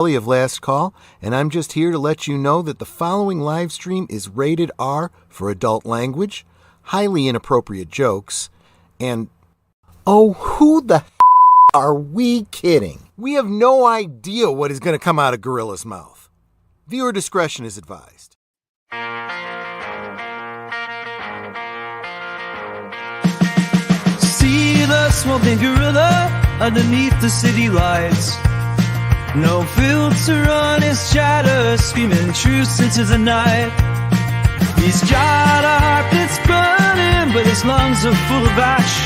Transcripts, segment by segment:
of Last Call, and I'm just here to let you know that the following live stream is rated R for adult language, highly inappropriate jokes, and oh, who the are we kidding? We have no idea what is going to come out of Gorilla's mouth. Viewer discretion is advised. See the smoking gorilla underneath the city lights. No filter on his chatter, screaming truth into the night. He's got a heart that's burning, but his lungs are full of ash.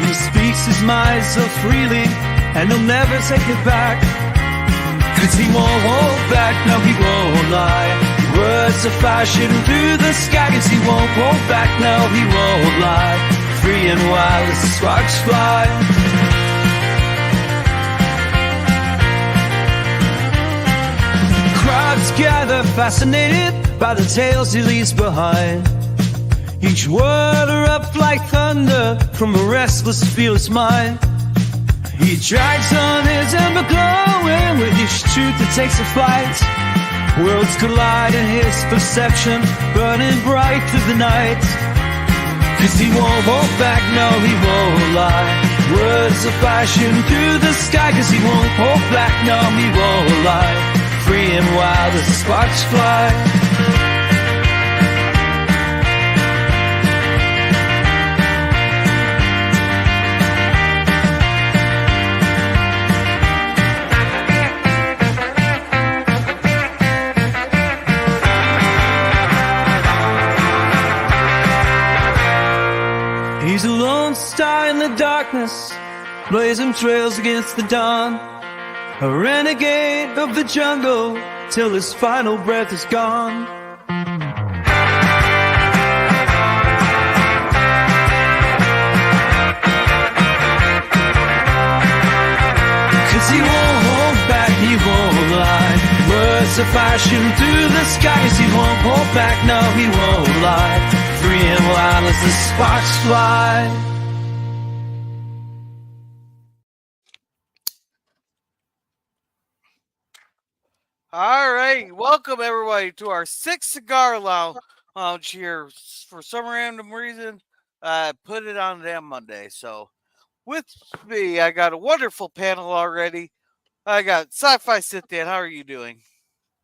He speaks his mind so freely, and he'll never take it back. 'Cause he won't hold back, no he won't lie. Words are flashing through the sky. 'Cause he won't hold back, no he won't lie. Free and wild as the sparks fly. Crowds gather fascinated by the tales he leaves behind. Each word erupt like thunder from a restless, fearless mind. He drags on his ember glowing with each truth that takes a flight. Worlds collide in his perception, burning bright through the night. 'Cause he won't hold back, no he won't lie. Words are flashing through the sky. 'Cause he won't hold back, no he won't lie. Free and wild as the sparks fly. He's a lone star in the darkness, blazing trails against the dawn. A renegade of the jungle till his final breath is gone. 'Cause he won't hold back, he won't lie. Words are flashing through the sky. 'Cause he won't hold back, no he won't lie. Free and wild as the sparks fly. All right, welcome everybody to our sixth Cigar Lounge here. For some random reason, I put it on damn Monday. So, with me, I got a wonderful panel already. I got Sci-Fi Sit Dan. How are you doing?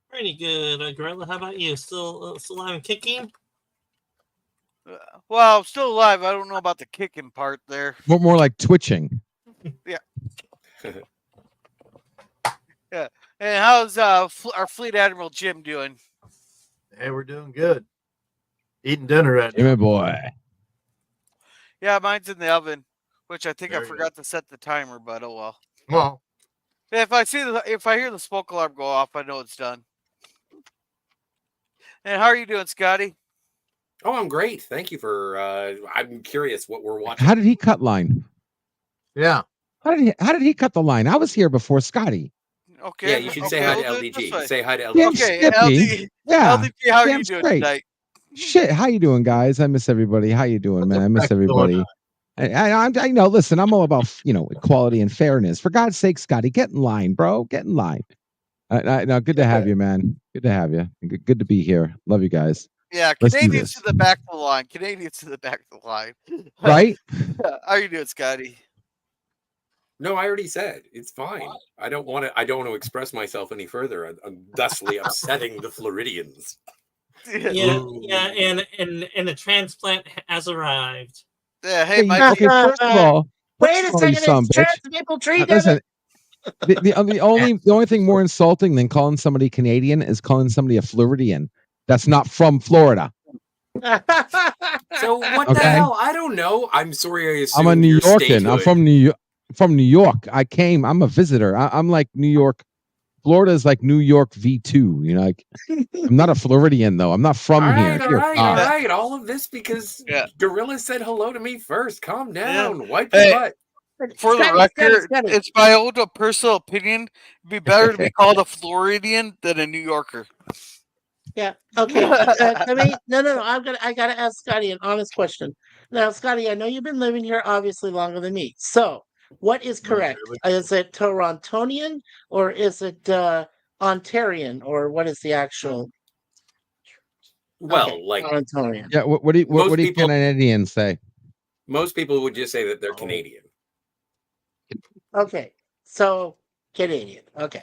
Pretty good, Gorilla. How about you? Still alive and kicking? Well, I'm still alive. I don't know about the kicking part there. More like twitching. Yeah. Yeah. And how's our Fleet Admiral Jim doing? Hey, we're doing good. Eating dinner right now. Jimmy boy. Yeah, mine's in the oven, which I think There I you forgot to set the timer, but oh well. Well, If I hear the smoke alarm go off, I know it's done. And how are you doing, Scotty? Oh, I'm great. Thank you for. I'm curious what we're watching. How did he cut line? yeah. How did he cut the line? I was here before Scotty. Okay. Yeah, you should say hi to LDG. Say hi to LDG. Damn Okay, Skippy. Yeah. LDG, how are damn you doing straight. tonight? Shit, how you doing, guys? I miss everybody. How you doing, What man? the I miss heck's going everybody. I know. Listen, I'm all about equality and fairness. For God's sake, Scotty, get in line, bro. Get in line. No, good to have you, man. Good to have you. Good to be here. Love you guys. Yeah, Let's do Canadians this. to the back of the line. Canadians to the back of the line. Right? How are you doing, Scotty? No, I already said it's fine. I don't want to express myself any further. I'm thusly upsetting the Floridians. Yeah, and the transplant has arrived. Yeah, hey, Hey, Mike. okay, first of all, Wait a second, some it's bitch. maple tree. Listen, the only thing more insulting than calling somebody Canadian is calling somebody a Floridian. That's not from Florida. So what Okay. the hell? I don't know. I'm sorry. I assumed I'm a New your Yorker. I'm statehood. from New York. From New York. I'm a visitor. I'm like New York. Florida is like New York V2. Like I'm not a Floridian though. I'm not from all here. right, all Dear right, God. all right. All of this because Yeah. Gorilla said hello to me first. Calm down. Yeah. Wipe Hey. your butt. For the record, it's my own personal opinion. It'd be better to be called a Floridian than a New Yorker. Yeah. Okay. No. I gotta ask Scotty an honest question. Now, Scotty, I know you've been living here obviously longer than me. So, What is correct? Is it Torontonian or is it Ontarian or what is the actual? Well, Okay, like Torontonian. Yeah. What do Most you people- Canadians say? most people would just say that they're Canadian. Okay, so Canadian. Okay.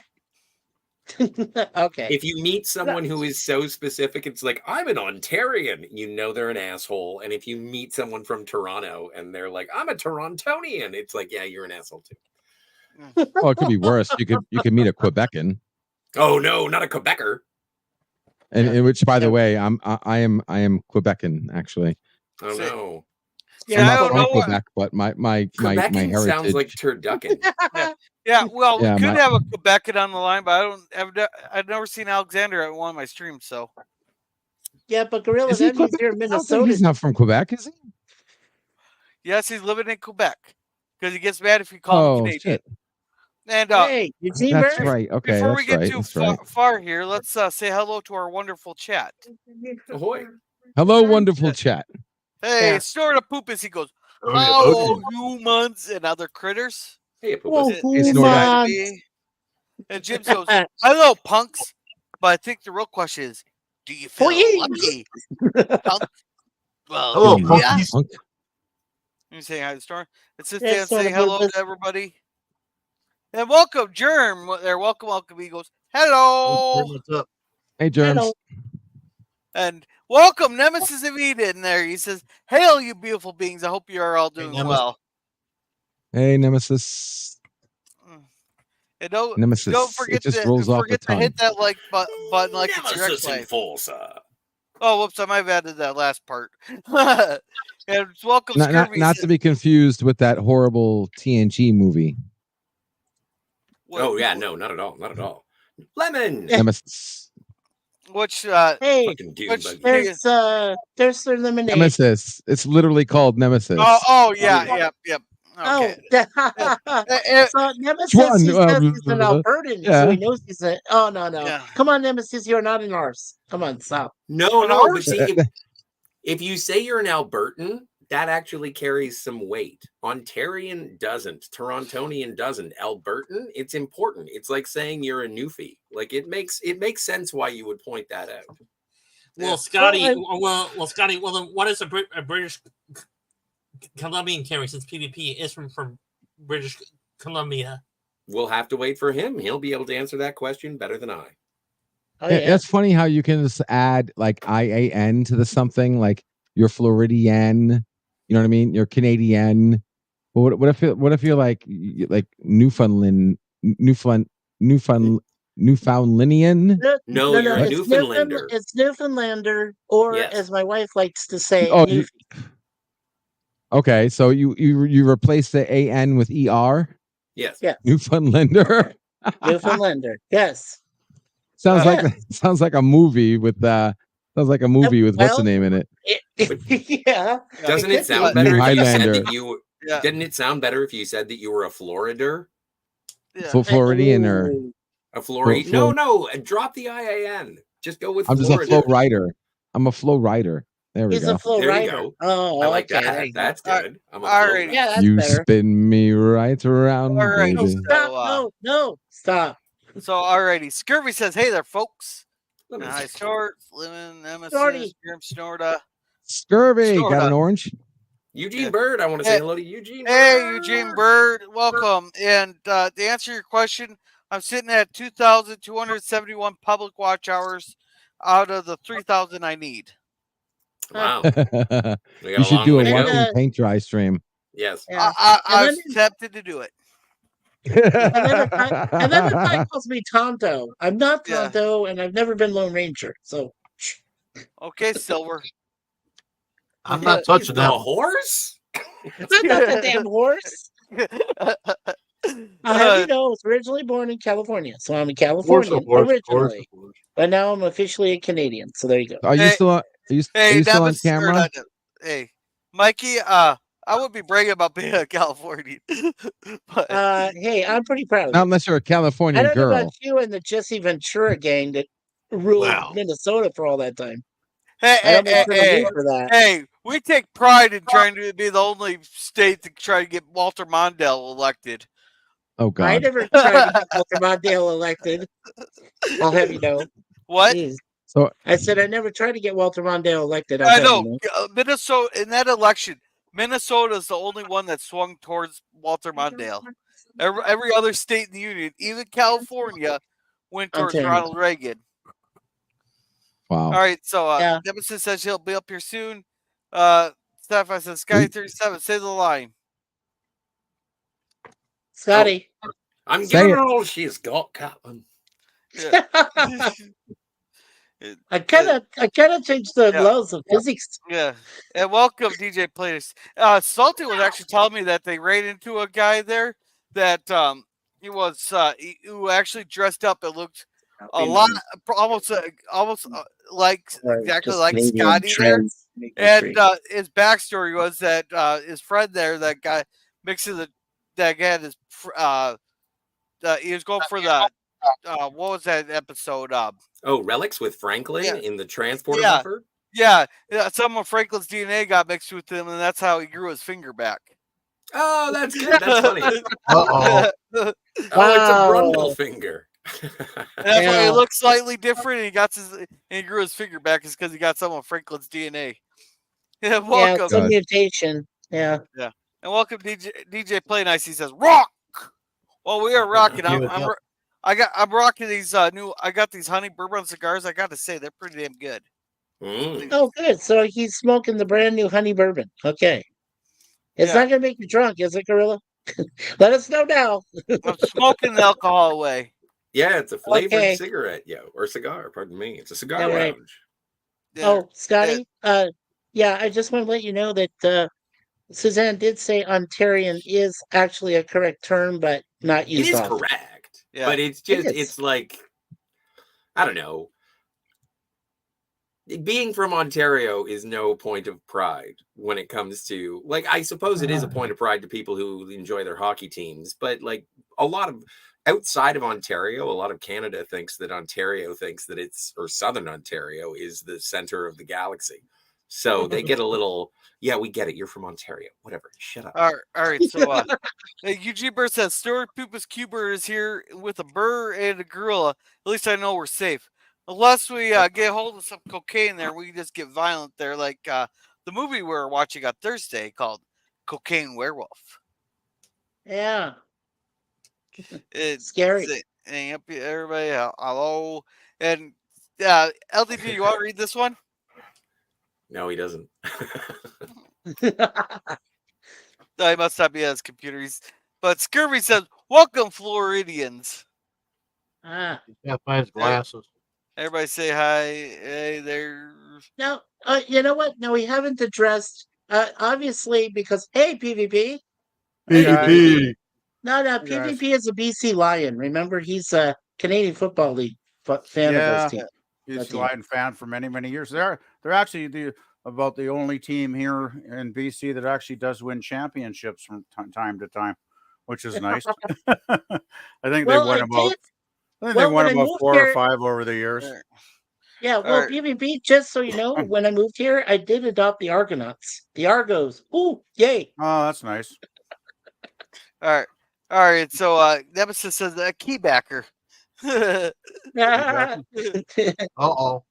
Okay. If you meet someone who is so specific, it's like, I'm an Ontarian, you know they're an asshole. And if you meet someone from Toronto and they're like, I'm a Torontonian, it's like, yeah, you're an asshole too. Oh, it could be worse. You could meet a Quebecan, Oh no, not a Quebecer. and Yeah. in which, by the Yeah. way, I am Quebecan actually. Oh See, no. Yeah, I'm I not don't from know what. Quebec, but my Quebecan heritage. sounds like turducken. Yeah, well, Yeah, we could my- have a Quebecan on the line, but I've never seen Alexander at one of my streams. So Yeah, but Gorilla, Is he that means Quebec? you're in I don't think Minnesota. he's not from Quebec, is he? yes, he's living in Quebec because he gets mad if you call him Oh Canadian. shit! And Hey, Eugene That's Bird. right. Okay, before that's we get right. too That's right. far here, let's say hello to our wonderful chat. Ahoy. Hello, wonderful chat. Hey, Yeah. snort a poopus. He goes, Oh, yeah, hello, Pokemon. humans and other critters. Hey, Whoa, Pupus. It's who Nora. man? And Jim goes, hello, punks. But I think the real question is, do you feel Please. lucky, punk? Well, Hello, You yeah. punkies. punk. Let me say hi to Storm. Let's sit Yeah, down and say Storm, hello but- to everybody. And welcome, Germ. There, welcome. He goes, hello. What's up? Hey, germs. Hello. And welcome, Nemesis of Eden. There, he says, hail, you beautiful beings. I hope you are all doing Nemesis. well. Hey, Nemesis. And don't Nemesis. forget It just to rolls off the tongue. hit that like button like it's your Nemesis ex-wife. Enforcer. Oh, whoops! I might have added that last part. And welcome, Scurvy. Not to be confused with that horrible TNG movie. Oh yeah, no, not at all. Not at all. Lemon. Nemesis. Which Hey, Fucking dude. which- buggy. there's the lemonade. Nemesis. It's literally called Nemesis. oh yeah, yep. Okay. Oh, so Nemesis, one? he says he's an Albertan, so yeah. he knows he's a. Oh no. Yeah. Come on, Nemesis, you're not an arse. Come on, stop. No, An but arse? see, if you say you're an Albertan, that actually carries some weight. Ontarian doesn't. Torontonian doesn't. Albertan, it's important. It's like saying you're a Newfie. Like it makes sense why you would point that out. Well, Scotty. Well, Scotty. Well, then what is a British Columbian carry? Since PvP is from British Columbia. We'll have to wait for him. He'll be able to answer that question better than I. Oh Yeah, yeah. It's funny how you can just add like IAN to the something, like you're Floridian. You know what I mean? You're Canadian. But what if you're like Newfoundlandian? No, you're a Newfoundlander. It's Newfoundlander, or Yes. as my wife likes to say, Oh, Newfie. Okay, so you replace the AN with ER. Yes. Yeah. Newfoundlander. Newfoundlander. Yes. sounds Yeah. like a movie with what's the name in it? Yeah. Doesn't It it could sound be. better if you said Highlander. that you Yeah. didn't it sound better if you said that you were a Florider? Yeah. Floridian or Ooh. A Flori? Flo- No, drop the IAN. Just go with I'm just a Florida. flow rider. I'm a flow rider. There we He's go. a flow There you rider. go. Oh, I like okay. there that. you go. That's good. I'm a All flow right. rider. Yeah, that's You better. spin me right around, All right. No, baby. stop. No, stop. So alrighty, Scurvy says, "Hey there, folks. Let me Hi, see. Snort, Lemon, Nemesis, Snorty. Grim Snorta. Scurvy, got Sorta. an orange? Eugene Yeah. Bird. I want to say Hey. hello to Eugene. Hey, Bird. Eugene Bird, welcome. And to answer your question, I'm sitting at 2,271 public watch hours out of the 3,000 I need. Wow. You We got a should long do way a to walk- go. walking paint dry stream. Yes. Yeah. I And was then- tempted to do it. And then the guy calls me Tonto. I'm not Yeah. Tonto, and I've never been Lone Ranger. So Okay, Silver. I'm not touching The that one. horse? I'm not the damn horse. I'll have you know, I was originally born in California, so I'm a Californian originally, but now I'm officially a Canadian. So there you go. Are you Hey. still on? Are you Hey, still on Nemesis, or camera? not, hey, Mikey. I would be bragging about being a Californian. But Hey, I'm pretty proud of Not it. unless you're a I Californian don't know girl. about you and the Jesse Ventura gang that ruled Wow. Minnesota for all that time. Hey, I don't make hey, fun of hey, you for that. hey, we take pride in trying to be the only state to try to get Walter Mondale elected. Oh I God. never tried to get Walter Mondale elected. I'll have you know. What? Jeez. So I said I never tried to get Walter Mondale elected. I'll I have you know. know. Minnesota, in that election, Minnesota is the only one that swung towards Walter Mondale. Every other state in the union, even California, went towards Ontario. Ronald Reagan. wow. All right, so Yeah. Nemesis says he'll be up here soon. Stefan says Sky 37, say the line. Scotty. I'm Say giving it. her all she's got, Catelyn. Yeah. I kinda changed the Yeah. laws of physics. Yeah. And welcome, DJ Players. Salty was actually telling me that they ran into a guy there that he was who actually dressed up and looked a lot almost like exactly Just like Canadian Scotty there. trends. And his backstory was that his friend there, that guy mixing that guy had his he was going for the what was that episode? Oh, relics with Franklin Yeah. in the transporter Yeah. buffer? Yeah, some of Franklin's DNA got mixed with him, and that's how he grew his finger back. Oh, that's good. That's funny. Uh-oh. Oh, it's a Wow. Brundle finger. And that's why he Yeah. looks slightly different. And he grew his finger back is because he got some of Franklin's DNA. Yeah, Yeah, welcome. it's a Good. mutation. Yeah. And welcome DJ Play Nice. He says rock. Well, we are rocking. I'm rocking these new. I got these honey bourbon cigars. I got to say they're pretty damn good. Mm. Oh, good. So he's smoking the brand new honey bourbon. Okay. It's Yeah. not going to make you drunk, is it, Gorilla? Let us know now. I'm smoking the alcohol away. Yeah, it's a flavored Okay. cigarette, or cigar, pardon me. It's a cigar All right. lounge. Yeah. Oh, Scotty. Yeah, I just want to let you know that Suzanne did say Ontarian is actually a correct term, but not It used is often. correct. Yeah. But it's just, is. it's like, I don't know. Being from Ontario is no point of pride when it comes to, like, I suppose it is a point of pride to people who enjoy their hockey teams, but like a lot of outside of Ontario, a lot of Canada thinks that Ontario thinks that it's, or Southern Ontario is the center of the galaxy. So they get a little, yeah, we get it. You're from Ontario. Whatever. Shut up. All right. So, Eugene Burr says Stuart Pupus Cuber is here with a burr and a gorilla. At least I know we're safe. Unless we get hold of some cocaine there, we can just get violent there, like the movie we were watching on Thursday called Cocaine Werewolf. Yeah. It's Scary. Hey, up everybody, hello. And LDP, you want to read this one? No, he doesn't. No, he must not be on his computer. But Scurvy says, welcome, Floridians. Ah. He's got by his glasses. Everybody say hi. Hey there. Now, you know what? No, we haven't addressed, obviously, because, hey, PvP. PvP. No, Hey, guys. PvP is a BC Lion. Remember, he's a Canadian Football League fan of Yeah. those teams. He's a Lion fan for many, many years. They're actually about the only team here in BC that actually does win championships from time to time, which is nice. I think Well, they won well, when I about moved 4 here- or 5 over the years. Yeah, well, Alright. PvP, just so you know, when I moved here, I did adopt the Argonauts. The Argos. Ooh, yay. Oh, that's nice. All right. So Nemesis says a key backer. Uh-oh.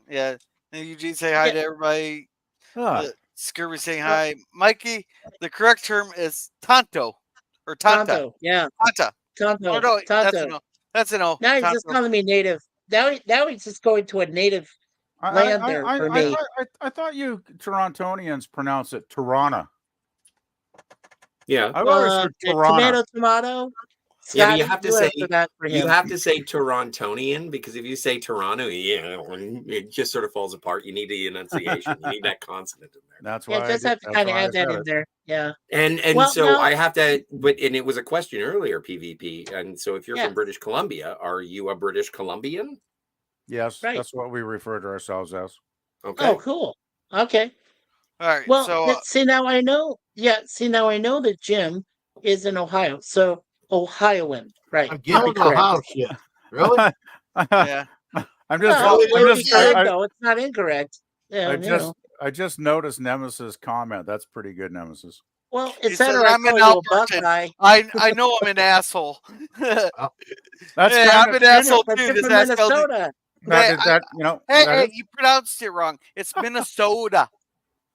Yeah. And Eugene say hi Yeah. to everybody. Ah, Scurvy saying hi. Mikey, the correct term is Tonto or Tanta. Tonto. Yeah, Tanta. Tonto. Oh no, that's a Tonto. no. That's a no. Now he's Tonto. just calling me native. Now he's just going to a native land there for me. I thought you Torontonians pronounce it Tirana. Yeah. I've always heard Tirana. Tomato. Yeah, but you Scotty, have to you say answer that for him. you have to say Torontonian, because if you say Toronto, yeah, it just sort of falls apart. You need the enunciation. You need that consonant in there. That's Yeah, why just have to kind of add that in there. Yeah. And Well, so no. I have to, and it was a question earlier, PvP. And so if you're Yeah. from British Columbia, are you a British Columbian? Yes, Right. that's what we refer to ourselves as. Okay. Oh, cool. Okay. All right. Well, so see now I know. Yeah. See now I know that Jim is in Ohio, so Ohioan, right? I'm giving the correct. house shit. Really? yeah. I'm just. Well, I'm way just. you said, I- though, it's not incorrect. I just noticed Nemesis comment. That's pretty good, Nemesis. Well, He it's that says, or I I'm in call you a buff Alberton. guy. I know I'm an asshole. That's Hey, kind I'm of an asshole But too. you're This from ass LD. Minnesota. that Hey, you pronounced it wrong. It's Minnesota.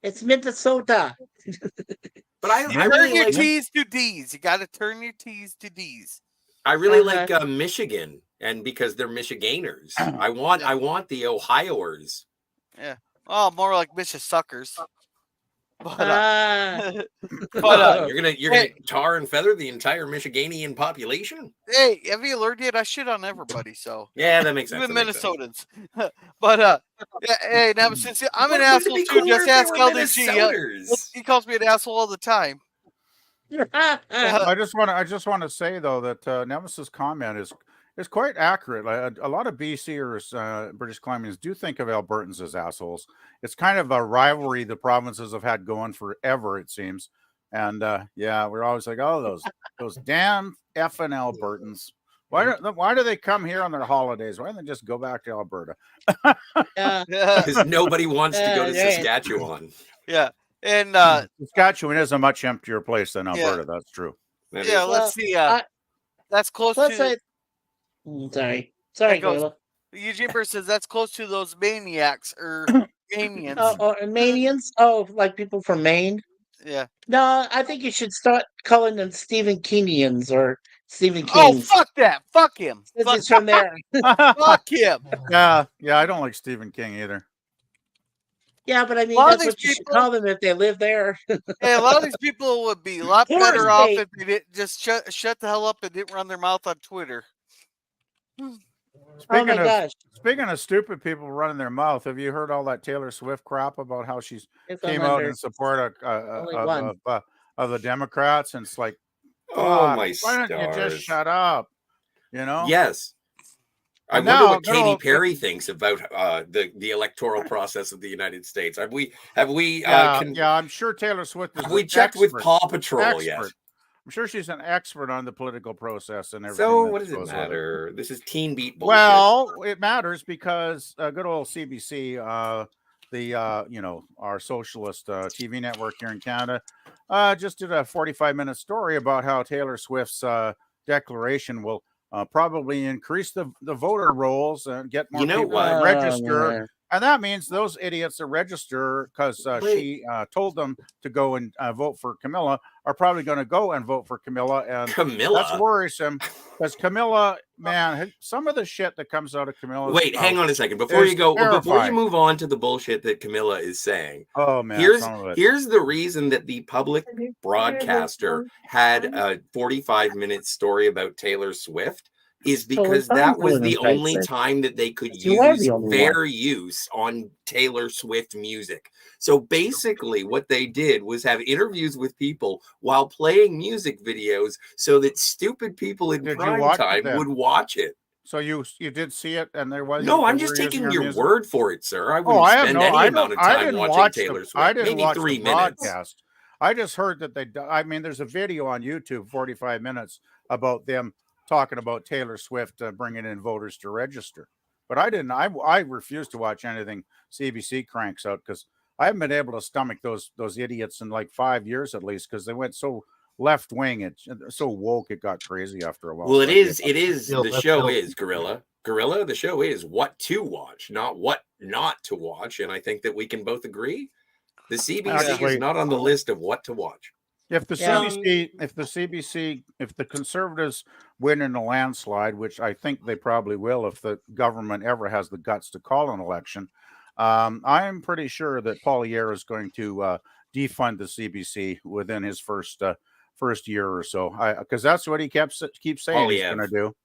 It's Minnesota. But I Turn really your like T's to D's. You got to turn your T's to D's. I really Uh-huh. like Michigan, and because they're Michiganers, I want the Ohioers. Yeah. Oh, more like Missisuckers. But You're gonna tar and feather the entire Michiganian population. hey, have you learned yet? I shit on everybody, so Yeah, that makes sense. even that makes sense. Minnesotans. But yeah, hey, now since I'm an Wouldn't it asshole be too, cooler just if they ask were LDG. Minnesoters? He calls me an asshole all the time. I just want to say though that Nemesis' comment is quite accurate. A lot of BCers, British Columbians, do think of Albertans as assholes. It's kind of a rivalry the provinces have had going forever, it seems. And yeah, we're always like, oh, those damn effing Albertans. Why do they come here on their holidays? Why don't they just go back to Alberta? Because nobody wants to go to right. Saskatchewan. Yeah, and Saskatchewan is a much emptier place than Alberta. That's true. That yeah, is- let's see. That's close Plus, to. sorry, That goes- Gorilla. Eugene Burr says that's close to those maniacs or manians. And Manians? Oh, like people from Maine? Yeah. No, I think you should start calling them Stephen Kingians or Stephen Oh, Kings. fuck that! Fuck him! Since Fuck, he's from there. fuck him! Yeah, I don't like Stephen King either. Yeah, but I mean, A lot of that's what these you should people- call them if they live there. Hey, a lot of these people would be a lot Poor better off state. if they didn't just shut the hell up and didn't run their mouth on Twitter. Oh my gosh. Speaking of stupid people running their mouth, have you heard all that Taylor Swift crap about how she's It's came out 100. in support Only one. of the Democrats? And it's like, Oh fuck, my why don't you stars. just shut up? You know? Yes. I And wonder now, what good Katy old- Perry thinks about the electoral process of the United States. Have we Yeah, I'm sure Taylor Swift is have we an checked with expert- Paw Patrol yet? expert. I'm sure she's an expert on the political process and everything. So that what does it goes with matter? This is teen beat bullshit. Well, it matters because good old CBC, our socialist TV network here in Canada, just did a 45-minute story about how Taylor Swift's declaration will probably increase the voter rolls and get more You know people what? to register. man. And that means those idiots that register because she told them to go and vote for Camilla are probably going to go and vote for Camilla. And Camilla? that's worrisome because Camilla, man, some of the shit that comes out of Camilla. Wait, hang on a second. Before you go, before you terrifying. move on to the bullshit that Camilla is saying, Oh man, here's some of it. here's the reason that the public broadcaster had a 45-minute story about Taylor Swift is because that was the only time that they could You are the use only fair use on Taylor Swift music. So basically what they did was have interviews with people while playing music videos so that stupid people in Did you prime watch it time then? would watch it. So you did see it, and there was No, I'm they just were using taking her your music? word for it, sir. I Oh, wouldn't I have spend no. any I amount don't. of I time didn't watching watch Taylor the. Swift. I didn't Maybe watch 3 the minutes. broadcast. I just heard that they. I mean, there's a video on YouTube, 45 minutes, about them talking about Taylor Swift bringing in voters to register. But I didn't. I refuse to watch anything CBC cranks out because I haven't been able to stomach those idiots in like 5 years at least because they went so left wing. It's so woke. It got crazy after a while. Well, So it I is. gave up. It is. Still, The that's show still- is Gorilla. Gorilla. The show is what to watch, not what not to watch. And I think that we can both agree the CBC Actually- is not on the list of what to watch. If the Yeah. CBC, if the Conservatives win in a landslide, which I think they probably will, if the government ever has the guts to call an election, I am pretty sure that Poilievre is going to defund the CBC within his first year or so. Because that's what he keeps saying he's Poilievre. going to do.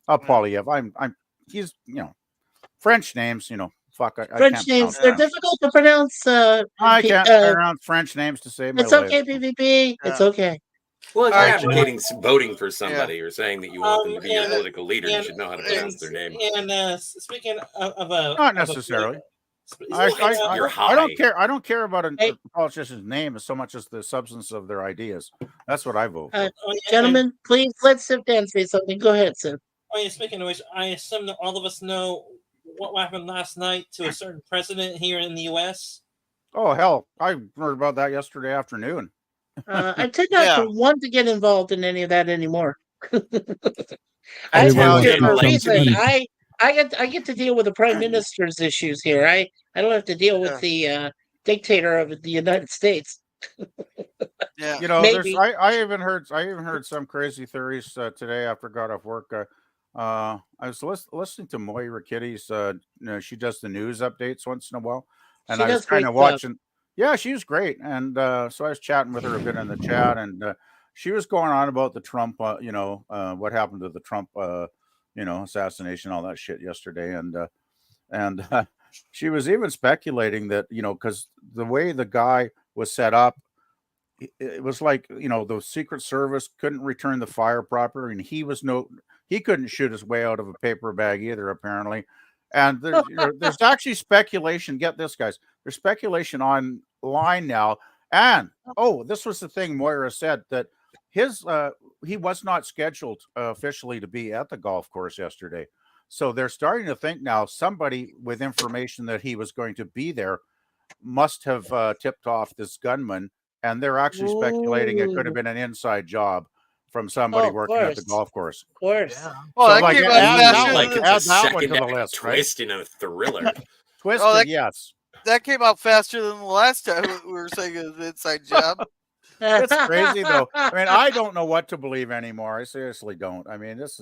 Poilievre. He's French names. Fuck. I French can't names, pronounce they're them. difficult to pronounce. I can't pronounce French names to save my It's life. okay, PvP. It's okay. Well, if All you're right, advocating voting for somebody or saying that you want them to be your and- political leader, you and- should know how to pronounce their name. And speaking of a Not necessarily. I You're I don't high. care. I don't care about a Hey. politician's name as so much as the substance of their ideas. That's what I vote for. Gentlemen, please let Sif Dan say something. Go ahead, Sif. Oh yeah, speaking of which, I assume that all of us know what happened last night to a certain president here in the U.S.? Oh hell, I heard about that yesterday afternoon. I tend not Yeah. to want to get involved in any of that anymore. I I'm Well, here tend for a like to reason. be. I get to deal with the prime minister's issues here. I don't have to deal with the dictator of the United States. Yeah. You know, there's Maybe. I even heard some crazy theories today after I got off work. I was listening to Moira Kitty's. She does the news updates once in a while, and She I was does kind great of stuff. watching. Yeah, she's great, and so I was chatting with her a bit in the chat, and she was going on about the Trump, what happened to the Trump, assassination, all that shit yesterday, and she was even speculating that because the way the guy was set up, it was like the Secret Service couldn't return the fire proper, and he couldn't shoot his way out of a paper bag either, apparently. And there's actually speculation. Get this, guys. There's speculation online now, and this was the thing Moira said, that he was not scheduled officially to be at the golf course yesterday. So they're starting to think now somebody with information that he was going to be there must have tipped off this gunman, and they're actually speculating it could have Ooh. been an inside job from somebody Of working at the course. golf course. Of course. Yeah. Well, So, that like, came out add faster that like than it's add a that one to the second list, right? twist in a thriller. Twisted, that- yes. that came out faster than the last time we were saying it was an inside job. It's crazy though. I mean, I don't know what to believe anymore. I seriously don't. I mean, this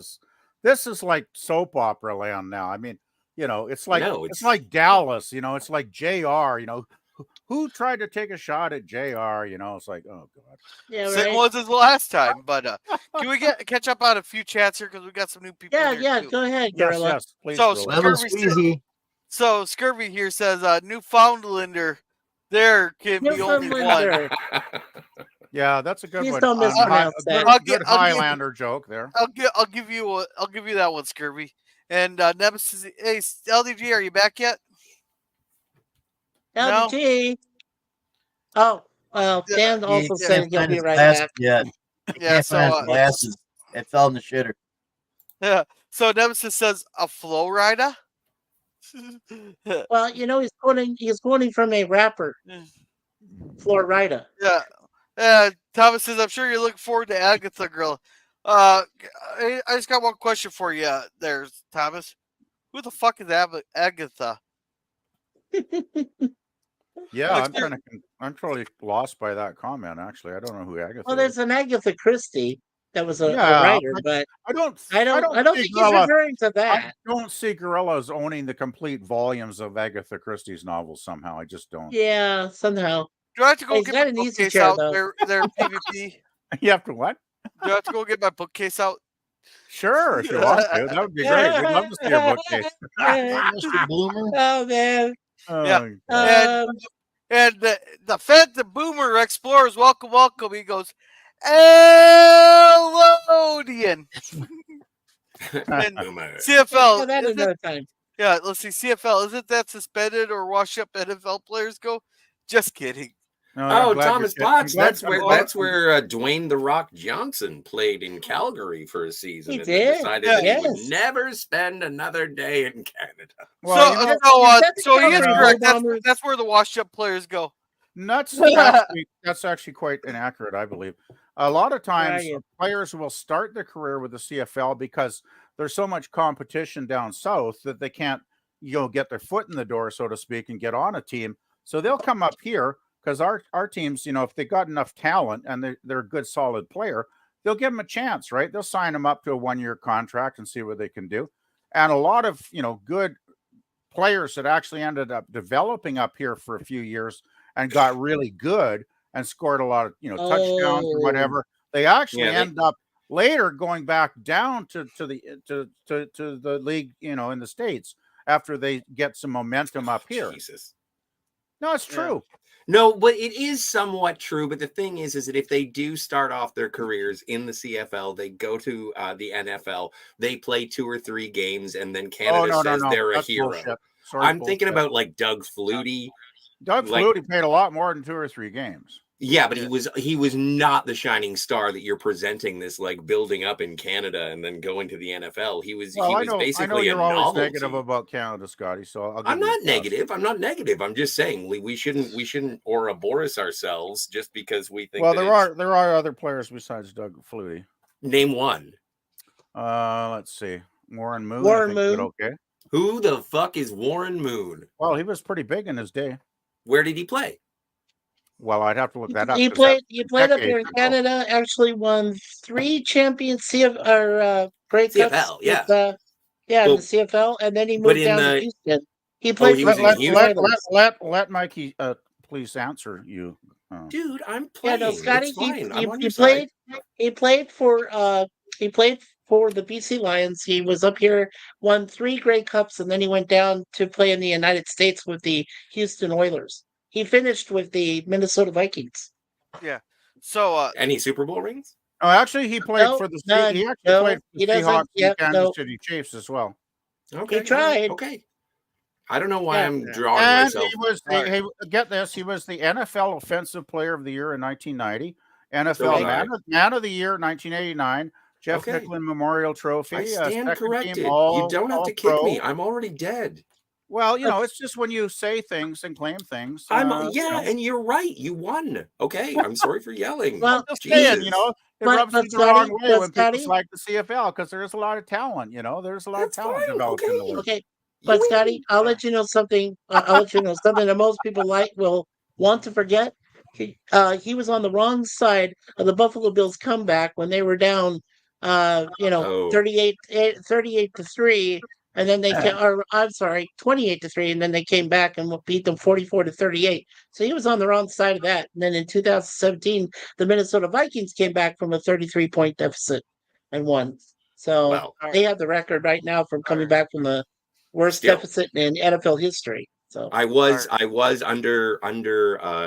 is like soap opera land now. I mean, it's like No, it's like Dallas. It's like JR. Who tried to take a shot at JR? It's like, oh god. Yeah, Same right. was his last time, but can we catch up on a few chats here because we got some new people. Yeah, in here yeah. too. Go ahead, Yes, Gorilla. yes, please. So, Gorilla. Little Scurvy squeezy. So Scurvy here says Newfoundlander. There can be only one. Newfoundlander. Yeah, that's a good Please one. don't mispronounce that. I'll Good Highlander joke there. I'll give you that one, Scurvy. And Nemesis, hey LDG, are you back yet? No? LDG. Oh, well, Dan also He said can't he'll find be his right glasses back. yet. He Yeah, can't find so his glasses. It fell in the shitter. yeah. So Nemesis says a flow rider. Well, he's quoting from a rapper, Florida. Yeah. Thomas says, I'm sure you're looking forward to Agatha Girl. I just got one question for you there, Thomas. Who the fuck is Agatha? Yeah, I'm totally lost by that comment. Actually, I don't know who Agatha Well, is. there's an Agatha Christie that was a Yeah, writer, but I don't I don't see think he's Gorilla. referring to I that. don't see Gorilla as owning the complete volumes of Agatha Christie's novels somehow. I just don't. Yeah, somehow. Do I have to go He's get got my an easy bookcase chair, out though. there, PvP? You have to what? Do I have to go get my bookcase out? Sure, if you want to. That would be great. We'd love to see your bookcase. Mr. Bloomer. Oh man. Yeah. God. And the Phantom Boomer Explorers, welcome. He goes, Elodian. And Boomer. CFL. that is another it- time. yeah, let's see. CFL, isn't that suspended or wash up NFL players go? Just kidding. No, I'm Oh, glad you're Thomas kidding. I'm Potts. glad- That's I'm where glad- Dwayne the Rock Johnson played in Calgary for a season, He and did, then decided that he yes. would never spend another day in Canada. Well, Is that So he is Calgary correct. Bull That's where the washed up players go. that's actually quite inaccurate, I believe. A lot of times, Right. players will start their career with the CFL because there's so much competition down south that they can't, get their foot in the door, so to speak, and get on a team. So they'll come up here because our teams, if they got enough talent and they're a good, solid player, they'll give them a chance, right? They'll sign them up to a 1-year contract and see what they can do. And a lot of good players that actually ended up developing up here for a few years and got really good and scored a lot of touchdowns or whatever, they actually end up later going back down to the league in the States after they get some momentum up here. Jesus. No, it's true. No, but it is somewhat true. But the thing is that if they do start off their careers in the CFL, they go to the NFL, they play 2 or 3 games, and then Canada says they're That's a hero. bullshit. I'm thinking about like Doug Flutie. Doug Flutie played a lot more than 2 or 3 games. Yeah, but he was not the shining star that you're presenting this like building up in Canada and then going to the NFL. He was basically I know a you're always novelty. negative about Canada, Scotty. So I'm not negative. I'm not negative. I'm just saying we shouldn't Ouroboros ourselves just because we think. Well, that there are other players besides Doug Flutie. Name one. Let's see. Warren Moon. Warren I think did Moon. okay. Who the fuck is Warren Moon? Well, he was pretty big in his day. Where did he play? Well, I'd have to look that up. He 'cause played. that's He played up here in decades ago. Canada. Actually, won 3 champions Grey Cups. CFL, yeah. With, in Well, the CFL, and then he but moved in down the- to Houston. He played he for was in the Houston? Let Mikey please answer you. Dude, I'm Yeah, playing. no, Scotty. It's fine. I'm on He your side. played. He played for. He played for the BC Lions. He was up here, won 3 Grey Cups, and then he went down to play in the United States with the Houston Oilers. He finished with the Minnesota Vikings. Yeah. So Any Super Bowl rings? Oh, actually, he played No, for the none. he actually No, played for he the doesn't. Seahawks Yep, and Kansas no. City Chiefs as well. Okay. He tried. Okay. I don't know why Yeah. I'm drawing And myself. he was get this, he was the NFL Offensive Player of the Year in 1990, NFL Okay. Man of the Year in 1989, Jeff Okay. Nicklin Memorial Trophy. I stand second corrected. team You don't have to kick All-Pro. me. I'm already dead. Well, it's just when you say things and claim things. And you're right. You won. Okay. I'm sorry for yelling. Well, Just saying, Jesus. it But- rubs but me the wrong Scotty- way but when people Scotty- like the CFL because there's a lot of talent. There's a lot That's of talent fine, developed in the okay. league. Okay, but You Scotty, win. I'll let you know something. I'll let you know something that most people will want to forget. He was on the wrong side of the Buffalo Bills comeback when they were down, Oh. 38 to 3, and then they or I'm sorry, 28 to 3, and then they came back and beat them 44 to 38. So he was on the wrong side of that. And then in 2017, the Minnesota Vikings came back from a 33-point deficit and won. So Well, they have the record right now from coming back from the worst Still. deficit in NFL history. So I was under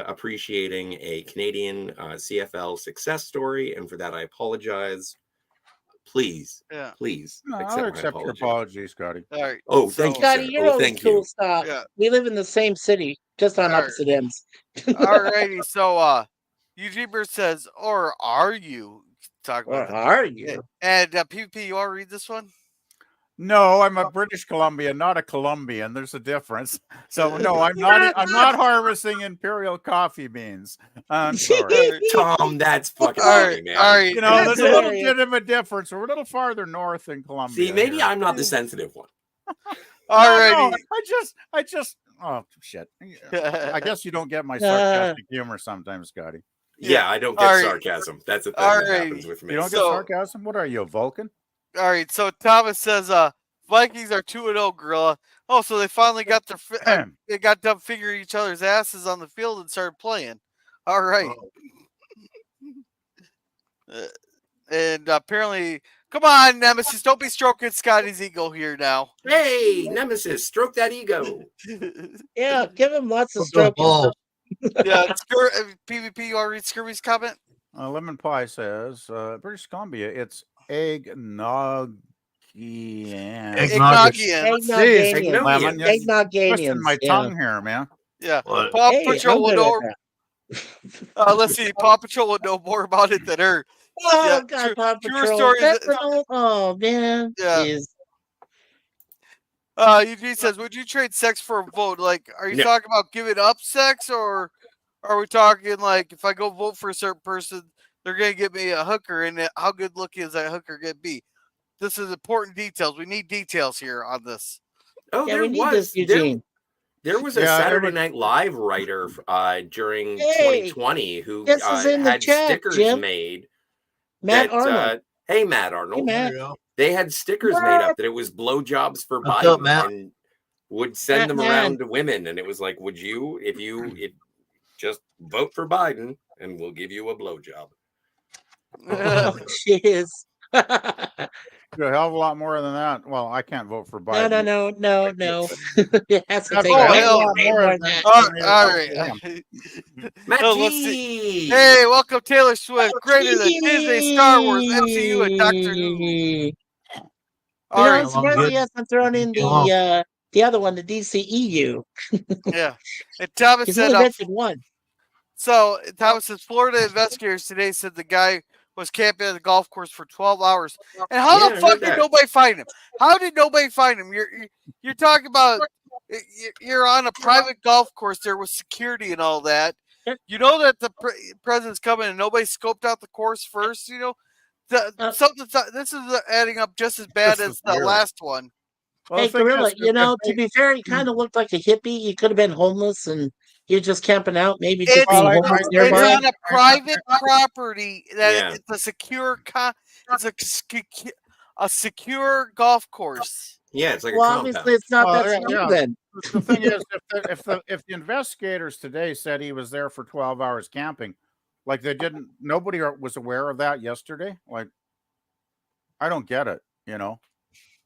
appreciating a Canadian CFL success story, and for that I apologize. Please, yeah. please No, accept I'll my accept your apology. apology, Scotty. All right. Oh, thank you, Scotty, sir. you're Oh, always thank cool. you. Stop. Yeah. We live in the same city, just on All right. opposite ends. All righty. So Eugene Bird says, or are you talking Where about are you? And PvP, you want to read this one? No, I'm a British Columbian, not a Colombian. There's a difference. So no, I'm not harvesting imperial coffee beans. I'm sorry. Tom, that's fucking All funny, right. man. All right. There's a little hilarious. bit of a difference. We're a little farther north in Colombia. See, maybe here. I'm not the sensitive one. All No, righty. I just. Oh shit! I guess you don't get my sarcastic humor sometimes, Scotty. Yeah, I don't All get right. sarcasm. That's a thing All that right. happens with me. You don't get So- sarcasm. What are you, a Vulcan? All right. So Thomas says, Vikings are 2-0, Gorilla. Oh, so they finally got they got done figuring each other's asses on the field and started playing. All right. And apparently, come on, Nemesis, don't be stroking Scotty's ego here now. Hey, Nemesis, stroke that ego. Yeah, give him lots of Go stroking. ball. Yeah, PvP, you want to read Scurvy's comment? Lemon Pie says, British Columbia, it's eggnog. Eggnogians. Lemon, you're twisting Eggnoganians. my Yeah. tongue here, man. Yeah. What? Paw Hey, Patrol I'm will good know. at that. Let's see. Paw Patrol would know more about it than her. Oh Yeah, God, Paw true Patrol. story is- Oh man. Yeah. Jeez. Eugene says, would you trade sex for a vote? Like, are you No. talking about giving up sex, or are we talking like if I go vote for a certain person, they're gonna give me a hooker, and how good looking is that hooker gonna be? This is important details. We need details here on this. Oh, Yeah, there we need was this, Eugene. there was a Yeah, Saturday every- Night Live writer during Hey, 2020 who this is in the had chat, stickers Jim. made. Matt that, Arnold. Hey, Matt Arnold. Matt. There you go. They had stickers made up that it was blowjobs for What's Biden up, Matt? and would send Matt, them man. around to women. And it was like, would you, if just vote for Biden and we'll give you a blowjob. Oh, jeez. You're a hell of a lot more than that. Well, I can't vote for Biden. No. It has to That's take Oh, a hell, lot more than that. All Yeah. right. Matt Oh, let's G. Hey, welcome Taylor Swift, greater than Disney, Star Wars, MCU, and Doctor Who. You All know, right, I'm surprised he hasn't thrown in the other one, the DCEU. yeah. And Thomas He's said, only mentioned one. So Thomas says Florida investigators today said the guy was camping at the golf course for 12 hours. And how Yeah, the I fuck heard did that. nobody find him? How did nobody find him? You're talking about you're on a private golf course there with security and all that. You know that the president's coming and nobody scoped out the course first. You know, this is adding up just as bad This as is the weird. last one. Well, Hey, the thing Gorilla, is, if to they- be fair, he kind of looked like a hippie. He could have been homeless and you're just camping out, maybe just It's, being Well, homeless it's nearby. on a private property that Yeah. it's a secure a secure golf course. Yeah, it's like Well, a obviously, compound. it's not Well, that yeah, secure yeah. then. The thing is, if the investigators today said he was there for 12 hours camping, like nobody was aware of that yesterday. Like, I don't get it. You know,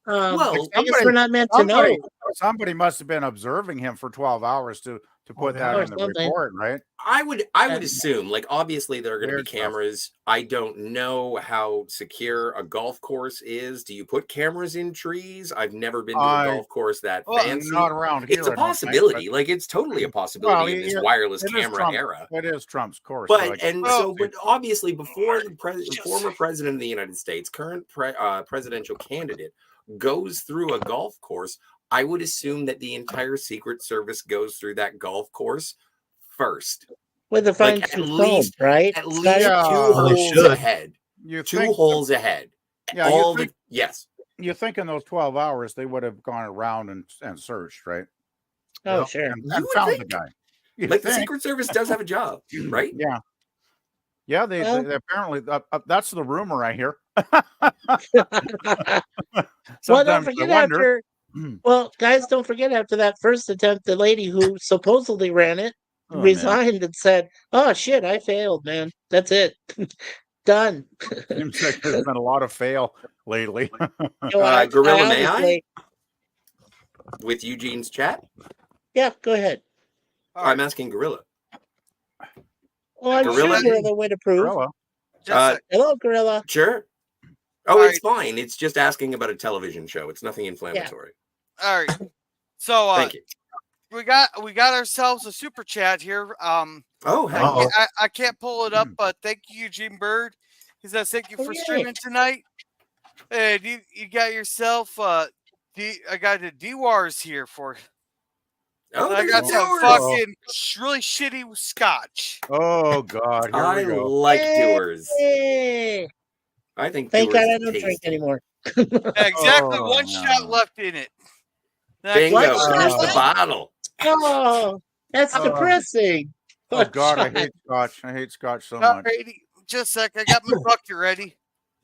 Well, I guess we're not meant to know. somebody must have been observing him for 12 hours to put that Or in the something. report, right? I would assume, like, obviously there are going to be Weird stuff. cameras. I don't know how secure a golf course is. Do you put cameras in trees? I've never been to a golf course that fancy. Not around here. It's a I don't think, possibility. but- Like, it's totally a possibility in this wireless it is camera Trump- era. It is Trump's course. But but obviously, before the former president of the United States, current presidential candidate, goes through a golf course, I would assume that the entire Secret Service goes through that golf course first. With a fine Like, tooth comb, right? At least Scotty? two holes ahead. You Two think- holes ahead. Yeah, Yes. You think in those 12 hours they would have gone around and searched, right? Oh, sure. And You would found the think. guy. You Like, the think. Secret Service does have a job, right? Yeah. Yeah, they Well- apparently that's the rumor I hear. Well, don't Sometimes I forget wonder. well, guys, don't forget after that first attempt, the lady who supposedly ran it Oh, man. resigned and said, "Oh shit, I failed, man. That's it, done." Seems like there's been a lot of fail lately. Gorilla, may I? honestly- With Eugene's chat? Yeah, go ahead. I'm asking Gorilla. Well, I'm Gorilla? sure Gorilla would approve. Gorilla. Hello, Gorilla. Sure. Oh, All it's fine. It's just asking about a television show. It's nothing inflammatory. All right. So Thank you. we got ourselves a super chat here. Oh, hey. I can't pull it up, but thank you, Eugene Bird. He says thank you for yay. streaming tonight. And you got yourself I got the D-Wars here for you. Oh, And I got there's some Doers. fucking really shitty scotch. Oh God, here I we go. like Doers. Hey. I think Thank Doers God I is don't drink tasty. anymore. Exactly, Oh, one no. shot left in it. Bingo. What? Finish the bottle. Oh, that's Oh. depressing. Oh God, I hate scotch. I hate scotch so All much. right, just a sec. I got my bucket ready.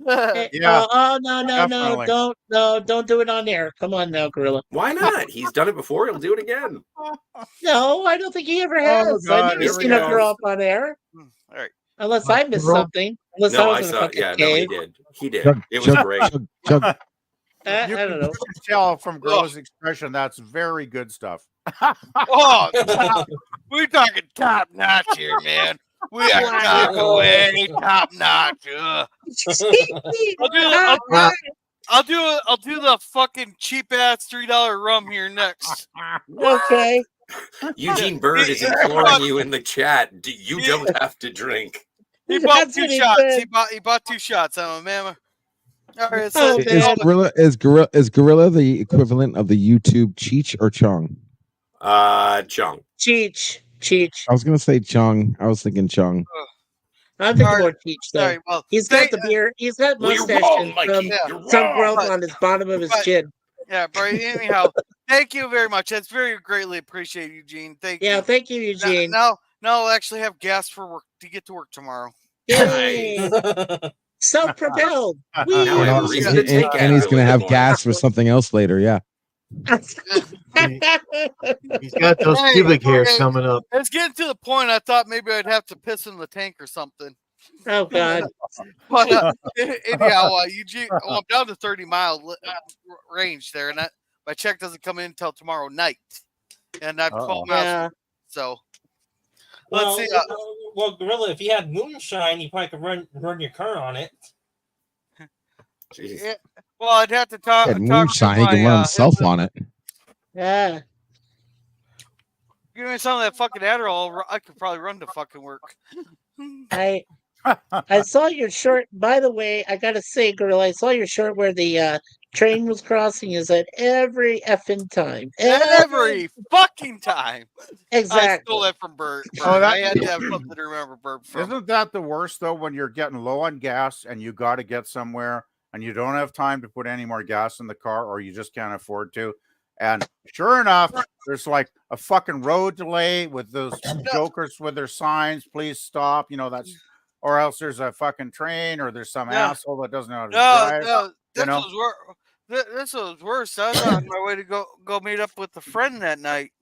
Hey, Yeah, oh no, definitely. don't do it on air. Come on now, Gorilla. Why not? He's done it before. He'll do it again. No, I don't think he ever has. God, I've never here we seen a go. girl up on air. All right. Unless I missed something. Unless I No, was I in a saw. fucking Yeah, no, he cave. did. He did. Chug, It was chug, great. chug, chug. I You don't know. can tell from Gorilla's expression that's very good stuff. Oh, we're talking top notch here, man. We are talking way top notch. I'll do the fucking cheap ass $3 rum here next. Okay. Eugene Bird is imploring you in the chat. You don't have to drink. He bought That's two what he shots. said. He bought 2 shots. I'm a man. All right, Oh, so man. Is Gorilla the equivalent of the YouTube Cheech or Chung? Chung. Cheech. I was gonna say Chung. I was thinking Chung. I'm thinking All more right. Cheech all though. right, well, He's got the beard. He's got Well, you're mustache wrong, and Mikey. You're some wrong. growth But- on his bottom of his but- chin. yeah, but anyhow, thank you very much. That's very greatly appreciated, Eugene. Thank Yeah, you. thank you, Eugene. Now I'll actually have gas for work to get to work tomorrow. Yay. Self-propelled. Whee! Now I have a reason to take And he's Advil gonna in the have morning. gas for something else later. Yeah. He's got those Hey, pubic hairs okay. coming up. It's getting to the point I thought maybe I'd have to piss in the tank or something. Oh God. But anyhow, Eugene, I'm down to 30-mile range there, and my check doesn't come in until tomorrow night, and I'm 12 miles. Yeah. So Well, let's see. well, Gorilla, if you had moonshine, you probably could run your car on it. Jeez. Yeah, well, I'd have to talk. Had moonshine. He can run himself on it. Yeah. Give me some of that fucking Adderall. I could probably run to fucking work. I saw your short. By the way, I gotta say, girl, I saw your short where the train was crossing. Is at every effing time. Every fucking time. I Exactly. stole that from Bert. Oh, I had to have something to remember Bert from. Isn't that the worst though when you're getting low on gas and you got to get somewhere and you don't have time to put any more gas in the car or you just can't afford to? And sure enough, there's like a fucking road delay with those jokers with their signs, please stop. You know, that's or else there's a fucking train or there's some asshole that doesn't know how to drive. No, You know? this was worse. I was on my way to go meet up with a friend that night.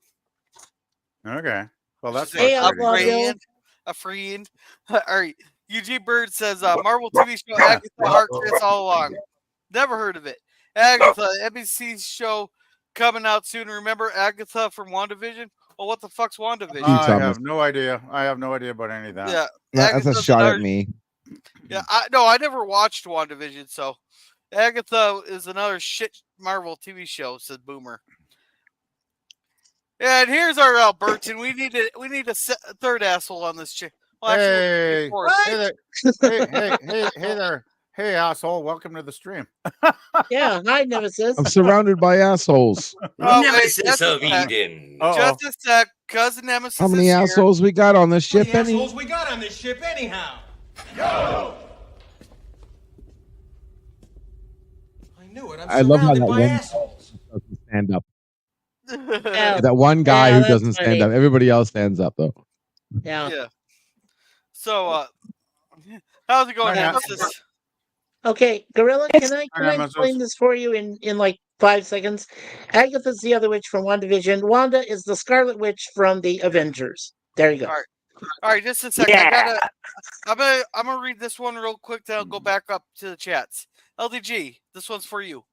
Okay. Well, that's Hey, Outlaw Bill. A friend. All right. Eugene Bird says Marvel TV show Agatha Harkness all along. Never heard of it. Agatha, NBC show coming out soon. Remember Agatha from WandaVision? Well, what the fuck's WandaVision? I have no idea. I have no idea about any of that. Yeah, That's a shot at me. Yeah, I never watched WandaVision, so Agatha is another shit Marvel TV show, said Boomer. Yeah, and here's our Albertan. We need a third asshole on this chick. Well, Hey, actually, hey there. Hey, asshole. Welcome to the stream. Yeah, hi, Nemesis. I'm surrounded by assholes. Nemesis of Eden. Just a sec, cousin Nemesis. How many is assholes we got on this How ship? many assholes we got on this ship anyhow? Go! I knew it. I love how that surrounded by one assholes. doesn't stand up. Yeah. That one guy Yeah, who that's doesn't stand funny. up. Everybody else stands up though. Yeah. So, how's it going, Hi, Nemesis? Okay, Gorilla, can I Nemesis. explain this for you in like 5 seconds? Agatha's the other witch from WandaVision. Wanda is the Scarlet Witch from the Avengers. There you go. All right, just a second. Yeah. I'm gonna read this one real quick. Then I'll go back up to the chats. LDG, this one's for you.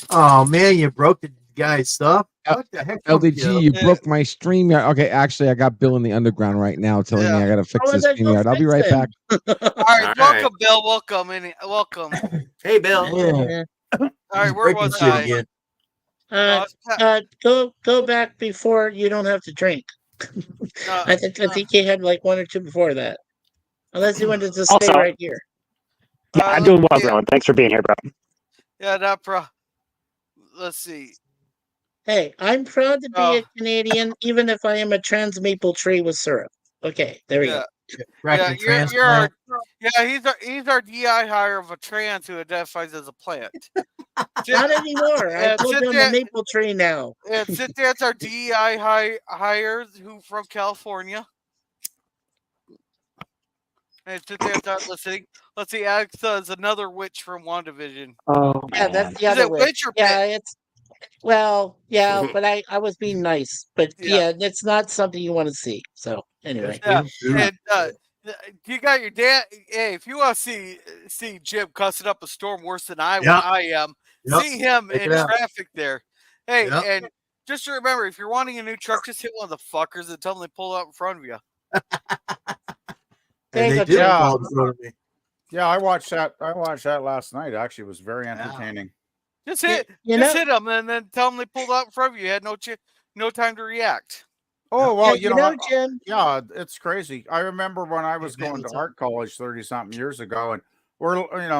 Oh man, you broke the guy's stuff. What the heck? LDG, you broke my stream. Okay, actually, I got Bill in the underground right now telling me I gotta fix this stream yard. I'll be right back. All right, welcome, Bill. Welcome, welcome. Hey, Bill. Yeah. All right, where was I? Go back before you don't have to drink. I think he had like one or two before that. Unless you wanted to stay Also- right here. Yeah, I'm doing well, bro. And thanks for being here, bro. Yeah, not pro. Let's see. Hey, I'm proud to be a Canadian, even if I am a trans maple tree with syrup. Okay, there we go. He's our DI hire of a trans who identifies as a plant. Not anymore. I And told them Cynthia- a maple tree now. And Cynthia's our DEI hire who from California. And Cynthia's not listening. Let's see, Agatha is another witch from WandaVision. Oh, Yeah, that's the Is other it way. witch or Yeah, it's but I was being nice. But Yeah. yeah, it's not something you want to see. So anyway. Yeah, and you got your dad. Hey, if you want to see Jim cussing up a storm worse than I am, see him Check in it out. traffic there. Hey, Yep. and just remember, if you're wanting a new truck, just hit one of the fuckers and tell them they pull out in front of you. And they go, did Jim. fall in front of me. Yeah, I watched that. I watched that last night. Actually, it was very entertaining. Just hit them and then tell them they pulled out in front of you. You had no time to react. Oh well, you know, Jim. Yeah, it's crazy. I remember when I was going to art college 30-something years ago, and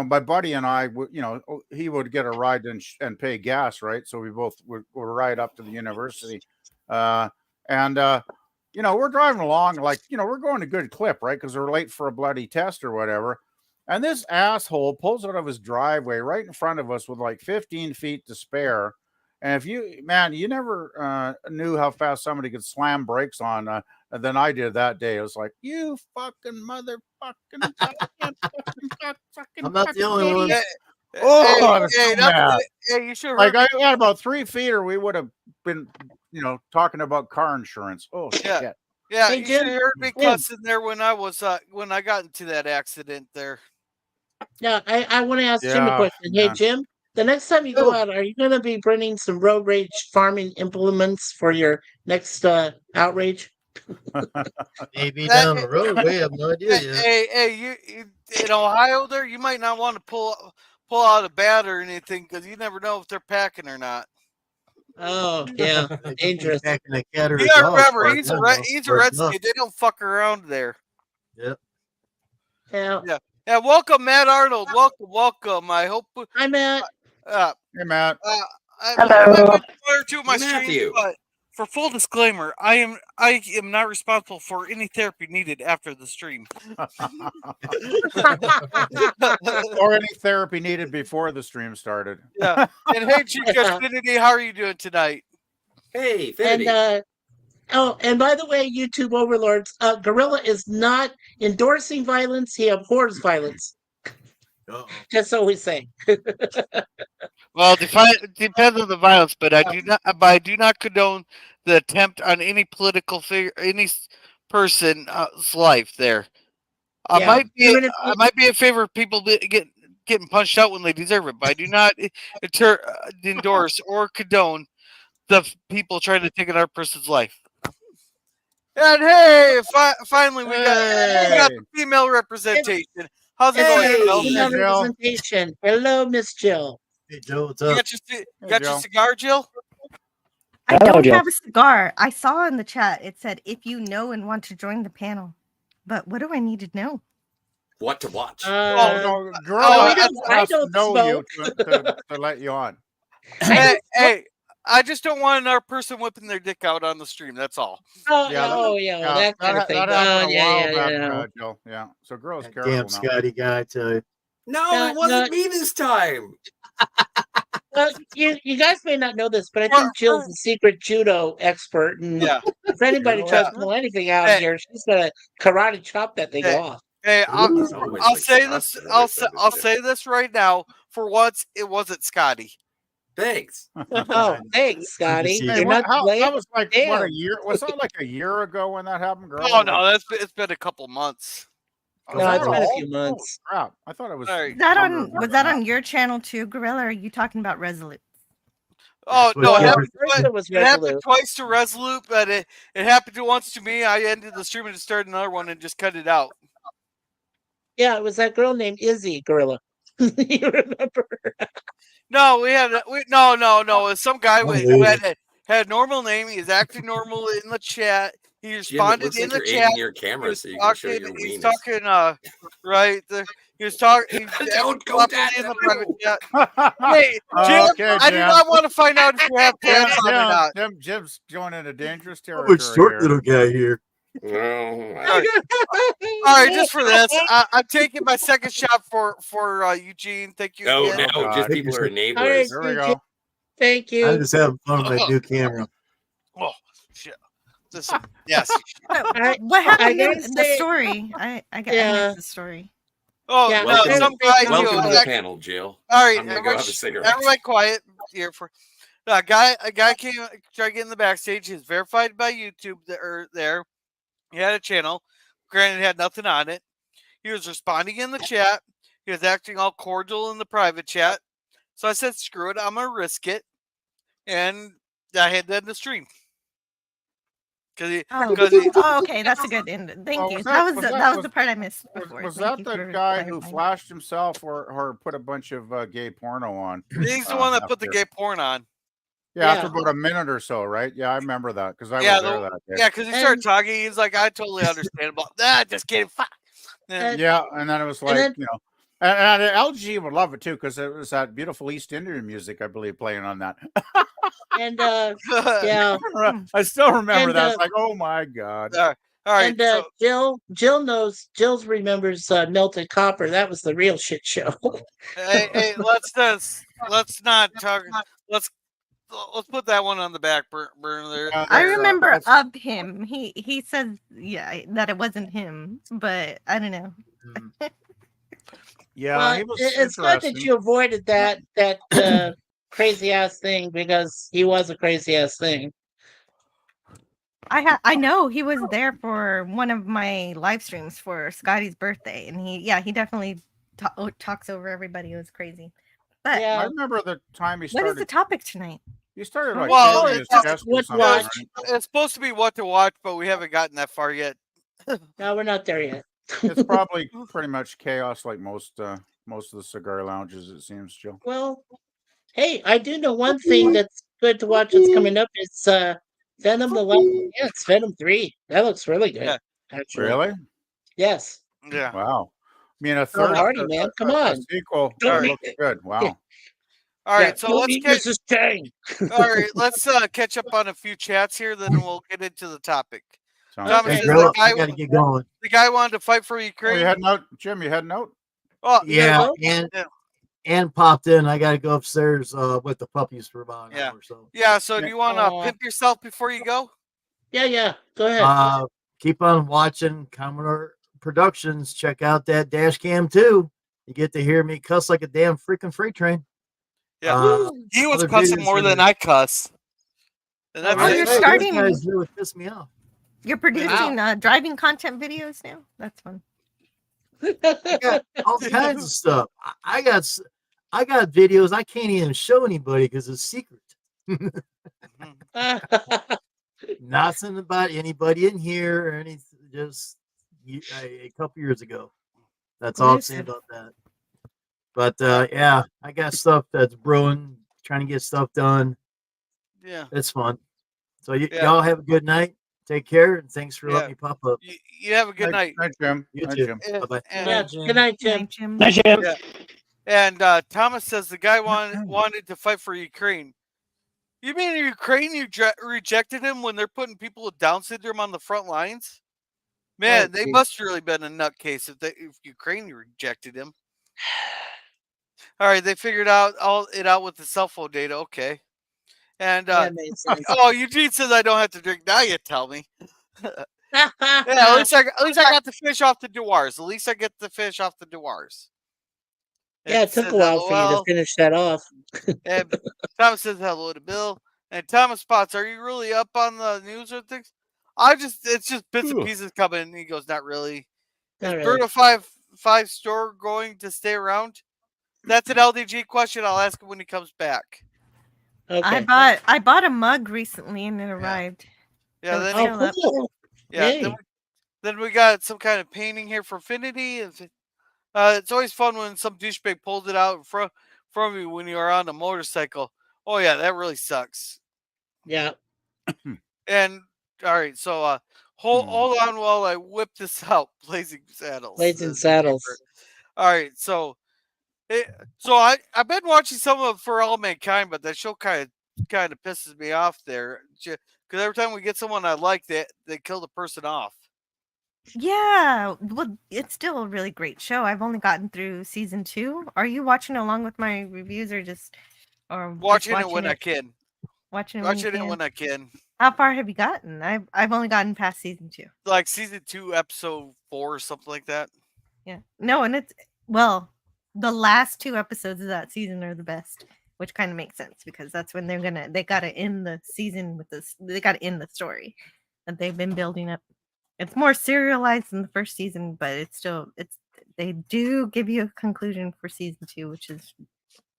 my buddy and I, he would get a ride and pay gas, right? So we both would ride up to the university, we're driving along like we're going a good clip, right? Because we're late for a bloody test or whatever. And this asshole pulls out of his driveway right in front of us with like 15 feet to spare. And you never knew how fast somebody could slam brakes on than I did that day. It was like, you fucking motherfucking. I'm not the only one. I was so mad. You should like I had about 3 feet, or we would have been, talking about car insurance. Oh shit. Yeah, Hey, you should Jim. have heard me cussing there when I was when I got into that accident there. Yeah, I want to ask Jim a Yeah, question. Hey, yeah. Jim, the next time you go out, are you going to be bringing some road rage farming implements for your next outrage? Maybe down the road. We have no idea yet. Hey, you in Ohio there, you might not want to pull out a bat or anything because you never know if they're packing or not. Oh yeah, dangerous. Back in the cat or the Yeah, dog remember park, he's I a know. he's a Or Redskin. duck. They don't fuck around there. Yep. Yeah. Yeah. Welcome, Matt Arnold. Welcome. I hope. Hi, Matt. Uh, Hey, Matt. I've Hello. been to one or two of my streams, Matthew. but for full disclaimer, I am not responsible for any therapy needed after the stream. Or any therapy needed before the stream started. Yeah. And hey, Chica Infinity, how are you doing tonight? Hey, And Finity. and by the way, YouTube overlords, Gorilla is not endorsing violence. He abhors violence. Just so we say. Well, depends on the violence, but I do not condone the attempt on any political figure, person's life. There, I Yeah. might be Even if I might be in favor of people getting punched out when they deserve it, but I do not endorse or condone the people trying to take another person's life. And hey, finally we got the female representation. How's it going, Jill? female representation. Hello, Miss Jill. Hey, Joe, what's You up? got your cigar, Jill? I Hello, don't Jill. have a cigar. I saw in the chat it said if you know and want to join the panel. But what do I need to know? What to watch? No, girl, I has to don't know you smoke. to let you on. Hey, I just don't want another person whipping their dick out on the stream. That's all. Oh, Yeah, well, that kind of thing. That happened a while yeah. back, Jill. Yeah. So girls, careful Damn, now. Scotty guy, I tell you. No, it wasn't me this time. Well, you guys may not know this, but I think Jill's a secret judo expert, and if anybody tries to pull anything out of here, she's gonna karate chop that thing off. Hey, He's I'll always like say this. I'll say this right now. For once, it wasn't Scotty. Thanks. Oh, thanks, Scotty. Hey, You're not to blame. that was like what, a Damn. year? Was that like a year ago when that happened, girl? Oh no, it's been a couple months. No, it's been a few months. Crap! I thought it was. Was that on your channel too, Gorilla? Or are you talking about Resolute? Oh no, it happened, Resolute. it happened twice to Resolute, but it happened once to me. I ended the stream and just started another one and just cut it out. Yeah, it was that girl named Izzy Gorilla. You remember? No, no. It's some guy who had a normal name. He was acting normal in the chat. He responded Jim, it looks in like the you're chat. aiming your camera so you can show your He's weenus. talking, right? He was talking. Don't go that in the private chat. Hey, Jim, Okay, I do Jim. not want to find out if you have pants on or not. Jim's going into dangerous I'm a territory short here. little guy here. All right, just for this, I'm taking my second shot for Eugene. Thank you. No, again. no, just people are All right, enablers. There we go. Thank you. I'm just having fun with my new camera. Oh shit! Yes. What happened gotta in the say- story? I Yeah. missed the story. Oh Yeah, no, Welcome, some guy. welcome to the Exactly. panel, Jill. All right, I'm gonna go have a cigarette. everybody quiet here for a guy came tried to get in the backstage. He's verified by YouTube there. He had a channel. Granted, it had nothing on it. He was responding in the chat. He was acting all cordial in the private chat. So I said, "Screw it, I'm gonna risk it," and I had that in the stream. Okay, that's a good end. Thank Oh, you. was That was that- the part I missed before. Was Thank that you the for guy who clarifying. flashed himself or put a bunch of gay porno on? He's the one that put the after- gay porn on. Yeah, after about a minute or so, right? Yeah, I remember that because I was there that day. Yeah, because he started talking. He's like, "I totally understand." Just kidding. Fuck. Yeah, and then it was like, and LG would love it too because it was that beautiful East Indian music, I believe, playing on that. And yeah, I still remember And, that. It's like, oh my god! All right, and Jill remembers Melted Copper. That was the real shit show. hey, let's not talk. Let's put that one on the back burner there. I remember of him. He said, yeah, that it wasn't him, but I don't know. Yeah, Well, he was it's good that interesting. you avoided that crazy ass thing because he was a crazy ass thing. I know he was there for one of my live streams for Scotty's birthday, and he definitely talks over everybody. It was crazy. But I remember the time he what started. is the topic tonight? He started like Well, shaving his chest or something, right? it's supposed to be what to watch, but we haven't gotten that far yet. No, we're not there yet. It's probably pretty much chaos, like most of the cigar lounges. It seems, Jill. Well, hey, I do know one thing that's good to watch that's coming up. It's Venom the Last Dance, Venom 3. That looks really good. Yeah. Actually. Really? Yes. Yeah. Wow. I mean, a Tom third Hardy, man. Come on. sequel Don't looks eat good. Wow. All right, so don't let's eat get. Mrs. Chang. All right, let's catch up on a few chats here, then we'll get into the topic. Sounds Thomas good. says Gorilla, I got to get going. the guy wanted to fight for Oh, Ukraine. you heading out, Jim? You heading out? Oh, Yeah, yeah. and popped in. I got to go upstairs with the puppies for about an hour or so. Yeah, so do you want to pimp yourself before you go? Yeah. Go ahead. Keep on watching Commodore Productions. Check out that dash cam too. You get to hear me cuss like a damn freaking freight train. Yeah, he was other cussing videos more in than the- I cuss. And that's Oh, you're Hey, starting. Those guys really piss me off. You're producing driving content videos now. That's fun. I got all kinds of stuff. I got videos I can't even show anybody because it's secret. Nothing about anybody in here or anything. Just a couple years ago. That's all I'm saying about that. But yeah, I got stuff that's brewing. Trying to get stuff done. Yeah, it's fun. So y'all have a good night. Take care, and thanks for letting me pop up. You have a good night. Night, Jim. You Night, too. Jim. Bye-bye. Good night, Jim. Night, Jim. Yeah. And Thomas says the guy wanted to fight for Ukraine. You mean Ukraine rejected him when they're putting people with Down syndrome on the front lines? Man, they must really been a nutcase if Ukraine rejected him. All right, they figured out it out with the cell phone data. Okay. And Eugene says I don't have to drink. Now you tell me. Yeah, at least I got the fish off the Dewars. At least I get the fish off the Dewars. Yeah, it took a while for you to finish that off. And Thomas says hello to Bill. And Thomas Potts, are you really up on the news or things? It's just bits and pieces coming. And he goes, not really. Is Bruno 5 store going to stay around? That's an LDG question. I'll ask him when he comes back. Okay. I bought a mug recently and it arrived. Yeah, So then it's still up. Yeah, then we got some kind of painting here for Affinity. It's always fun when some douchebag pulls it out from you when you are on a motorcycle. Oh yeah, that really sucks. Yeah. And all right, so hold on while I whip this out. Blazing Saddles. Blazing Saddles. All right, so I've been watching some of For All Mankind, but that show kind of pisses me off there because every time we get someone I like, they kill the person off. Yeah, well, it's still a really great show. I've only gotten through season 2. Are you watching along with my reviews or watching it when I can? Watching it when I can. How far have you gotten? I've only gotten past season 2. Like season 2, episode 4, or something like that. Yeah. No, and the last 2 episodes of that season are the best, which kind of makes sense because that's when they gotta end the season with this. They gotta end the story that they've been building up. It's more serialized than the first season, but they do give you a conclusion for season 2, which is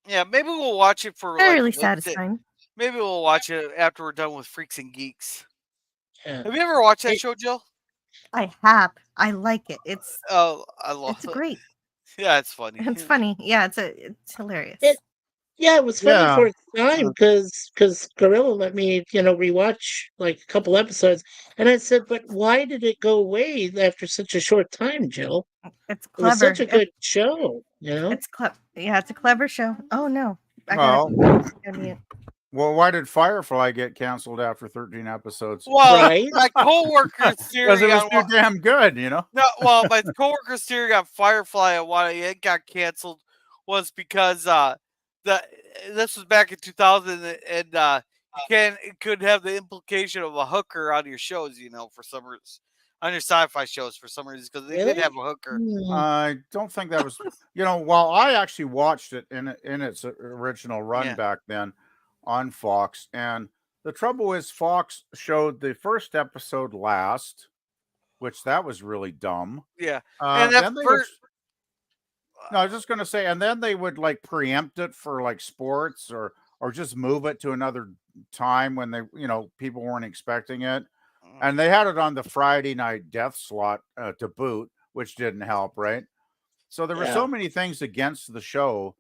maybe we'll watch it for fairly satisfying. Maybe we'll watch it after we're done with Freaks and Geeks. Yeah. Have you ever watched that show, Jill? I have. I like it. I love it's great. Yeah, it's funny. It's funny. Yeah, it's hilarious. It was funny for its time because Gorilla let me, rewatch like a couple episodes, and I said, "But why did it go away after such a short time, Jill? It's clever. It was such a good show, It's Yeah, it's a clever show. Oh no, Well, why did Firefly get canceled after 13 episodes? Well, my coworker's theory because it was too damn good, No, well, my coworker's theory on Firefly and why it got canceled was because this was back in 2000, and it could have the implication of a hooker on your shows, for some reason, on your sci-fi shows for some reason, because they did have a hooker. I don't think that was, while I actually watched it in its original run back then on Fox, and the trouble is Fox showed the first episode last, which that was really dumb. Yeah, and then no, I was just going to say, and then they would like preempt it for like sports or just move it to another time when they, people weren't expecting it. And they had it on the Friday night death slot to boot, which didn't help, right? So there were so many things against the show.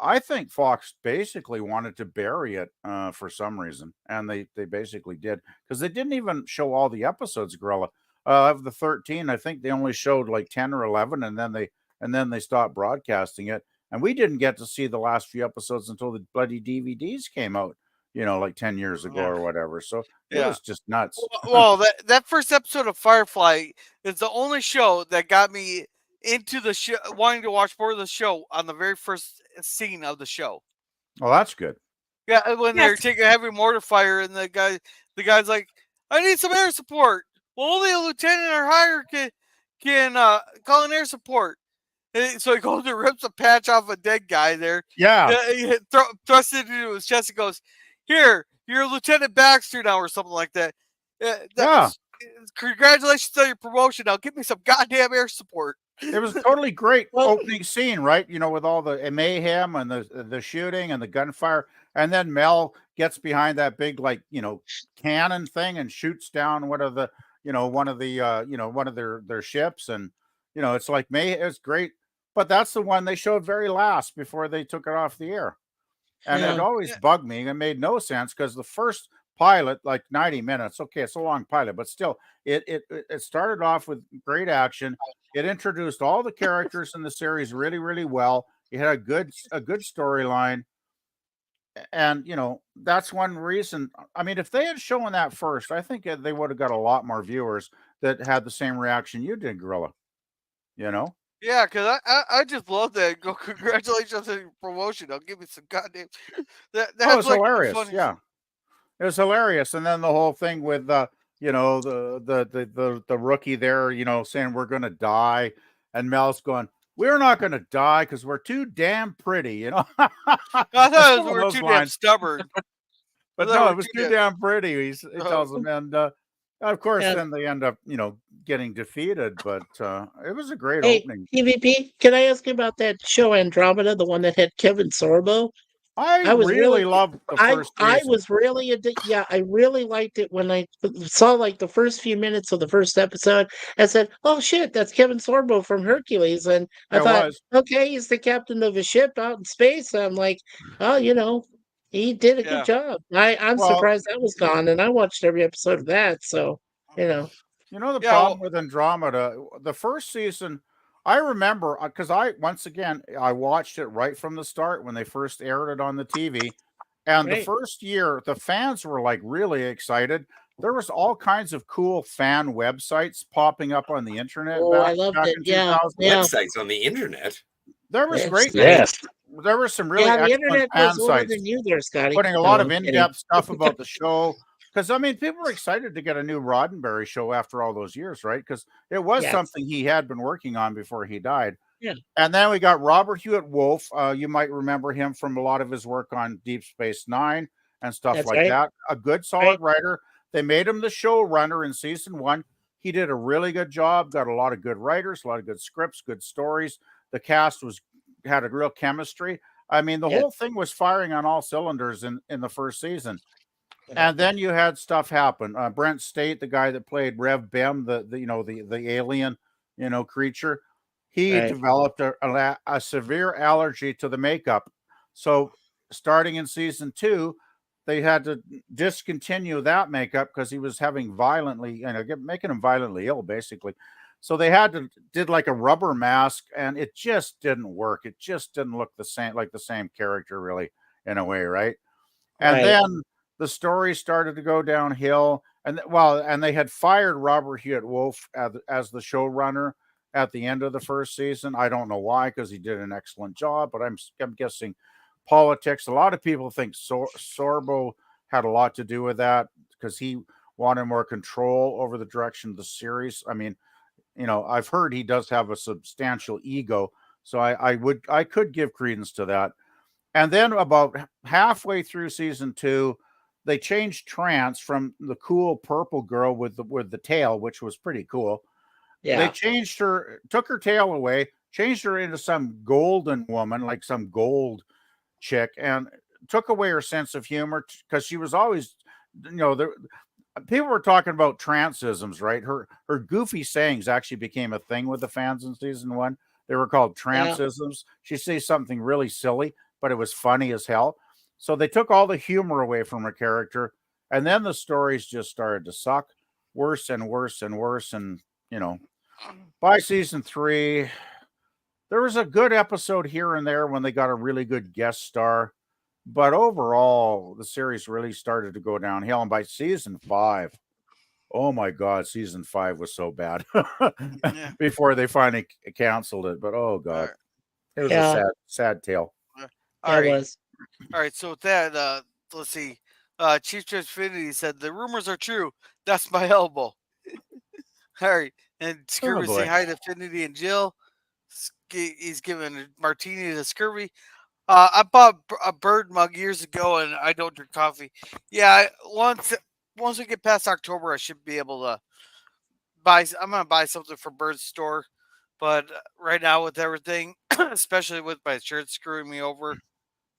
I think Fox basically wanted to bury it for some reason, and they basically did because they didn't even show all the episodes. Gorilla of the 13, I think they only showed like 10 or 11, and then they stopped broadcasting it, and we didn't get to see the last few episodes until the bloody DVDs came out. Like 10 years ago or whatever. So it Yeah. was just nuts. Well, that first episode of Firefly is the only show that got me into the show, wanting to watch more of the show on the very first scene of the show. Oh, that's good. Yeah, when they're Yes. taking a heavy mortar fire, and the guy's like, "I need some air support." Well, only a lieutenant or higher can call in air support. And so he goes and rips a patch off a dead guy there. Yeah. He thrusts it into his chest and goes, "Here, you're Lieutenant Baxter now," or something like that. Yeah. Congratulations on your promotion. Now give me some goddamn air support. It was a totally great opening scene, right? With all the mayhem and the shooting and the gunfire, and then Mel gets behind that big cannon thing and shoots down one of their ships, and it's like it's great. But that's the one they showed very last before they took it off the air, and it always bugged me. It made no sense because the first pilot, like 90 minutes, okay, it's a long pilot, but still, it started off with great action. It introduced all the characters in the series really, really well. It had a good storyline. And, that's one reason. I mean, if they had shown that first, I think they would have got a lot more viewers that had the same reaction you did, Gorilla. Yeah, because I just love that. Go, congratulations on your promotion. I'll give you some goddamn. That's was like hilarious. funny. Yeah. It was hilarious. And then the whole thing with the rookie there, saying we're gonna die, and Mel's going, "We're not gonna die because we're too damn pretty," I thought we were too damn stubborn. But no, it was too damn pretty. He tells them, and of course, then they end up, getting defeated. But it was a great opening. TVP, can I ask you about that show Andromeda, the one that had Kevin Sorbo? I really loved the first season. I was really I really liked it when I saw like the first few minutes of the first episode. I said, "Oh shit, that's Kevin Sorbo from Hercules," and I thought, "Okay, he's the captain of a ship out in space." I'm like, "Oh, he did a good job." I'm surprised that was gone, and I watched every episode of that. So the problem with Andromeda, the first season, I remember because I watched it right from the start when they first aired it on the TV, and the first year the fans were like really excited. There was all kinds of cool fan websites popping up on the internet. I loved it. Yeah. Websites on the internet. There was great. Yes. There were some really the excellent internet fan was older sites than you there, Scotty. putting a lot of in-depth stuff about the show. Because, people were excited to get a new Roddenberry show after all those years, right? Because it was something he had been working on before he died. Yeah. And then we got Robert Hewitt Wolf. You might remember him from a lot of his work on Deep Space Nine and stuff that. A good, solid writer. They made him the showrunner in season 1. He did a really good job. Got a lot of good writers, a lot of good scripts, good stories. The cast had a real chemistry. The whole thing was firing on all cylinders in the first season. And then you had stuff happen. Brent State, the guy that played Rev Bem, the alien, creature, he developed a severe allergy to the makeup. So starting in season 2, they had to discontinue that makeup because he was having making him violently ill, basically. So they did like a rubber mask, and it just didn't work. It just didn't look the same, like the same character, really, in a way, right? And then the story started to go downhill, and they had fired Robert Hewitt Wolf as the showrunner at the end of the first season. I don't know why, because he did an excellent job, but I'm guessing politics. A lot of people think Sorbo had a lot to do with that because he wanted more control over the direction of the series. I've heard he does have a substantial ego, so I could give credence to that. And then about halfway through season 2, they changed Trance from the cool purple girl with the tail, which was pretty cool. Yeah. They changed her, took her tail away, changed her into some golden woman, like some gold chick, and took away her sense of humor because she was always, people were talking about tranceisms, right? Her goofy sayings actually became a thing with the fans in season 1. They were called tranceisms. She'd say something really silly. but it was funny as hell. So they took all the humor away from her character, and then the stories just started to suck worse and worse and worse. And, by season 3, there was a good episode here and there when they got a really good guest star. But overall, the series really started to go downhill. And by season 5, oh my God, season 5 was so bad before they finally canceled it. But oh God, it was a sad tale. All right. was. All right. So with that, let's see. Chief Judge Finity said the rumors are true. That's my elbow. All right. And Scurvy boy. saying hi to Finity and Jill. He's giving martini to Scurvy. I bought a bird mug years ago, and I don't drink coffee. Yeah, once we get past October, I should be able to buy. I'm gonna buy something from Bird's store, but right now with everything, especially with my insurance screwing me over,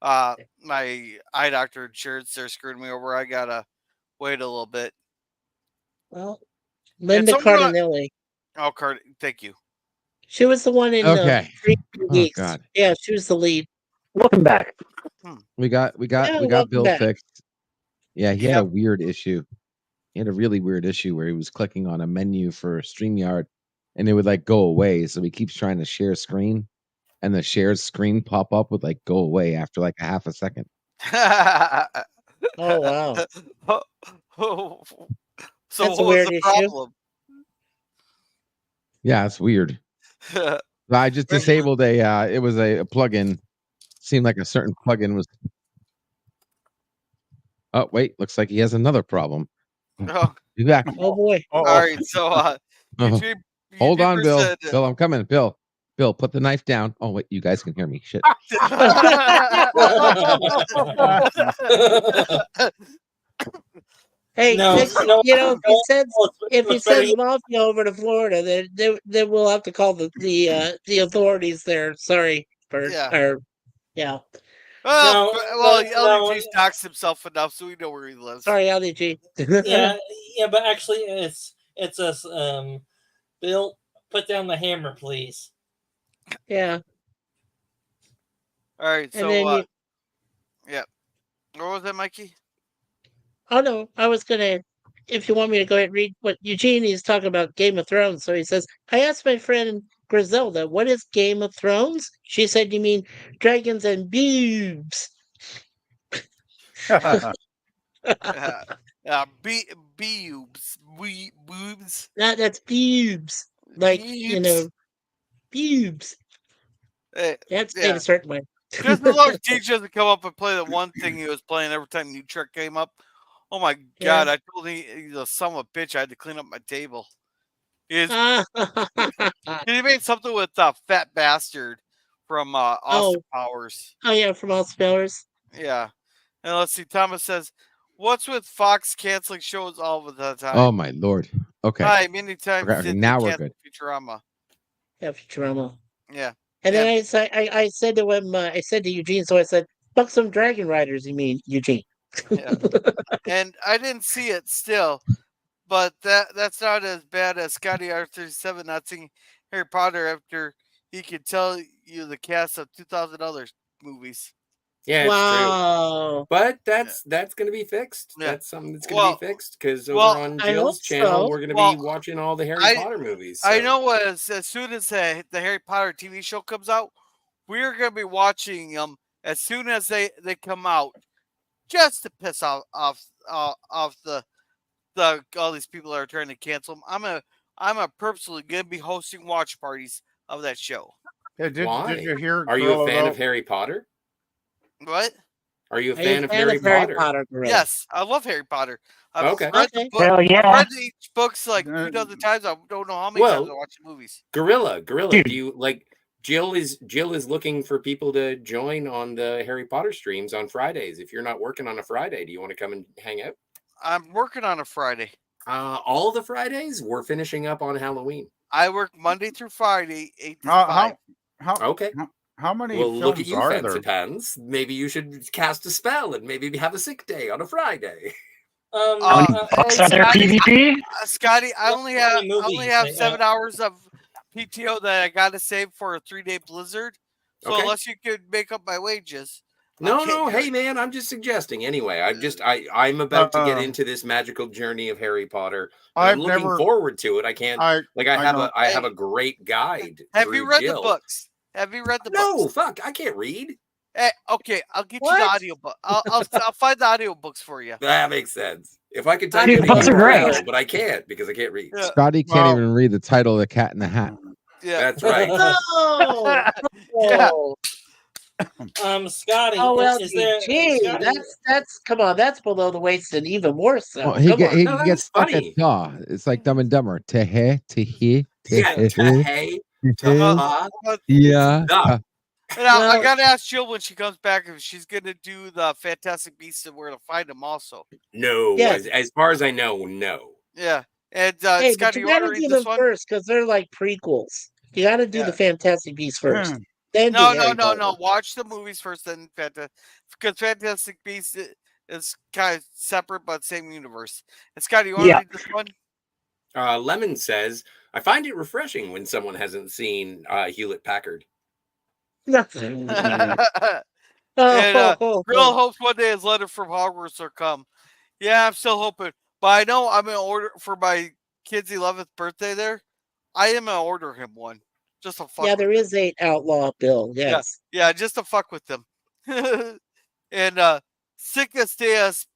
my eye doctor insurance they're screwing me over. I gotta wait a little bit. Well, Linda Cardinelli. Oh, thank you. She was the one in Okay. 3 Oh, Weeks. God. Yeah, she was the lead. Welcome back. We got welcome Bill back. fixed. Yeah, he had a weird issue. He had a really weird issue where he was clicking on a menu for StreamYard and it would like go away. So he keeps trying to share screen and the shared screen pop up would like go away after like a half a second. Oh wow. So That's a what was weird the issue. problem? Yeah, it's weird. I just disabled it was a plugin. Seemed like a certain plugin was. Oh wait, looks like he has another problem. Oh. Be back. Oh boy. All right, so Hold on, Bill. said, Bill, I'm coming. Bill, put the knife down. Oh wait, you guys can hear me. Shit. Hey, No, next, no, if he sends mafia over to Florida, then we'll have to call the authorities there. Sorry, Bert. Yeah. Yeah. Well, no, LDG's doxed himself enough, so we know where he lives. Sorry, LDG. yeah, but actually, it's a Bill. Put down the hammer, please. Yeah. All right, And so then yeah. What was that, Mikey? Oh no, I was gonna. If you want me to go ahead and read what Eugene is talking about Game of Thrones, so he says, I asked my friend Griselda, what is Game of Thrones? She said, you mean dragons and boobs. Boobs. Boobs. That's boobs. Like, boobs. That's made a certain way. Just as long as Gage doesn't come up and play the one thing he was playing every time New Trek came up. Oh my God! I told him he's a son of a bitch. I had to clean up my table. He made something with Fat Bastard from Austin Powers. Oh yeah, from Austin Powers. Yeah, and let's see. Thomas says, "What's with Fox canceling shows all of the time?" Oh my Lord. Okay. Hi, many times. Okay, now we're good. Futurama. Yeah, Futurama. Yeah. And then I said to him, I said to Eugene, so I said, "Fuck some Dragon Riders." You mean Eugene? Yeah. And I didn't see it still, but that's not as bad as Scotty R37 not seeing Harry Potter after he could tell you the cast of 2,000 other movies. Yeah, it's true. But that's going to be fixed. Yeah. That's something that's going to be fixed because over on Jill's channel, we're going to be watching all the Harry Potter movies. So. I know as soon as the Harry Potter TV show comes out, we're going to be watching them as soon as they come out, just to piss off the all these people that are trying to cancel them. I'm personally going to be hosting watch parties of that show. Yeah, did you hear? Are you a fan of Harry Potter? What? Are you a fan of Harry Potter? Yes, I love Harry Potter. I've read the book. Hell yeah. I've read each books like 2,000 times. I don't know how many times I watch the movies. Gorilla, do you like? Jill is looking for people to join on the Harry Potter streams on Fridays. If you're not working on a Friday, do you want to come and hang out? I'm working on a Friday. All the Fridays? We're finishing up on Halloween. I work Monday through Friday, 8 to 5. Okay. How many well, films look at you, are fancy there? pants. Maybe you should cast a spell and maybe have a sick day on a Friday. How many books are there, PvP? Scotty, I only have 7 hours of PTO that I got to save for a 3-day blizzard. So unless you could make up my wages, No, hey man, I'm just suggesting. Anyway, I'm about to get into this magical journey of Harry Potter. And I'm looking forward to it. I can't I have a great guide. Have you read the books? Have you read the books? No, fuck, I can't read. Hey, okay, I'll get you the audiobook. I'll find the audiobooks for you. That makes sense. If I could type Dude, it books in are great. URL, but I can't because I can't read. Yeah. Scotty can't even read the title of The Cat in the Hat. Yeah, that's right. Yeah. Scotty, Oh, is there? LTG. Scotty, That's come on. That's below the waist and even more so. Well, he Come on. gets stuck at jaw. It's like Dumb and Dumber. Tehe, tehe, tehe, yeah. And I gotta ask Jill when she comes back if she's gonna do the Fantastic Beasts and where to find them also. No, as far as I know, no. Yeah, and Hey, but Scotty, you you want gotta to do read them this one? first because they're like prequels. You gotta do the Fantastic Beasts first. Then do No. Harry Potter. Watch the movies first, then because Fantastic Beasts is kind of separate but same universe. And Scotty, you want to read this one? Lemon says, "I find it refreshing when someone hasn't seen Hewlett Packard." And Grill hopes one day his letter from Hogwarts will come. Yeah, I'm still hoping. But I know I'm gonna order for my kid's 11th birthday there. I am gonna order him one. Just to fuck there is a outlaw bill. Yes. Yeah, just to fuck with them. And Siccus Deus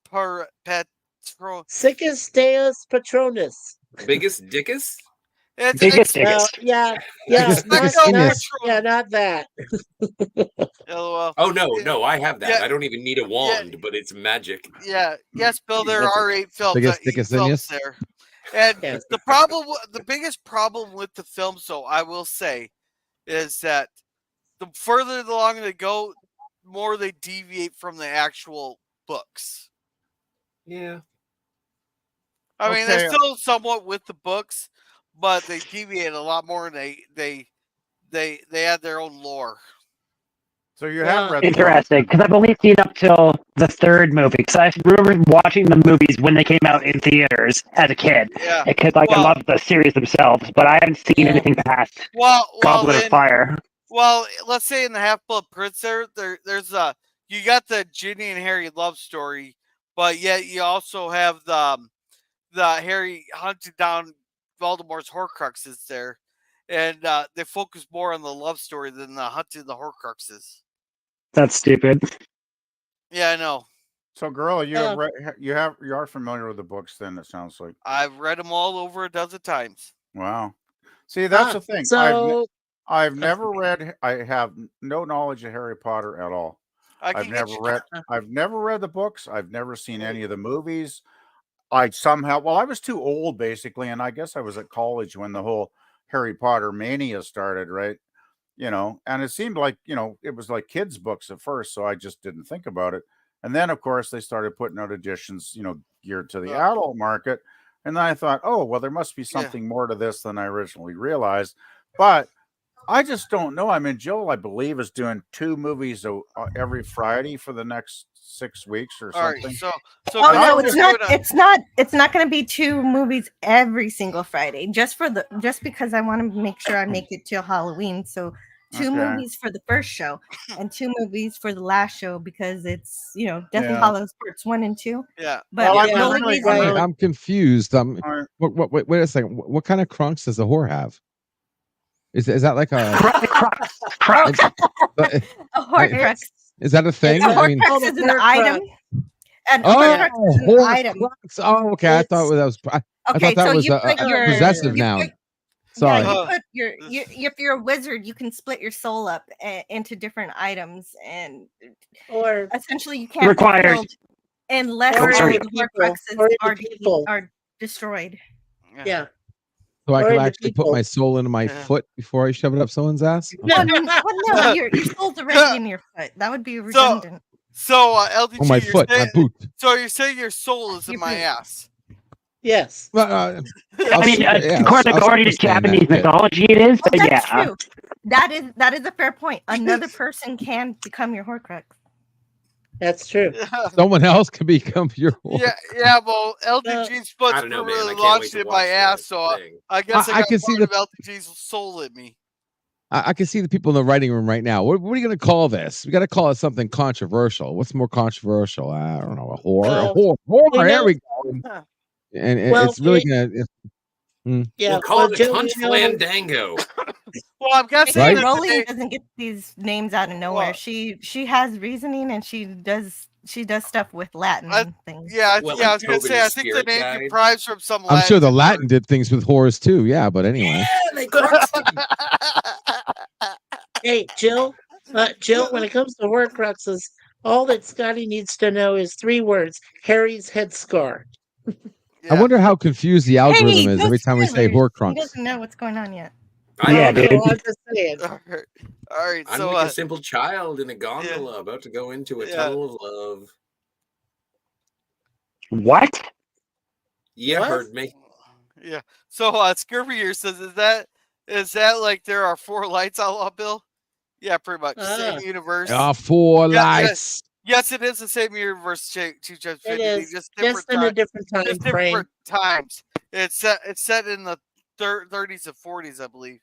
Siccus Deus Patronus. Biggest dickus? Biggest yeah, not that. LOL. Oh no, I have that. Yeah. I don't even need a wand, but it's magic. Yeah, yes, Bill. There are 8 films. Biggest films there. And the biggest problem with the films, though, I will say, is that the further along they go, more they deviate from the actual books. Yeah. I mean, they're still somewhat with the books, but they deviate a lot more, and they add their own lore. So you have read interesting because I've only seen up till the 3rd movie. Because I remember watching the movies when they came out in theaters as a kid. Yeah. Because I love the series themselves, but I haven't seen anything past Goblet of Fire. Well, let's say in the Half-Blood Prince, there's you got the Ginny and Harry love story, but yet you also have the Harry hunted down Voldemort's Horcruxes there, and they focus more on the love story than the hunting the Horcruxes. That's stupid. Yeah, I know. So, girl, you are familiar with the books. Then it sounds like I've read them all over a dozen times. Wow. See, that's the thing. So I've never read. I have no knowledge of Harry Potter at all. I've never read the books. I've never seen any of the movies. I was too old basically, and I guess I was at college when the whole Harry Potter mania started, right? And it seemed like, it was like kids' books at first, so I just didn't think about it. And then, of course, they started putting out editions, geared to the adult market. And then I thought, oh, well, there must be something more to this than I originally realized. But I just don't know. I mean, Jill, I believe, is doing 2 movies every Friday for the next 6 weeks or something. All right, no, it's not. It's not going to be 2 movies every single Friday. Just because I want to make sure I make it till Halloween. So 2 movies for the first show and 2 movies for the last show because it's Deathly Hallows Parts 1 and 2. Yeah, but I'm confused. Wait a second. What kind of crunks does a whore have? Is that like a crux? A Horcrux. Is that a thing? A Horcrux is an item. An Horcrux is an item. Oh, okay. I thought that was. I thought that was a possessive noun. Sorry. If you're a wizard, you can split your soul up into different items, or essentially you can't be killed unless all the Horcruxes are destroyed. Yeah. So I can actually put my soul into my foot before I shove it up someone's ass? No, your soul's already in your foot. That would be redundant. So LDG, on my foot, my boot. So you're saying your soul is in my ass? Yes. I mean, according to Japanese mythology, it is. But that's true. That is a fair point. Another person can become your Horcrux. That's true. Someone else can become your Horcrux. Yeah. Well, LDG's supposed to really launched in my ass, so I guess I can see the LDG's soul in me. I can see the people in the writing room right now. What are you going to call this? We got to call it something controversial. What's more controversial? I don't know. A whore. We There know. we go. And Well, it's really going to. Yeah, We'll call well, it the Joe, Cunt Flandango. Well, I'm guessing Right? that Rowling they, doesn't get these names out of nowhere. Well- She has reasoning and she does stuff with Latin things. yeah, Well, yeah. I like was gonna say, Tobin's I think the Spirit name Guide. deprives from some. I'm sure the Latin Latin did things with whores too. Yeah, but anyway. Yeah, they cruxed him. Hey, Jill, when it comes to Horcruxes, all that Scotty needs to know is 3 words: Harry's headscarf. I wonder how confused the algorithm Hey, is no every time we say spoilers. He Horcrux. doesn't know what's going on yet. Yeah, dude. I'm just saying. All right. I'm So, like a simple child in a gondola about to go into a Yeah. tunnel of love. What? You What? heard me. yeah. So, Scurvy here says, is that like there are 4 lights outlaw Bill? Yeah, pretty much. Same universe. 4 Yeah, lights. Yes, it is the same universe. Two Judge It Infinity, is just just in a different time just frame. different times. It's set in the 30s and 40s, I believe.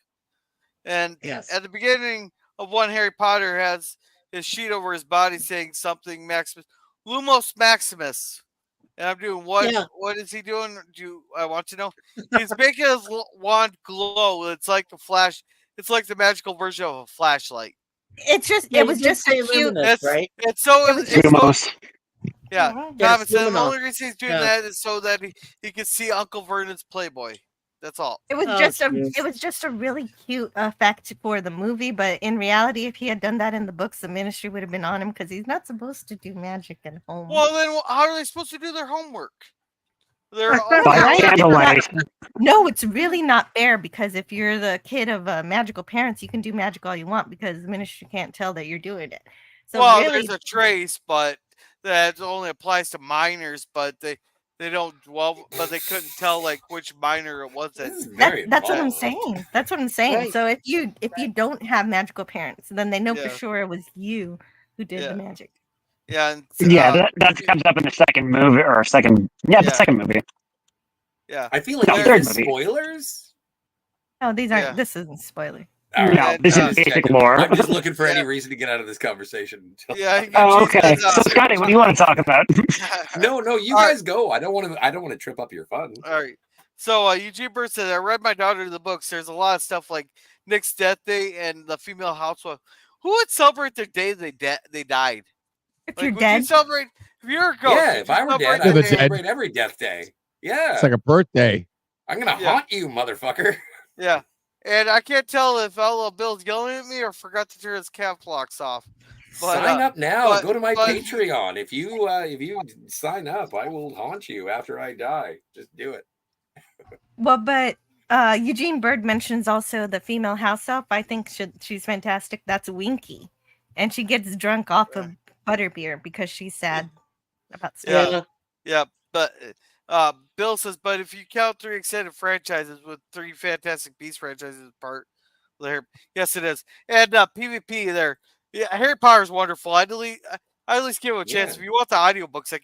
And Yes. at the beginning of one, Harry Potter has his sheet over his body saying something Maximus, Lumos Maximus. And I'm doing what? Yeah. What is he doing? I want to know? He's making his wand glow. It's like the flash. It's like the magical version of a flashlight. It's just Yeah, it you was did just say a cute. luminous, right? It's so It was it's so, Lumos. yeah. Yes, Thomas, and the Luminous. only reason he's doing Yeah. that is so that he can see Uncle Vernon's Playboy. That's all. It was Oh, just jeez. it was just a really cute effect for the movie, but in reality, if he had done that in the books, the ministry would have been on him because he's not supposed to do magic at home. Well, then how are they supposed to do their homework? They're By Right? candlelight. No, it's really not fair because if you're the kid of magical parents, you can do magic all you want because the ministry can't tell that you're doing it. So well, really, there's a trace, but that only applies to minors. But they don't dwell. But they couldn't tell like which minor it was. This is That very that's what I'm involved. saying. That's what I'm saying. Right. So if you don't have magical parents, then they know for Yeah. sure it was you who did Yeah. the magic. yeah, and, Yeah, that comes up in the second movie or second. Yeah, the Yeah. second movie. yeah. I feel like No, these third are movie. spoilers. Oh, these aren't. Yeah. This isn't spoiler. All right, No, And, this uh, is basic checking. lore. I'm just looking for any Yeah. reason to get out of this conversation. Yeah. Oh, she okay. says, So, Scotty, what do you want to talk about? No, you All right. guys go. I don't want to trip up your fun. All right. So Eugene Bird said, I read my daughter the books. There's a lot of stuff like Nick's death day and the female housewife. Who would celebrate their day they died? If Like, you're would dead, you celebrate if you're a ghost? Yeah, would if you I were dead, celebrate You're I the the would day- dead. celebrate every death day. Yeah, It's like a birthday. I'm gonna Yeah. haunt you, motherfucker. Yeah. And I can't tell if LL Bill's yelling at me or forgot to turn his cap locks off. But, Sign up now. but- Go to my but- Patreon. If you sign up, I will haunt you after I die. Just do it. well, but Eugene Bird mentions also the female house elf. I think she's fantastic. That's Winky, and she gets drunk off of butterbeer because she's sad about stuff. Yeah. Yeah, but Bill says, but if you count 3 extended franchises with 3 Fantastic Beasts franchises part there, yes, it is. And PvP there, yeah, Harry Potter's wonderful. I at least give it a chance. Yeah. If you want the audiobooks, I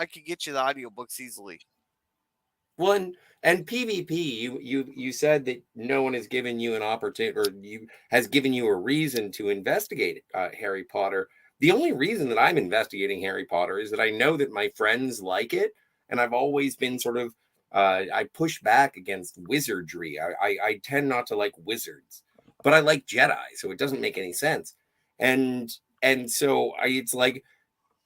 could get you the audiobooks easily. Well, and PvP, you said that no one has given you an opportunity, or has given you a reason to investigate Harry Potter. The only reason that I'm investigating Harry Potter is that I know that my friends like it, and I've always been sort of I push back against wizardry. I tend not to like wizards, but I like Jedi, so it doesn't make any sense. And so it's like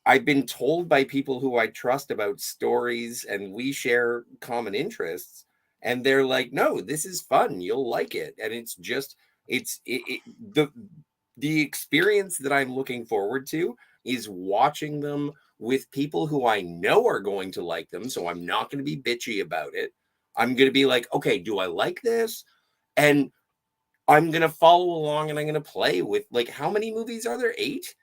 I've been told by people who I trust about stories, and we share common interests, and they're like, "No, this is fun. You'll like it." And it's just the experience that I'm looking forward to is watching them with people who I know are going to like them. So I'm not going to be bitchy about it. I'm going to be like, okay, do I like this? And I'm going to follow along, and I'm going to play with, like, how many movies are there? 8?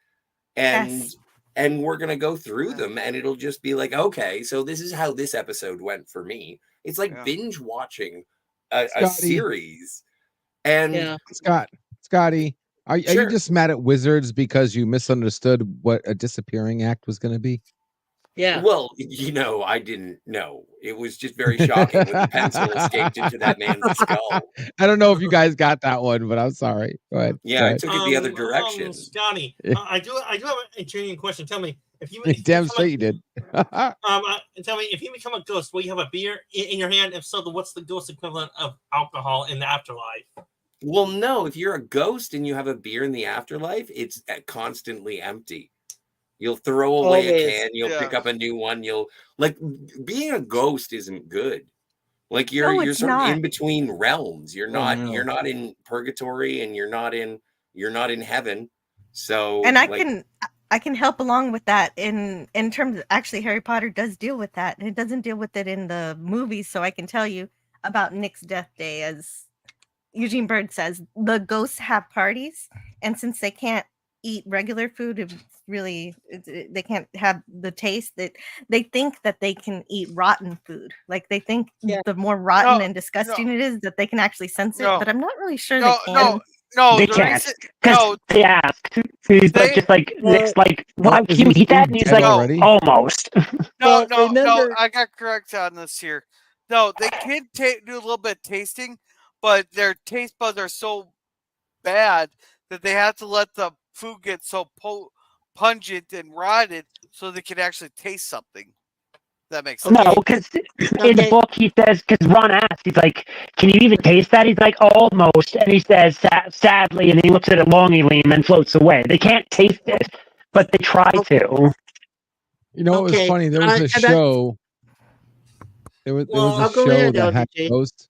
Yes. And we're going to go through them, and it'll just be like, okay, so this is how this episode went for me. It's like Yeah. binge watching a Scotty. series. And Yeah. Scotty, are Sure. you just mad at wizards because you misunderstood what a disappearing act was going to be? Yeah. Well, I didn't know. It was just very shocking when the pencil escaped into that man's skull. I don't know if you guys got that one, but I'm sorry. Go ahead. Yeah, Go I ahead. took it the other direction. Scotty, I do have an intriguing question. Tell me if you Damn straight you did. tell me if you become a ghost, will you have a beer in your hand? If so, then what's the ghost equivalent of alcohol in the afterlife? Well, no, if you're a ghost and you have a beer in the afterlife, it's constantly empty. You'll throw away a can, you'll pick up a new one, being a ghost isn't good. Like you're it's sort of not. in between realms. You're Oh, not no. you're not in purgatory and you're not in heaven. So And I can help along with that in terms of, actually Harry Potter does deal with that. It doesn't deal with it in the movies, so I can tell you about Nick's death day. As Eugene Bird says, the ghosts have parties, and since they can't eat regular food, they can't have the taste, that they think that they can eat rotten food. Like they think the more rotten and disgusting it is, that they can actually sense it. But I'm not really sure they can. They the can't. reason- Because no, they ask. He's just like, Nick's like, why Is can you his eat that? food And he's dead like, already? almost. No, Well, remember- I got correct on this here. No, they can do a little bit of tasting, but their taste buds are so bad that they have to let the food get so pungent and rotted so they can actually taste something. That makes sense. No, because in the book he says, because Ron asks, he's like, "Can you even taste that?" He's like, "Almost," and he says, "Sadly," and he looks at it longingly and then floats away. They can't taste it, but they try to. You know, it was funny. There was a show. There was a go show ahead, that had LGG. ghosts.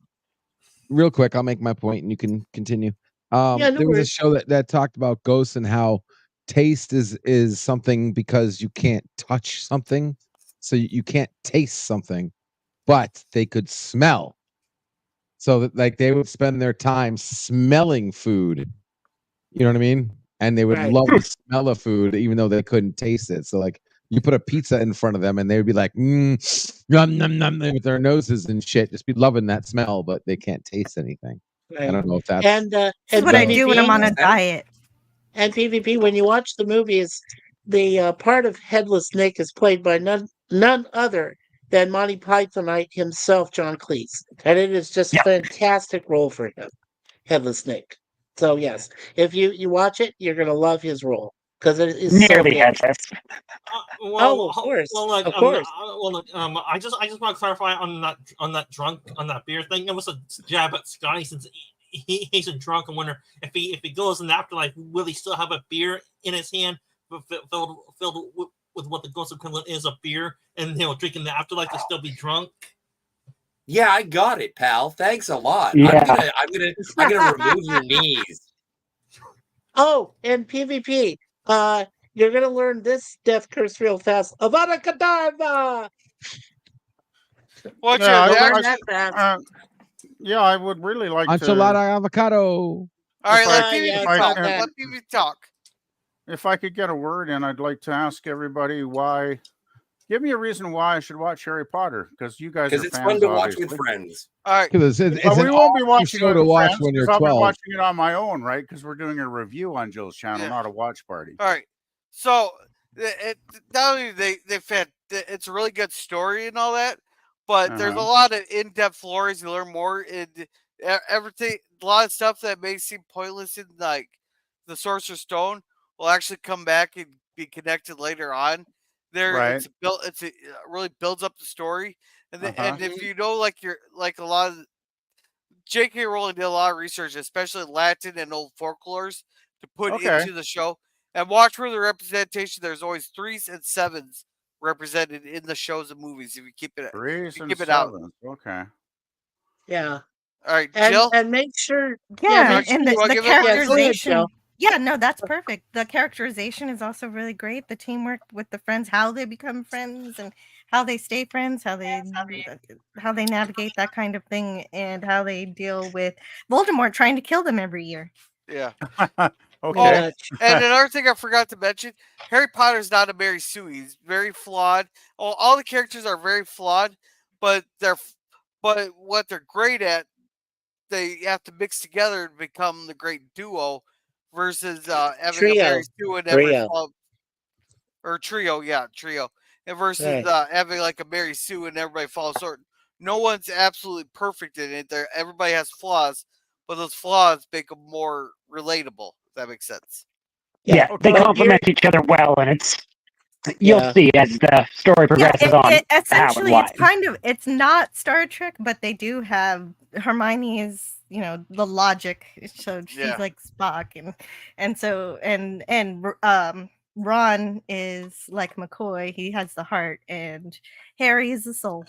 Real quick, I'll make my point and you can continue. Yeah, no There was a worries. show that talked about ghosts and how taste is something because you can't touch something, so you can't taste something, but they could smell. So that like they would spend their time smelling food. You know what I mean? And they would Right. love the smell of food, even though they couldn't taste it. So like you put a pizza in front of them and they would be like, yum, num, num, with their noses and shit, just be loving that smell, but they can't taste anything. I don't know if that's This is what I do when I'm on a diet. And PvP, when you watch the movies, the part of Headless Nick is played by none other than Monty Pythonite himself, John Cleese, and it is just a fantastic role for him, Headless Nick. So yes, if you watch it, you're gonna love his role because it is Nearly so good. headless. Oh, of course, Look, of course. I just want to clarify on that beer thing. It was a jab at Scotty since he's a drunk. I wonder if he goes in the afterlife, will he still have a beer in his hand filled with what the ghost equivalent is of beer, and he'll drink in the afterlife to still be drunk? Yeah, I got it, pal. Thanks a lot. Yeah. I'm gonna remove your knees. Oh, and PvP, you're gonna learn this death curse real fast. Avada Kedavra! What's Yeah, your learn next? that fast. Yeah, I would really like enchilada to. avocado. All right, let yeah, PvP it's talk. not that. Let PvP talk. If I could get a word in, I'd like to ask everybody why. Give me a reason why I should watch Harry Potter, because you guys are Because it's fans, fun to watch obviously. with friends. All right. Because it's But an we won't be awesome watching show it to with watch friends when you're because I'll be 12. watching it on my own, right? Because we're doing a review on Jill's channel, Yeah. not a watch party. All right. So not only they've had, it's a really good story and all that, but there's a lot of in-depth lore as you learn more in everything. A lot of stuff that may seem pointless in like the Sorcerer's Stone will actually come back and be connected later on. It's built. It really builds up the story, and if you know like a lot of J.K. Rowling did a lot of research, especially Latin and old folklores, to put into the show. And watch for the representation. There's always 3s and 7s represented in the shows and movies. If you keep it, 3s and keep it out. 7s. Okay. Yeah. All right, And Jill. and make sure. Yeah, make sure and you the give it- yeah, go ahead, characterization. Jill. Yeah, no, that's perfect. The characterization is also really great. The teamwork with the friends, how they become friends, and how they stay friends, how they navigate that kind of thing, and how they deal with Voldemort trying to kill them every year. Yeah. Okay. And another thing I forgot to mention: Harry Potter's not a Mary Sue. He's very flawed. All the characters are very flawed, but what they're great at, they have to mix together to become the great duo, versus having a Trio. Mary Sue in every Trio. flaw. Or trio, yeah, trio. and versus Right. having like a Mary Sue and everybody falls short. No one's absolutely perfect in it. There, everybody has flaws, but those flaws make them more relatable. If that makes sense. Yeah, Oh, they But totally. here, complement each other well, and you'll yeah, see as the story Yeah, progresses on it how and essentially why. it's not Star Trek, but they do have Hermione is, you know, the logic. So she's Yeah. like Spock, and so Ron is like McCoy. He has the heart, and Harry is the soul.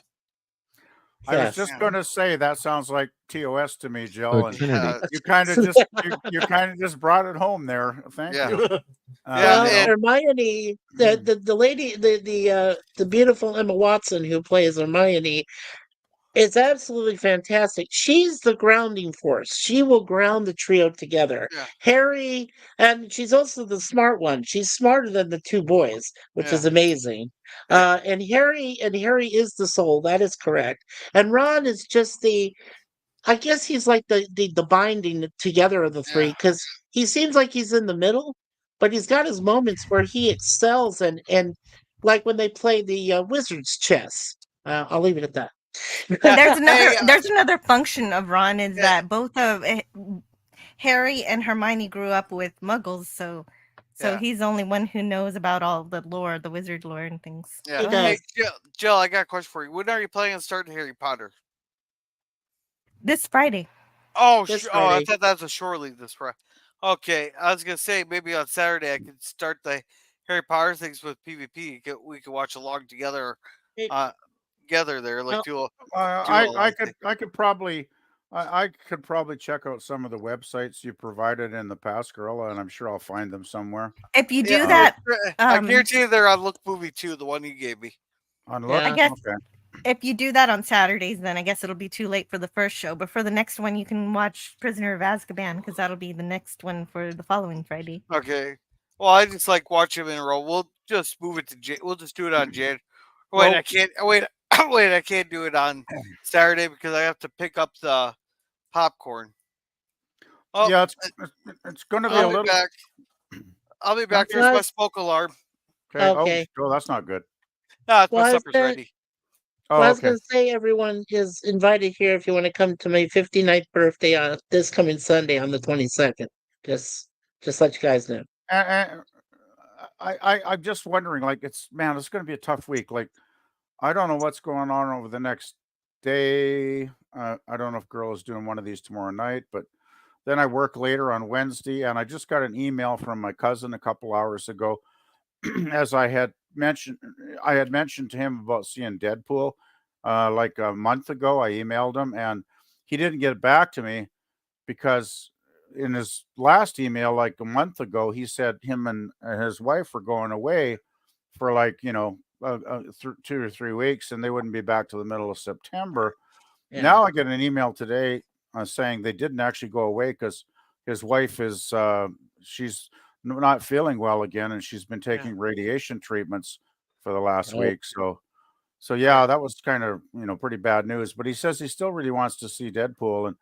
I was yes. just going to say that sounds like TOS to me, Jill, So and Trinity. you kind of just you kind of just brought it home there. Thank Yeah. you. Yeah, Well, You know, Hermione, the lady, the beautiful Emma Watson who plays Hermione, is absolutely fantastic. She's the grounding force. She will ground the trio together. yeah, Harry, and she's also the smart one. She's smarter than the two boys, which yeah. is amazing. And Harry is the soul. That is correct. And Ron is just I guess he's like the binding together of the three, Yeah. because he seems like he's in the middle, but he's got his moments where he excels, and like when they play the wizards chess. I'll leave it at that. And Hey, there's another function of Ron is yeah, that both of Harry and Hermione grew up with Muggles, so yeah, he's the only one who knows about all the lore, the wizard lore and things. yeah. He Go ahead. Hey, does. Jill, I got a question for you. When are you planning on starting Harry Potter? This Friday. Oh, This I Friday. thought that was a shore leave this Friday. Okay, I was gonna say maybe on Saturday I could start the Harry Potter things with PvP. We could watch along together, It, uh, together there, like well, do a I long thing. could probably I could probably check out some of the websites you provided in the past, Gorilla, and I'm sure I'll find them somewhere. If you Yeah, do that, I guarantee you they're on Look Movie 2, the one you gave me. On Look, I yeah. guess okay. if you do that on Saturdays, then I guess it'll be too late for the first show. But for the next one, you can watch Prisoner of Azkaban because that'll be the next one for the following Friday. Okay. Well, I just like watch them in a row. We'll just move it to we'll just do it on Jan. Wait, Well, I can't. Wait, wait, I can't do it on Saturday because I have to pick up the popcorn. Oh, yeah, it's going to be a I'll be little. back. I'll be Huh? back. There's my smoke alarm. Okay. Oh, Okay. oh, that's not good. Ah, Well, my I was supper's gonna, ready. Oh, well, I was okay. gonna say everyone is invited here if you want to come to my 59th birthday on this coming Sunday on the 22nd. Just let you guys know. And I'm just wondering, like, it's going to be a tough week. Like, I don't know what's going on over the next day. I don't know if Girl is doing one of these tomorrow night, but then I work later on Wednesday, and I just got an email from my cousin a couple hours ago, as I had mentioned to him about seeing Deadpool, like a month ago. I emailed him, and he didn't get back to me because in his last email, like a month ago, he said him and his wife were going away for like 2 or 3 weeks, and they wouldn't be back till the middle of September. Yeah. Now I get an email today saying they didn't actually go away because his wife is she's not feeling well again, and she's been taking radiation treatments for the last Oh, week. So yeah, that was kind of pretty bad news. But he says he still really wants to see Deadpool, and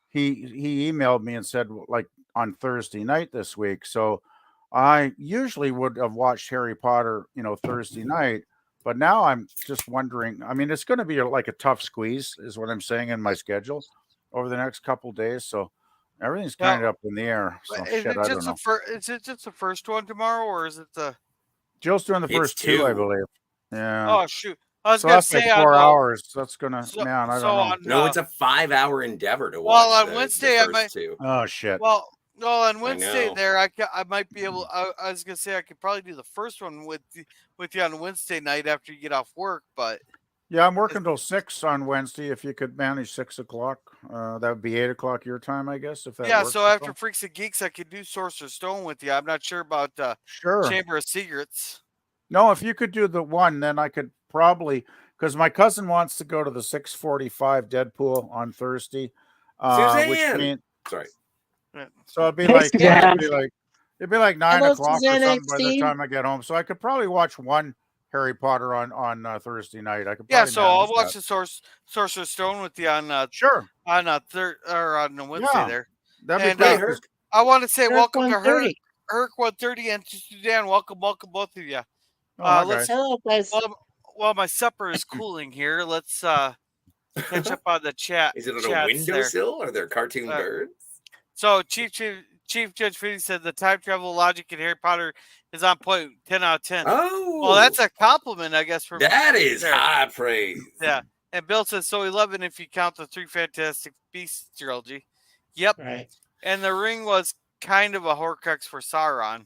he emailed me and said like on Thursday night this week. So I usually would have watched Harry Potter, Thursday night, but now I'm just wondering. I mean, it's going to be like a tough squeeze, is what I'm saying in my schedule over the next couple days. So everything's kind Now, of up in the air. So is shit, it I don't just the know. first? Is it just the first one tomorrow, or is it the? Jill's doing the It's first two, I two. believe. Yeah. Oh shoot! I was So gonna that's like say on 4 hours. That's gonna, so man, I so don't know. on No, it's a 5-hour endeavor to well watch on the Wednesday I might first two. Oh shit. well no on I Wednesday know. there I might be able I was gonna say I could probably do the first one with you on Wednesday night after you get off work, but Yeah, I'm working till 6 on Wednesday. If you could manage 6 o'clock, that would be 8 o'clock your time, I guess, if that yeah. works So at after all. Freaks and Geeks, I could do Sorcerer's Stone with you. I'm not sure about Sure. Chamber of Secrets. No, if you could do the one, then I could probably, because my cousin wants to go to the 6:45 Deadpool on Thursday, which Suzanne. means Sorry. so it'd be Hey, like Suzanne. it'd be like nine hello, o'clock or Suzanne something by the XD. time I get home. So I could probably watch one Harry Potter on Thursday night. I could Yeah, probably so I'll manage watch that. the Sorcerer's Stone with you Sure. on third or on the Wednesday Yeah, there. that'd be And Hey, great. Herc. I want to say Dark welcome to 130. Herc 130 and to Sudan. Welcome both of you. Oh, hi, Let's guys. Hello, guys. while my supper is cooling here, let's catch up on the chat. Is it on a chats there. windowsill? Are there cartoon birds? So Chief Judge Fitty said the time travel logic in Harry Potter is on point. 10 out of 10. Oh, well, that's a compliment, I guess. That is there. high praise. Yeah. And Bill says so 11 if you count the 3 Fantastic Beasts trilogy. Yep. Right. And the ring was kind of a Horcrux for Sauron.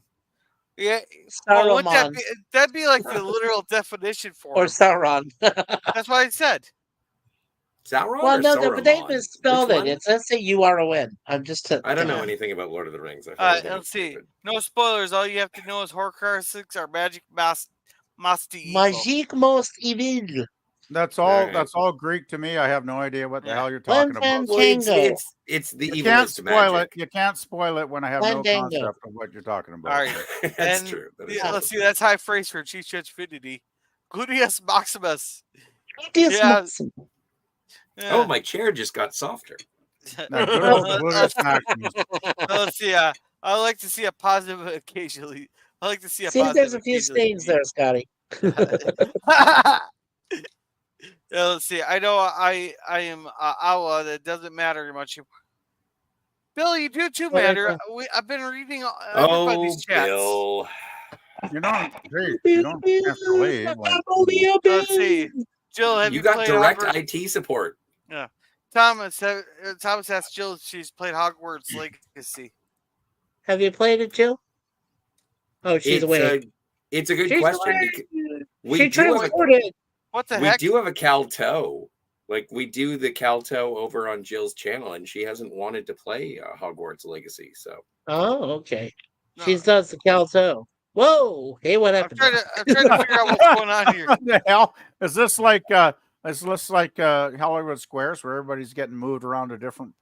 Yeah. Saruman. Well, that'd be like the literal definition for Or him. Sauron. That's what I said. Sauron Well, or no, Sauron? but they misspelled Which it. one? It's S-A-U-R-O-N. I'm just. I don't know anything about Lord of the Rings. I've heard of it. Let's see. No spoilers. All you have to know is Horcruxes are magic musty evil. Magique most evil. That's all. That's all Greek to me. I have no idea what the hell you're One talking about. Well, it's the You can't evilest spoil magic. it. You can't spoil it when I have no Fandango. concept of what you're talking about. All right. That's And true. That is yeah, true. let's see. That's high phrase for Chief Judge Finity. Gluteus Maximus. Gluteus Yeah. Maximus. Yeah. Oh, my chair just got softer. Now, good old Gluteus Maximus. Let's see. I like to see a positive occasionally. I like to see a See, positive. there's a few stains there, Scotty. Yeah, let's see. I know I am Awa. That doesn't matter much. Bill, you do too matter. I've been reading everybody's chats. Bill. You don't. Hey, you don't have to leave. Like, Let's see. Jill, have you, You got played direct Hogwarts? IT support. Yeah. Thomas asked Jill if she's played Hogwarts Legacy. Have you played it, Jill? Oh, she's away. It's a good She's question. away. We She do have a, transported. What the we heck? do have a Calto. Like, we do the Calto over on Jill's channel, and she hasn't wanted to play Hogwarts Legacy. So Oh, okay. She does the Calto. Whoa! Hey, what happened? I'm trying to figure out what's going on here. what the hell is this like? Is this like Hollywood Squares where everybody's getting moved around to different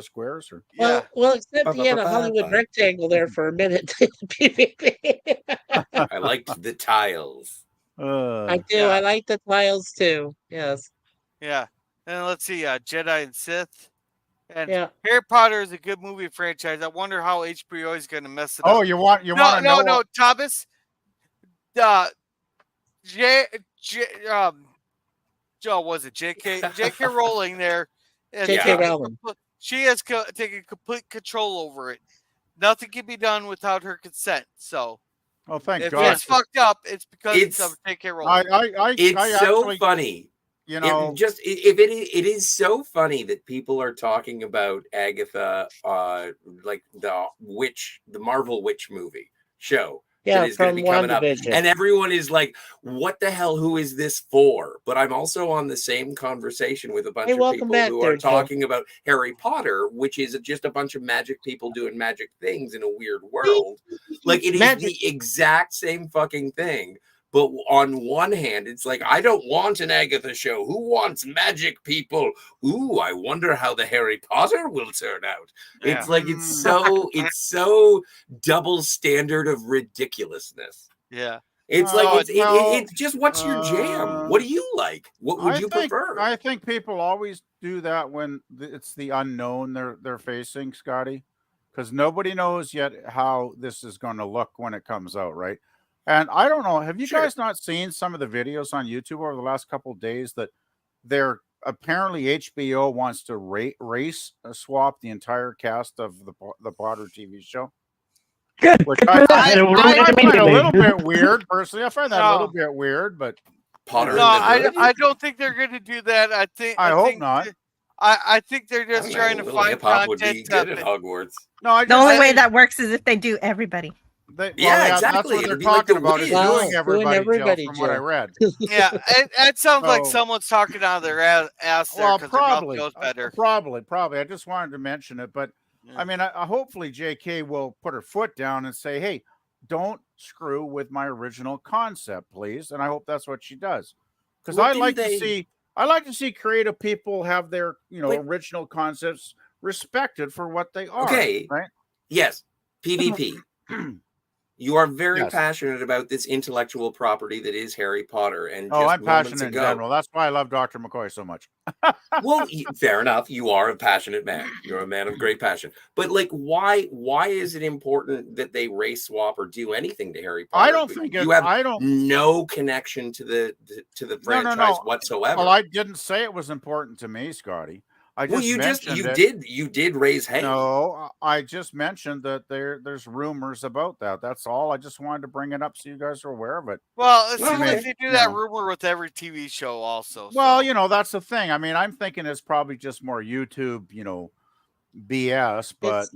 squares? Or Well, except he had a Hollywood rectangle there for a minute. I liked the tiles. I do. I like the tiles too. Yes. Yeah. And let's see. Jedi and Sith. And Yeah. Harry Potter is a good movie franchise. I wonder how HBO is going to mess it up. Oh, you want to know? No, Thomas. Was it J.K. Rowling there? J.K. Rowling. She has taken complete control over it. Nothing can be done without her consent. So, oh, thank if God. it's fucked up, it's because of J.K. Rowling. It's so actually, funny. You know, it is so funny that people are talking about Agatha, like the Marvel Witch movie show. Yeah, that is going from to be coming up, WandaVision. and everyone is like, "What the hell? Who is this for?" But I'm also on the same conversation with a bunch of welcome people back who there, are Joe. talking about Harry Potter, which is just a bunch of magic people doing magic things in a weird world. Like, it is the exact same fucking thing. But on one hand, it's like, I don't want an Agatha show. Who wants magic people? Ooh, I wonder how the Harry Potter will turn out. Yeah. It's like, it's so double standard of ridiculousness. Yeah. It's like, it's just, what's your jam? What do you like? What would you prefer? I think people always do that when it's the unknown they're facing, Scotty, because nobody knows yet how this is going to look when it comes out, right? And I don't know, have you guys not seen some of the videos on YouTube over the last couple of days that they're apparently HBO wants to race swap the entire cast of the Potter TV show? Good. Which Good I for them. find a little bit weird, personally. I find that a little bit weird, but Potter. No, I don't think they're going to do that. I hope not. I think they're just trying to find hip-hop would be content. good at Hogwarts. No, The only way that works is if they do everybody. Exactly. That's That's what they're It'd be like talking the about. Is Wiz. doing everybody, Jill, from what I Jill. read. Yeah, it sounds like So- someone's talking out of their ass there Well, because their mouth probably, goes better. probably. I just wanted to mention it, but I mean, hopefully JK will put her foot down and say, "Hey, don't screw with my original concept, please." And I hope that's what she does, because What I do like they- to see creative people have their original concepts respected for what they are. Okay. Right? Yes. PvP. You are very Yes. passionate about this intellectual property that is Harry Potter. And Oh, just I'm moments passionate in ago, general. That's why I love Dr. McCoy so much. well, fair enough. You are a passionate man. You're a man of great passion. But like, why is it important that they race swap or do anything to Harry Potter? I don't think you it. have I don't. no connection to the franchise No. whatsoever. Well, I didn't say it was important to me, Scotty. I Well, just mentioned it. you did raise hay. No, I just mentioned that there's rumors about that. That's all. I just wanted to bring it up so you guys are aware of it. Well, it Well, seems I like mean, they do you that know. rumor with every TV show, also. Well, so. you know, that's the thing. I mean, I'm thinking it's probably just more YouTube, BS. But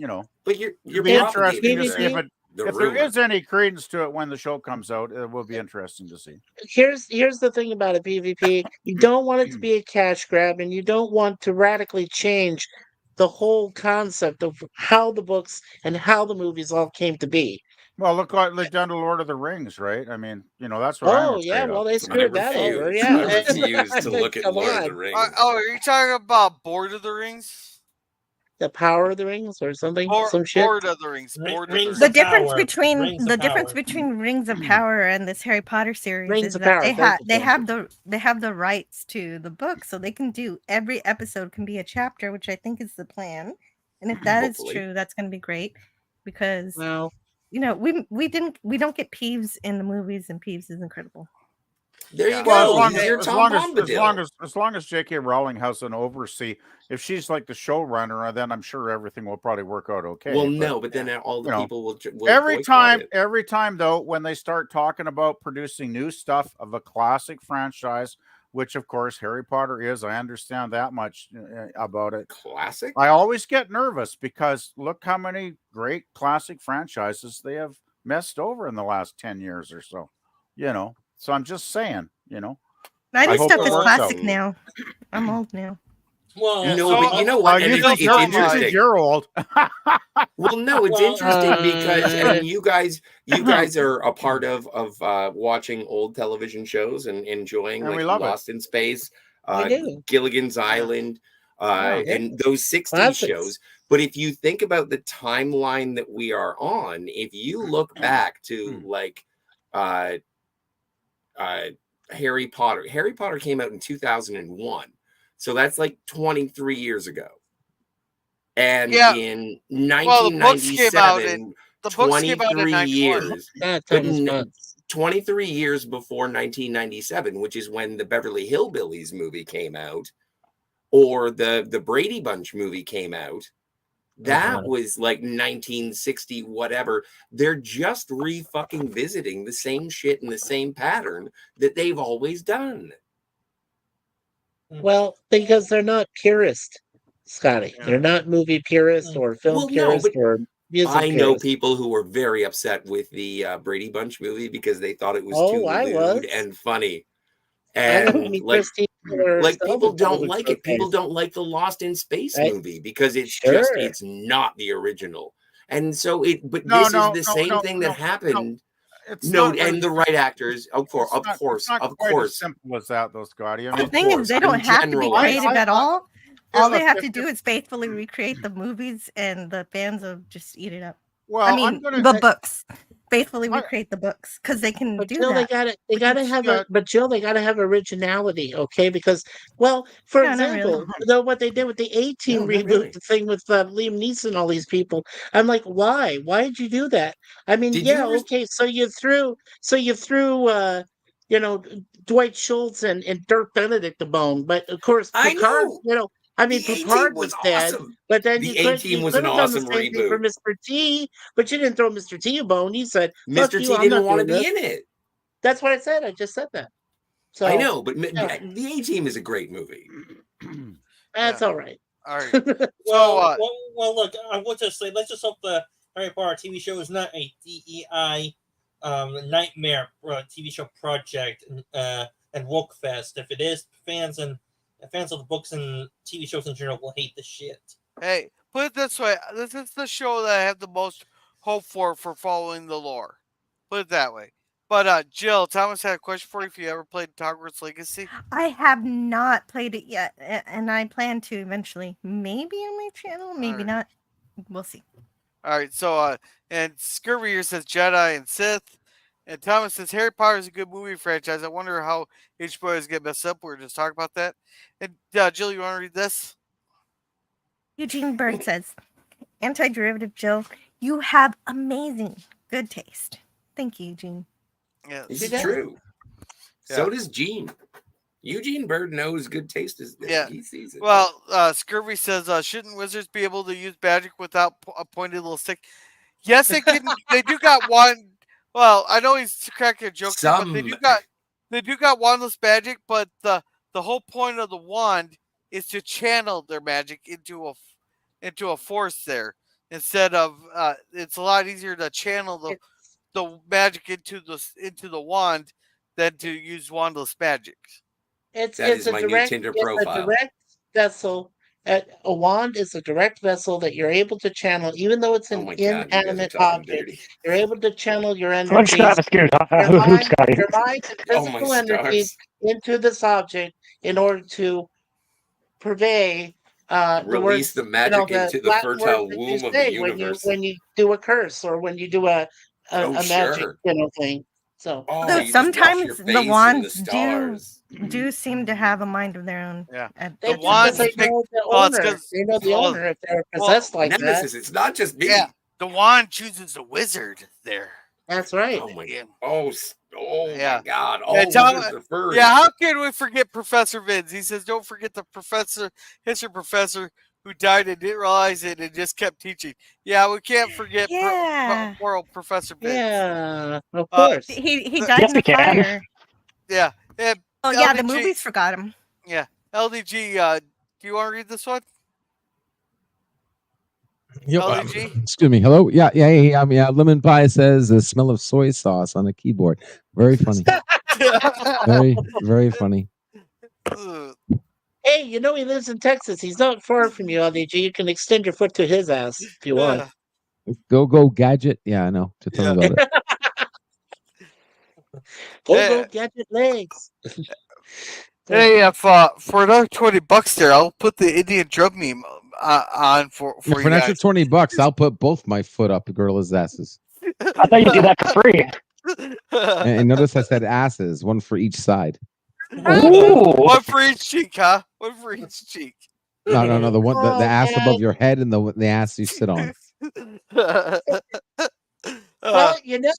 But you're it'd be interesting propagating to see if there rumor. is any credence to it when the show comes out. It will be interesting to see. Here's the thing about it, PvP. You don't want it to be a cash grab, and you don't want to radically change the whole concept of how the books and how the movies all came to be. Well, look what they've done to Lord of the Rings, right? I mean, that's what I'm Oh yeah, afraid well of. they screwed that over. I Yeah, refuse to look at come Lord of the on. Rings. Are you talking about Board of the Rings? The Power of the Rings or something, some shit. Board of the Rings. Board of the Rings. The difference between Rings of Power and this Harry Potter series Rings is of that Power, they have the rights to the book, so they can do every episode can be a chapter, which I think is the plan. And if that is Hopefully. true, that's going to be great because Well, we don't get Peeves in the movies, and Peeves is incredible. There you Well, go. as long as J.K. Rowling has an oversee, if she's like the showrunner, then I'm sure everything will probably work out okay. Well, no, but then all the people will every boycott it. every time though, when they start talking about producing new stuff of a classic franchise, which of course Harry Potter is, I understand that much about it. Classic. I always get nervous because look how many great classic franchises they have messed over in the last 10 years or so. So I'm just saying, My hope stuff it is works classic out. now. I'm old now. Well, but you know what? And it's interesting. You're old. Well, no, it's interesting because I mean, you guys are a part of watching old television shows and enjoying And like we love it. Lost in Space, We do. Gilligan's Island, Yeah. and those 60s Classics. shows. But if you think about the timeline that we are on, if you look back to like Harry Potter came out in 2001. So that's like 23 years ago. And in 1997, the books came out in 23 91. years. Yeah, but time is fun. 23 years before 1997, which is when the Beverly Hillbillies movie came out, or the Brady Bunch movie came out. That was like 1960, whatever. They're just re-fucking visiting the same shit in the same pattern that they've always done. Well, because they're not purists, Scotty. They're not movie purists or film purists or music I know purists. people who were very upset with the Brady Bunch movie because they thought it was Oh, too I lewd was. and funny. I know And me, like Christine, or people Selvin don't was like it. People okay. don't like the Lost in Space Right. movie because it's Sure. it's not the original. And so but No, this no, is the no, same no, thing no, that happened. It's No, not and really the right actors, of course, it's not quite as simple as that, though, Scotty. I The mean, thing is, they don't have to be creative at all. Yeah, All they look, have to do is faithfully recreate the movies, and the fans will just eat it up. Well, I I'm mean, gonna- the books. Faithfully recreate the books because they can But do Jill, that. they gotta have but Jill, they gotta have originality, okay? Because, well, for No, not example, really. what they did with the A-Team No, not reboot, really. the thing with Liam Neeson, all these people, I'm like, why? Why did you do that? I mean, Did yeah, you okay, so you threw, Dwight Schultz and Dirk Benedict the bone, but of course, I Picard, know. The Picard A-Team was was dead, awesome. but then The you could A-Team was have an done the awesome same thing for reboot. Mr. T, but you didn't throw Mr. T a bone. He said, "Fuck Mr. you, T I'm didn't not want to doing be this." in it. That's what I said. I just said that. So I know, but yeah, the A-Team is a great movie. that's all right. All right. Well, look, I would just say, let's just hope the Harry Potter TV show is not a DEI nightmare TV show project and woke fest. If it is, fans of the books and TV shows in general will hate the shit. Hey, put it this way: this is the show that I have the most hope for following the lore. Put it that way. But Jill, Thomas had a question for you. If you ever played Hogwarts Legacy, I have not played it yet, and I plan to eventually. Maybe on my channel, maybe not. We'll see. All right, so and Scurvy here says Jedi and Sith, and Thomas says Harry Potter is a good movie franchise. I wonder how HBO is get messed up. We were just talking about that. And Jill, you want to read this? Eugene Bird says, "Anti-derivative Jill, you have amazing good taste." Thank you, Eugene. Yeah, This See is that? true. So Yeah. does Gene. Eugene Bird knows good taste is there. Yeah. He sees it. Well, Scurvy says, shouldn't wizards be able to use magic without a pointed little stick? Yes, they can. They do got one. Well, I know he's cracking a joke here, but they do got wandless magic. But the whole point of the wand is to channel their magic into a force there instead of it's a lot easier to channel the magic into the wand than to use wandless magic. It's That is a my new direct Tinder it's a profile. direct vessel. A wand is a direct vessel that you're able to channel, even though it's Oh an my God, you guys are inanimate talking object. dirty. You're able to channel your Someone's gonna have energies, a scooter your hoop, Scotty. your mind and Oh my physical energies stars. into this object in order to purvey the Release words, the magic the into the Latin words fertile that you womb of the say universe. when you do a curse or when you do a Oh, magic sure. thing. So Oh, Although you just wash your sometimes the face in the wands stars. do seem to have a mind of their own. Yeah. they The do because wands they make know the well, it's owner. 'cause- They know the well, owner if they're well, possessed like that. Nemesis, it's not just me. Yeah, the wand chooses the wizard there. That's right. Oh my Yeah. my God! All Yeah, wizards are furries. yeah, how can we forget Professor Vince? He says, "Don't forget the history professor who died and didn't realize it and just kept teaching." Yeah, we can't forget poor old Professor Vince. Yeah, of course. He died in we the can. fire. Yeah. And Oh yeah, the LDG movies forgot him. Yeah, LDG. Do you want to read this one? Yep. LDG. Excuse me. Hello. Yeah. Lemon pie says the smell of soy sauce on the keyboard. Very funny. Very, very funny. Hey, you know he lives in Texas. He's not far from you, LDG. You can extend your foot to his ass if you want. Go gadget. Yeah, I know. To tell me about it. Go gadget legs. Hey, if for another $20 there, I'll put the Indian drum meme on for For you an extra guys. $20, I'll put both my foot up gorillas' asses. I thought you do that for free. And notice I said asses, one for each side. One for each cheek, huh? One for each cheek. No. The one, the ass above your head and the ass you sit on. Well, you know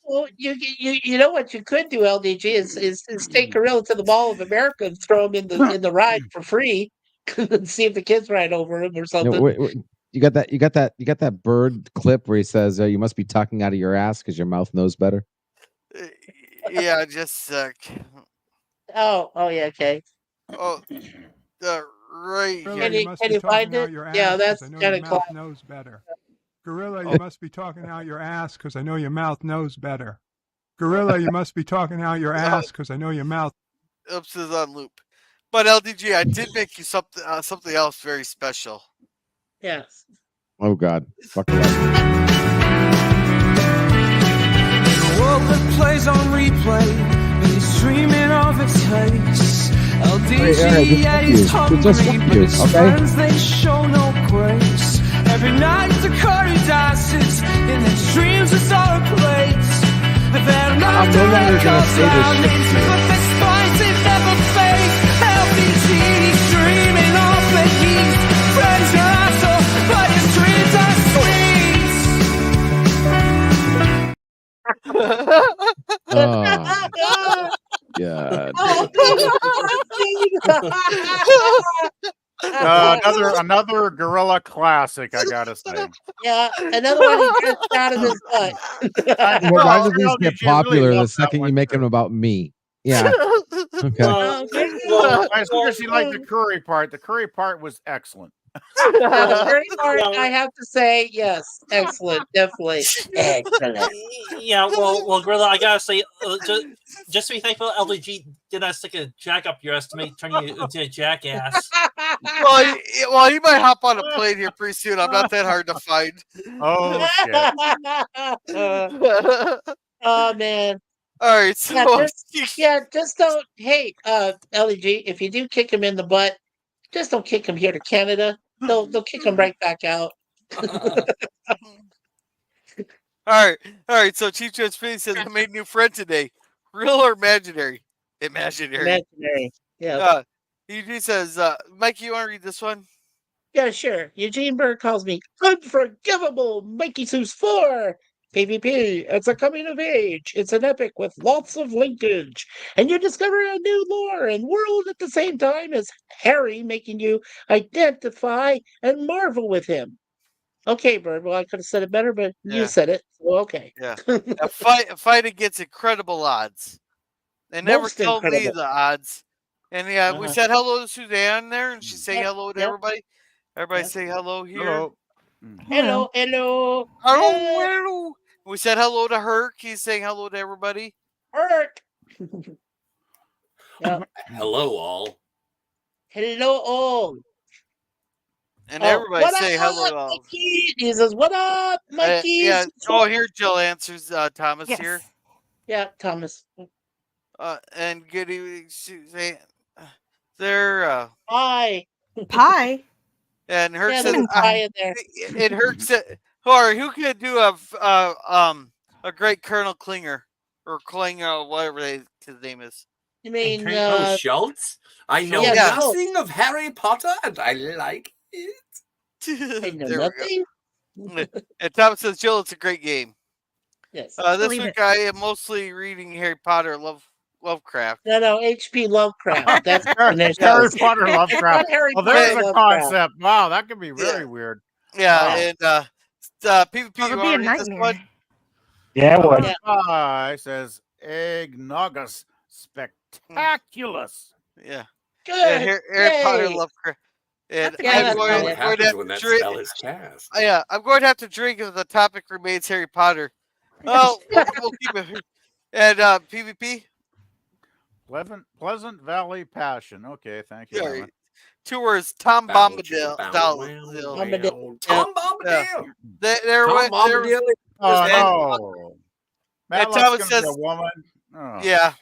what you could do, LDG, is take Gorilla to the Mall of America and throw him in the ride for free, and see if the kids ride over him or something. No, wait. You got that bird clip where he says, "You must be talking out of your ass because your mouth knows better." Yeah, just a sec. Oh, yeah, okay. Oh, right Can here. you find it? Yeah, that's kind of mouth knows better. Gorilla, you must be talking out your ass because I know your mouth knows better. Gorilla, you must be talking out your ass because I know your mouth. Oops, is on loop. But LDG, I did make you something else very special. Yes. Oh God, fuck it up. The world that plays on replay is dreaming of its haste. LDG at his hungry, but his friends they show no grace. Every night the curry dances in his dreams it's all a place. They're not no longer gonna say this shit. but the spines they never face. LDG he's dreaming of the heat. Friends are asshole, but his dreams are sweet. Another gorilla classic, I gotta say. Yeah, another one he just out of his butt. Well, why do these get LDG really popular the loves that second you one, make them about me? Yeah. Okay. I especially like the curry part. The curry part was excellent. Now, the very part, I have to say, yes, excellent, definitely excellent. Yeah, well, Gorilla, I gotta say, just to be thankful, LDG did not stick a jack up your ass to turn you into a jackass. Well, he might hop on a plane here pretty soon. I'm not that hard to find. Oh shit! Oh man! All right, so just don't. Hey, LEG, if you do kick him in the butt, just don't kick him here to Canada. They'll kick him right back out. All right. So Chief Judge Finney says I made a new friend today. Real or imaginary? Imaginary. Imaginary. Yeah. He says, Mikey, you want to read this one? Yeah, sure. Eugene Bird calls me unforgivable. Mikey Seuss 4. PvP. It's a coming of age. It's an epic with lots of linkage. And you discover a new lore and world at the same time as Harry, making you identify and marvel with him. Okay, Bird. Well, I could have said it better, but you Yeah. said it. So okay. Yeah. A fight against incredible odds. They never Most told me incredible. the odds. And yeah, we Uh-huh. said hello to Suzanne there, and she's saying Yep, hello to yep. everybody. Everybody Yep. say hello here. Hello. Hello, hello. Hello, Yeah. hello. We said hello to Herc. He's saying hello to everybody. Herc. Yep. Hello, all. Hello, all. And Oh, everybody what say up, hello to all. Mikey? He says, "What up, Mikey?" Yeah. Oh, here Jill answers Thomas Yes. here. Yeah, Thomas. And good evening, Suzanne. There. Pie. Pie. And Herc Yeah, says, there's pie in there. and Herc said, who could do a great Colonel Klinger or Klinger, whatever his name is? You mean Schultz? I know Yeah, nothing of Harry Potter, and I like it. I know There we nothing. go. And Thomas says, Jill, it's a great game. Yes. This Believe week it. I am mostly reading Harry Potter, Lovecraft. No, H.P. Lovecraft. That's Harry Potter Lovecraft. Not Harry Well, there's Potter a Lovecraft. concept. Wow, that could be very weird. Yeah, and PvP, That'll you be a want to read this nightmare. one? Yeah, it would. Yeah. Pie says Eggnogus Spectaculous. Yeah. Good. Harry Potter Yay. Lovecraft. And That's a I'm good going, one. What going to happens have when to that drink. spell is cast? Yeah, I'm going to have to drink if the topic remains Harry Potter. Well, we'll keep it. And PvP? Pleasant Valley Passion. Okay, thank you. Yeah, Alan. 2 words. Tom Bow, Bombadil. bow, Dal- wow, Dil- wow. Tom Bombadil. There Tom Bombadil. Oh, and- no. and Matlock's Thomas going to says, be a woman. Oh. yeah.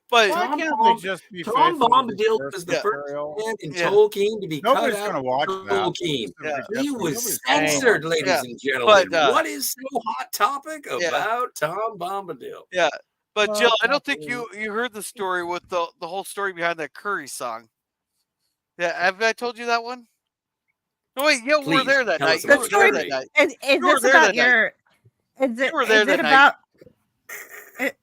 But Why Tom can't Bomb- they just be Tom faithful to Bombadil source was the first material? man in Yeah. Tolkien to be Nobody's cut out gonna watch of that. Tolkien. Yeah. He was Nobody's gonna censored, watch ladies Yeah. and gentlemen. But, what is so hot topic Yeah. about Tom Bombadil? yeah. But Jill, I don't think Well, you heard the story with the whole story behind that Curry song. Yeah, have I told you that one? No, wait, yeah, we were Please, there that tell night. us You about were the there story. that night. Is You were this there about that night. your? Is it? You were there Is that it night. about?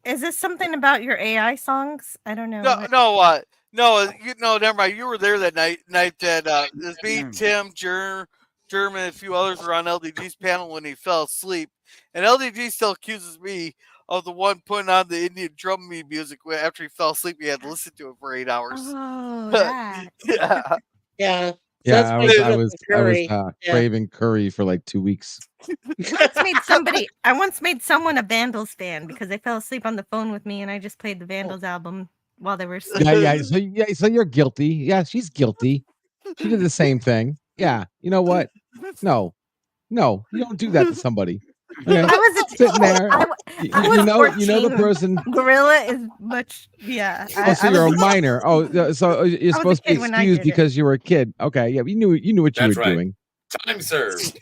Is this something about your AI songs? I don't know. No, never mind. You were there that night that it was me, Tim, German, and a few others were on LDG's panel when he fell asleep. And LDG still accuses me of the one putting on the Indian drum music after he fell asleep. He had to listen to it for 8 hours. Oh, that. Yeah. Yeah. Yeah, That's I why was, you I got was, the I was curry. Yeah. craving curry for like 2 weeks. I once made someone a Vandals fan because they fell asleep on the phone with me, and I just played the Vandals album while they were sleeping. So you're guilty. Yeah, she's guilty. She did the same thing. Yeah, you know what? No, you don't do that to somebody. Okay? I was Sitting there. I was you know the 14. person. Gorilla is much. Yeah. So you're a minor. So you're a supposed to be kid when I excused did it. because you were a kid. Okay, yeah, you knew what you That's were right. doing. Time served.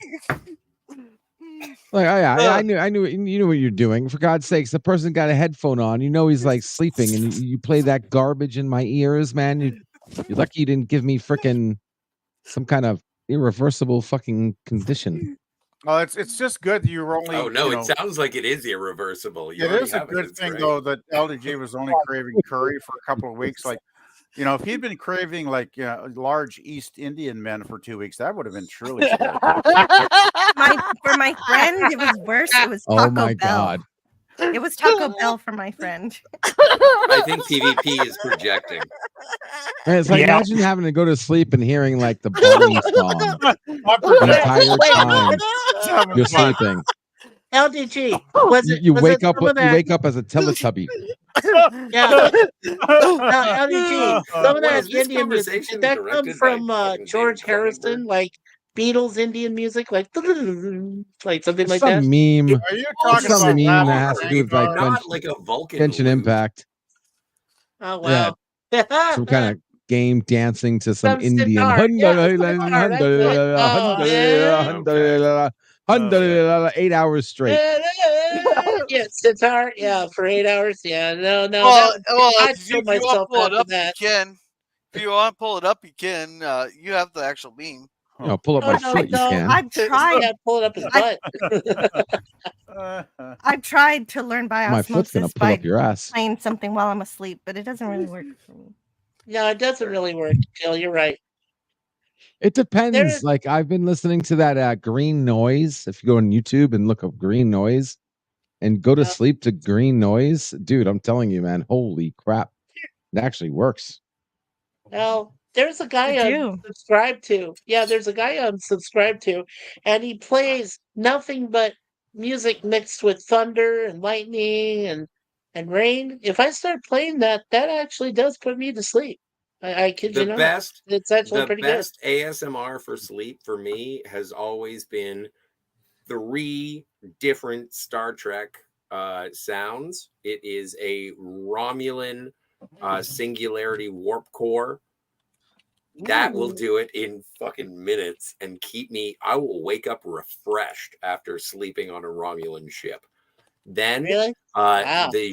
Like, oh yeah, I knew you knew what you're doing. For God's sakes, the person got a headphone on. You know he's like sleeping, and you play that garbage in my ears, man. You're lucky you didn't give me frickin' some kind of irreversible fucking condition. Well, it's just good that you were only. Oh no, you it know, sounds like it is irreversible. You it already is a have good It's thing great. though that LDG was only craving curry for a couple of weeks. Like, you know, if he'd been craving like large East Indian men for 2 weeks, that would have been truly scary. For my friend, it was worse. It was Taco Oh my Bell. God. It was Taco Bell for my friend. I think PvP is projecting. Man, it's like imagine having to go to sleep and hearing like the Barney song the entire time you're sleeping. LDG. Was it? You was wake it up. some of You that? wake up as a Teletubby. Yeah. LDG. Some of What that is this Indian music. conversation Did that come directed from by fucking George David Harrison, like Beatles Indian music, like something like It's that? some meme. Are you It's talking some about meme that? that has to do with like Not like a Vulcan Genshin lute. Impact. Oh wow. Some kind of game dancing to some Some Indian. sitar. Yeah, sitar, that's it. Oh, yeah. Okay. Under 8 hours straight. Yeah, sitar. Yeah, for 8 hours. Yeah, no. Well, I'd if kill you want to myself pull it after up, that. you can. If you want to pull it up, you can. You have the actual beam. You know, pull up my foot. You can. I've tried. Yeah, pull it up his butt. I've tried to learn by My foot's gonna osmosis pull by up your ass. playing something while I'm asleep, but it doesn't really work for me. No, it doesn't really work, Jill. You're right. It depends. There- Like I've been listening to that green noise. If you go on YouTube and look up green noise and go to sleep to green noise, dude, I'm telling you, man, holy crap. It actually works. Well, there's a guy I'm subscribed to. Yeah, there's a guy I'm subscribed to, and he plays nothing but music mixed with thunder and lightning and rain. If I start playing that, that actually does put me to sleep. I kid you The not. best, It's actually the pretty best ASMR for sleep for me has always been 3 different Star Trek sounds. It is a Romulan singularity warp core. That will do it in fucking minutes and keep me. I will wake up refreshed after sleeping on a Romulan ship. Then Really? Wow. the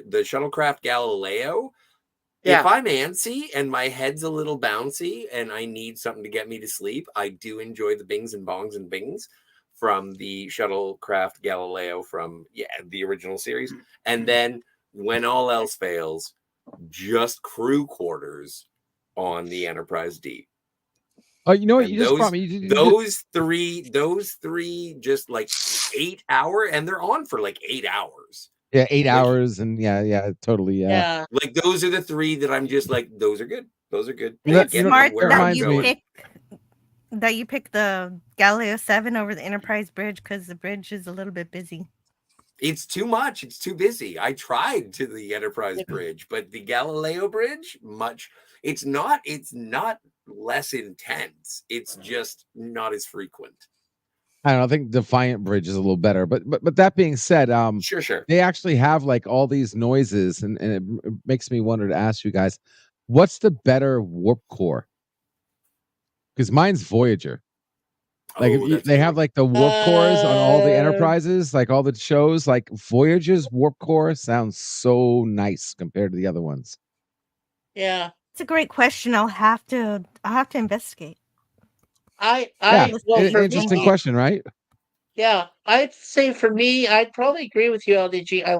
the shuttlecraft Galileo. Yeah. If I'm antsy and my head's a little bouncy and I need something to get me to sleep, I do enjoy the bings and bongs and bings from the shuttlecraft Galileo from the original series. And then when all else fails, just crew quarters on the Enterprise D. Oh, you know what? And You just brought me. those three just like 8 hour, and they're on for like 8 hours. Yeah, 8 hours, and yeah, totally, yeah. Like those are the 3 that I'm just like, those are good. Those are good. You know- It's you know, smart that that reminds you me- pick the Galileo 7 over the Enterprise bridge because the bridge is a little bit busy. It's too much. It's too busy. I tried to the Enterprise bridge, but the Galileo bridge, it's not less intense. It's just not as frequent. I don't know. I think Defiant Bridge is a little better, but that being said, sure, they actually have like all these noises, and it makes me wonder to ask you guys, what's the better warp core? Because mine's Voyager. Like they have like the warp cores on all the Enterprises, like all the shows. Like Voyager's warp core sounds so nice compared to the other ones. Yeah. It's a great question. I'll have to investigate. Interesting question, right? Yeah, I'd say for me, I'd probably agree with you, LDG. I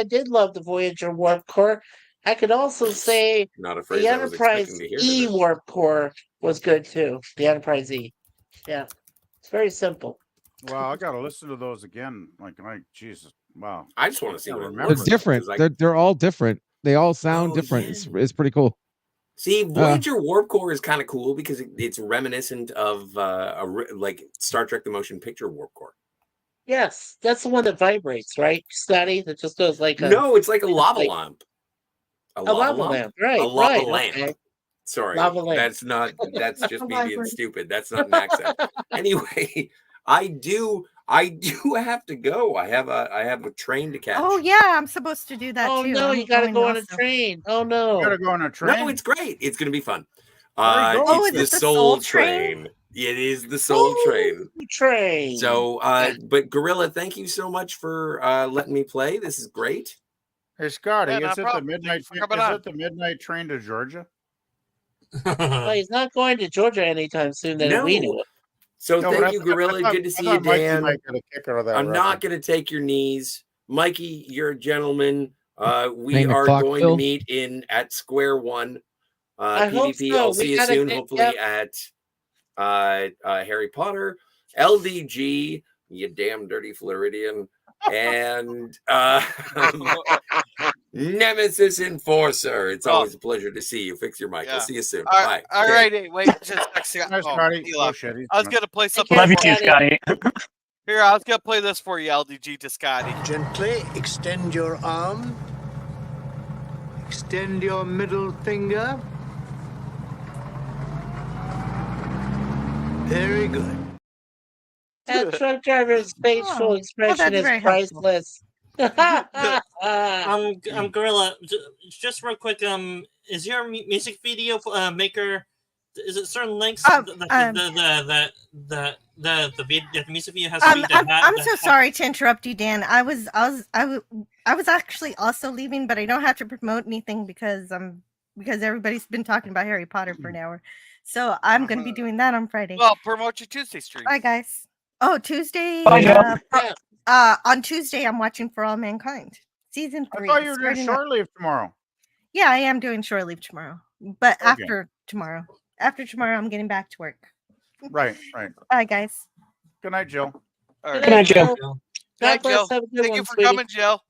did love the Voyager warp core. I could also say Not a phrase the I was Enterprise expecting to hear E today. warp core was good too. The Enterprise E. Yeah, it's very simple. Wow, I gotta listen to those again. Like, Jesus, wow. I just want to see what They're different. They're all different. They all sound different. It's pretty cool. See, Voyager Warp Core is kind of cool because it's reminiscent of like Star Trek: The Motion Picture Warp Core. Yes, that's the one that vibrates, right, Scotty? That just goes like No, it's like a lava lamp. A lava lamp, right? A lava right, lamp. okay. Sorry, Lava lamp. that's just me being stupid. That's not an accent. Anyway, I do have to go. I have a train to catch. Oh yeah, I'm supposed to do that Oh too. no, I'm you gotta going go on a also. train. Oh no. You gotta go on a train. No, it's great. It's gonna be fun. Oh, It's is the it the Soul Soul Train. It is the Soul Train. Train. So, but Gorilla, thank you so much for letting me play. This is great. Hey Scotty, Yeah, no is it problem. the midnight? Thanks for coming on. Is it the midnight train to Georgia? Well, he's not going to Georgia anytime soon that we know No. it. So No, but thank I you, thought- I Gorilla. thought- Good to I see thought you, Mikey Dan. might get a kick out of that I'm not reference. going to take your knees, Mikey. You're a gentleman. We Playing the are clock, going Phil? to meet at Square One. I hope PvP. so. I'll We see you gotta soon. get- Hopefully at Harry Potter, LDG. You damn dirty Floridian, and Nemesis Enforcer. It's always a pleasure to see you. Fix your mic. I'll see you soon. Bye. All Okay. right, hey, wait, just Nice, Scotty. he Oh, left. shit, he's I was gone. gonna play something. Love you for too, Scotty. Here, I was gonna play this for you, LDG to Scotty. Gently extend your arm. Extend your middle finger. Very good. That truck driver's facial expression that's is very helpful. priceless. Gorilla, just real quick, is your music video maker is it certain links the music video has to be I'm so sorry to interrupt you, Dan. I was actually also leaving, but I don't have to promote anything because everybody's been talking about Harry Potter for an hour. So I'm going to be doing that on Friday. Well, promote your Tuesday stream. Bye, guys. Oh, Tuesday. On Tuesday, I'm watching For All Mankind, season 3. I thought you were doing starting up. short leave tomorrow. Yeah, I am doing short leave tomorrow, but Okay. after tomorrow, I'm getting back to work. Right. Bye, guys. Good night, Jill. All Good night, Jill. God bless. Have a good Thank one, you for sweetie. coming, Jill.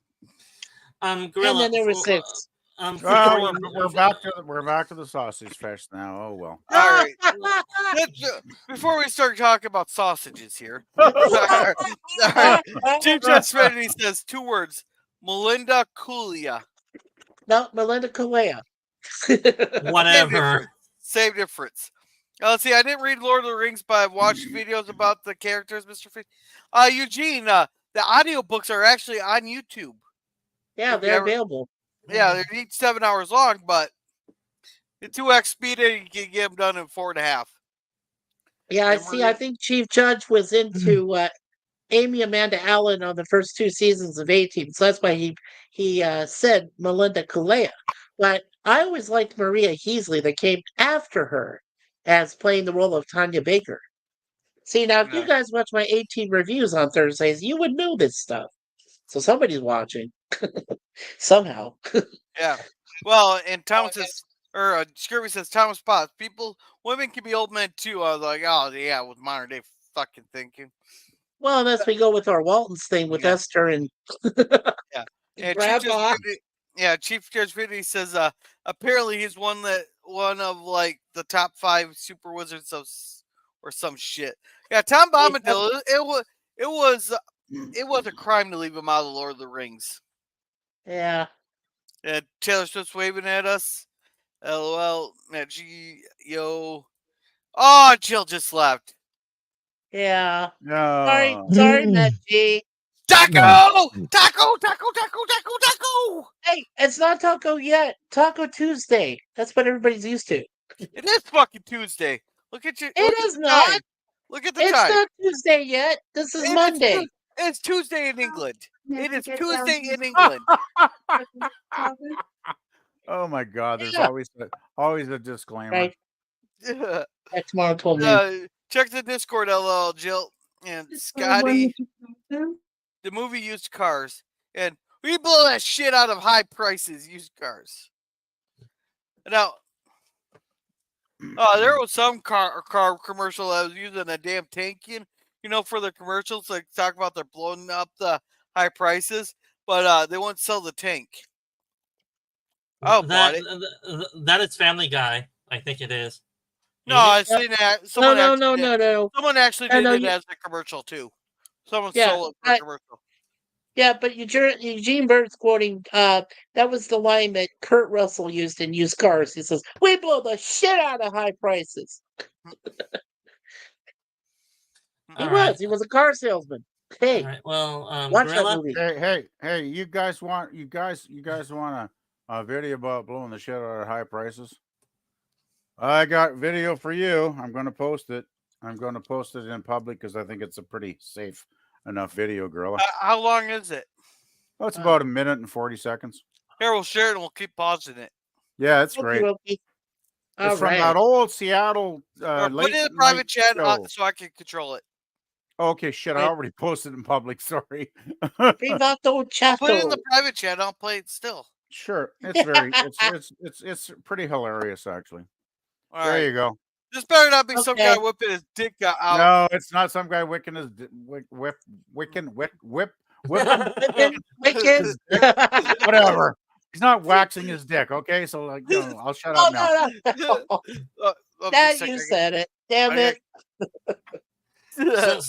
And Gorilla, then there were 6. We're back to the sausage fest now. Oh well. All right. Before we start talking about sausages here, all right. Chief Judge Smitty says 2 words: Melinda Kulia. No, Melinda Kalea. Whatever. Same difference. Let's see. I didn't read Lord of the Rings, but I've watched videos about the characters, Mr. Fish. Eugene, the audiobooks are actually on YouTube. Yeah, they're available. Yeah, they're each 7 hours long, but at 2x speed, you can get them done in 4.5. Yeah, I see. I think Chief Judge was into Amy Amanda Allen on the first 2 seasons of A-Team, so that's why he said Melinda Kalea. But I always liked Maria Heasley that came after her as playing the role of Tanya Baker. See, now if you guys watch my A-Team reviews on Thursdays, you would know this stuff. So somebody's watching somehow. Yeah. Well, and Thomas says, or Scurvy says, Thomas Potts, women can be old men too. I was like, oh yeah, with modern day fucking thinking. Well, unless we go with our Waltons thing with Esther and yeah. And Grandma. Chief Judge Vinny says apparently he's one of like the top 5 super wizards or some shit. Yeah, Tom Bombadil. It was a crime to leave him out of the Lord of the Rings. Yeah. And Taylor Swift's waving at us. LOL. Yo. Oh, Jill just left. Yeah. No. Sorry, Matt G. Taco! Hey, it's not taco yet. Taco Tuesday. That's what everybody's used to. It is fucking Tuesday. Look at you. It is not. Look at the It's time. It's not Tuesday yet. This is Monday. It's Tuesday in England. It is Tuesday in England. Oh my God! There's always a disclaimer. Right. Tomorrow told me. Check the Discord, LL Jill and Scotty. The movie Used Cars, and we blow that shit out of high prices. Used cars. Now, there was some car commercial that was using a damn tank for the commercials, like talk about they're blowing up the high prices, but they won't sell the tank. Oh, that is Family Guy. I think it is. No, I seen that. No. Someone actually did it as a commercial too. Someone sold it for a commercial. Yeah, but Eugene Bird's quoting, that was the line that Kurt Russell used in Used Cars. He says, "We blow the shit out of high prices." He was a car salesman. Hey, right, well, watch Gorilla? that movie. Hey, you guys want a video about blowing the shit out of high prices? I got video for you. I'm going to post it. I'm going to post it in public because I think it's a pretty safe enough video, Gorilla. How long is it? Oh, it's about 1 minute and 40 seconds. Here, we'll share it and we'll keep pausing it. Yeah, it's great. It's from that old Seattle put it in the private chat so I can control it. Okay, shit. I already posted in public. Sorry. Put it in the private chat. I'll play it still. Sure. It's pretty hilarious, actually. All there right. you go. This better not be some guy whipping his dick out. No, it's not some guy wicking his whatever. He's not waxing his dick. Okay, so I'll shut up now. No. Dad, you said it. Damn it. It's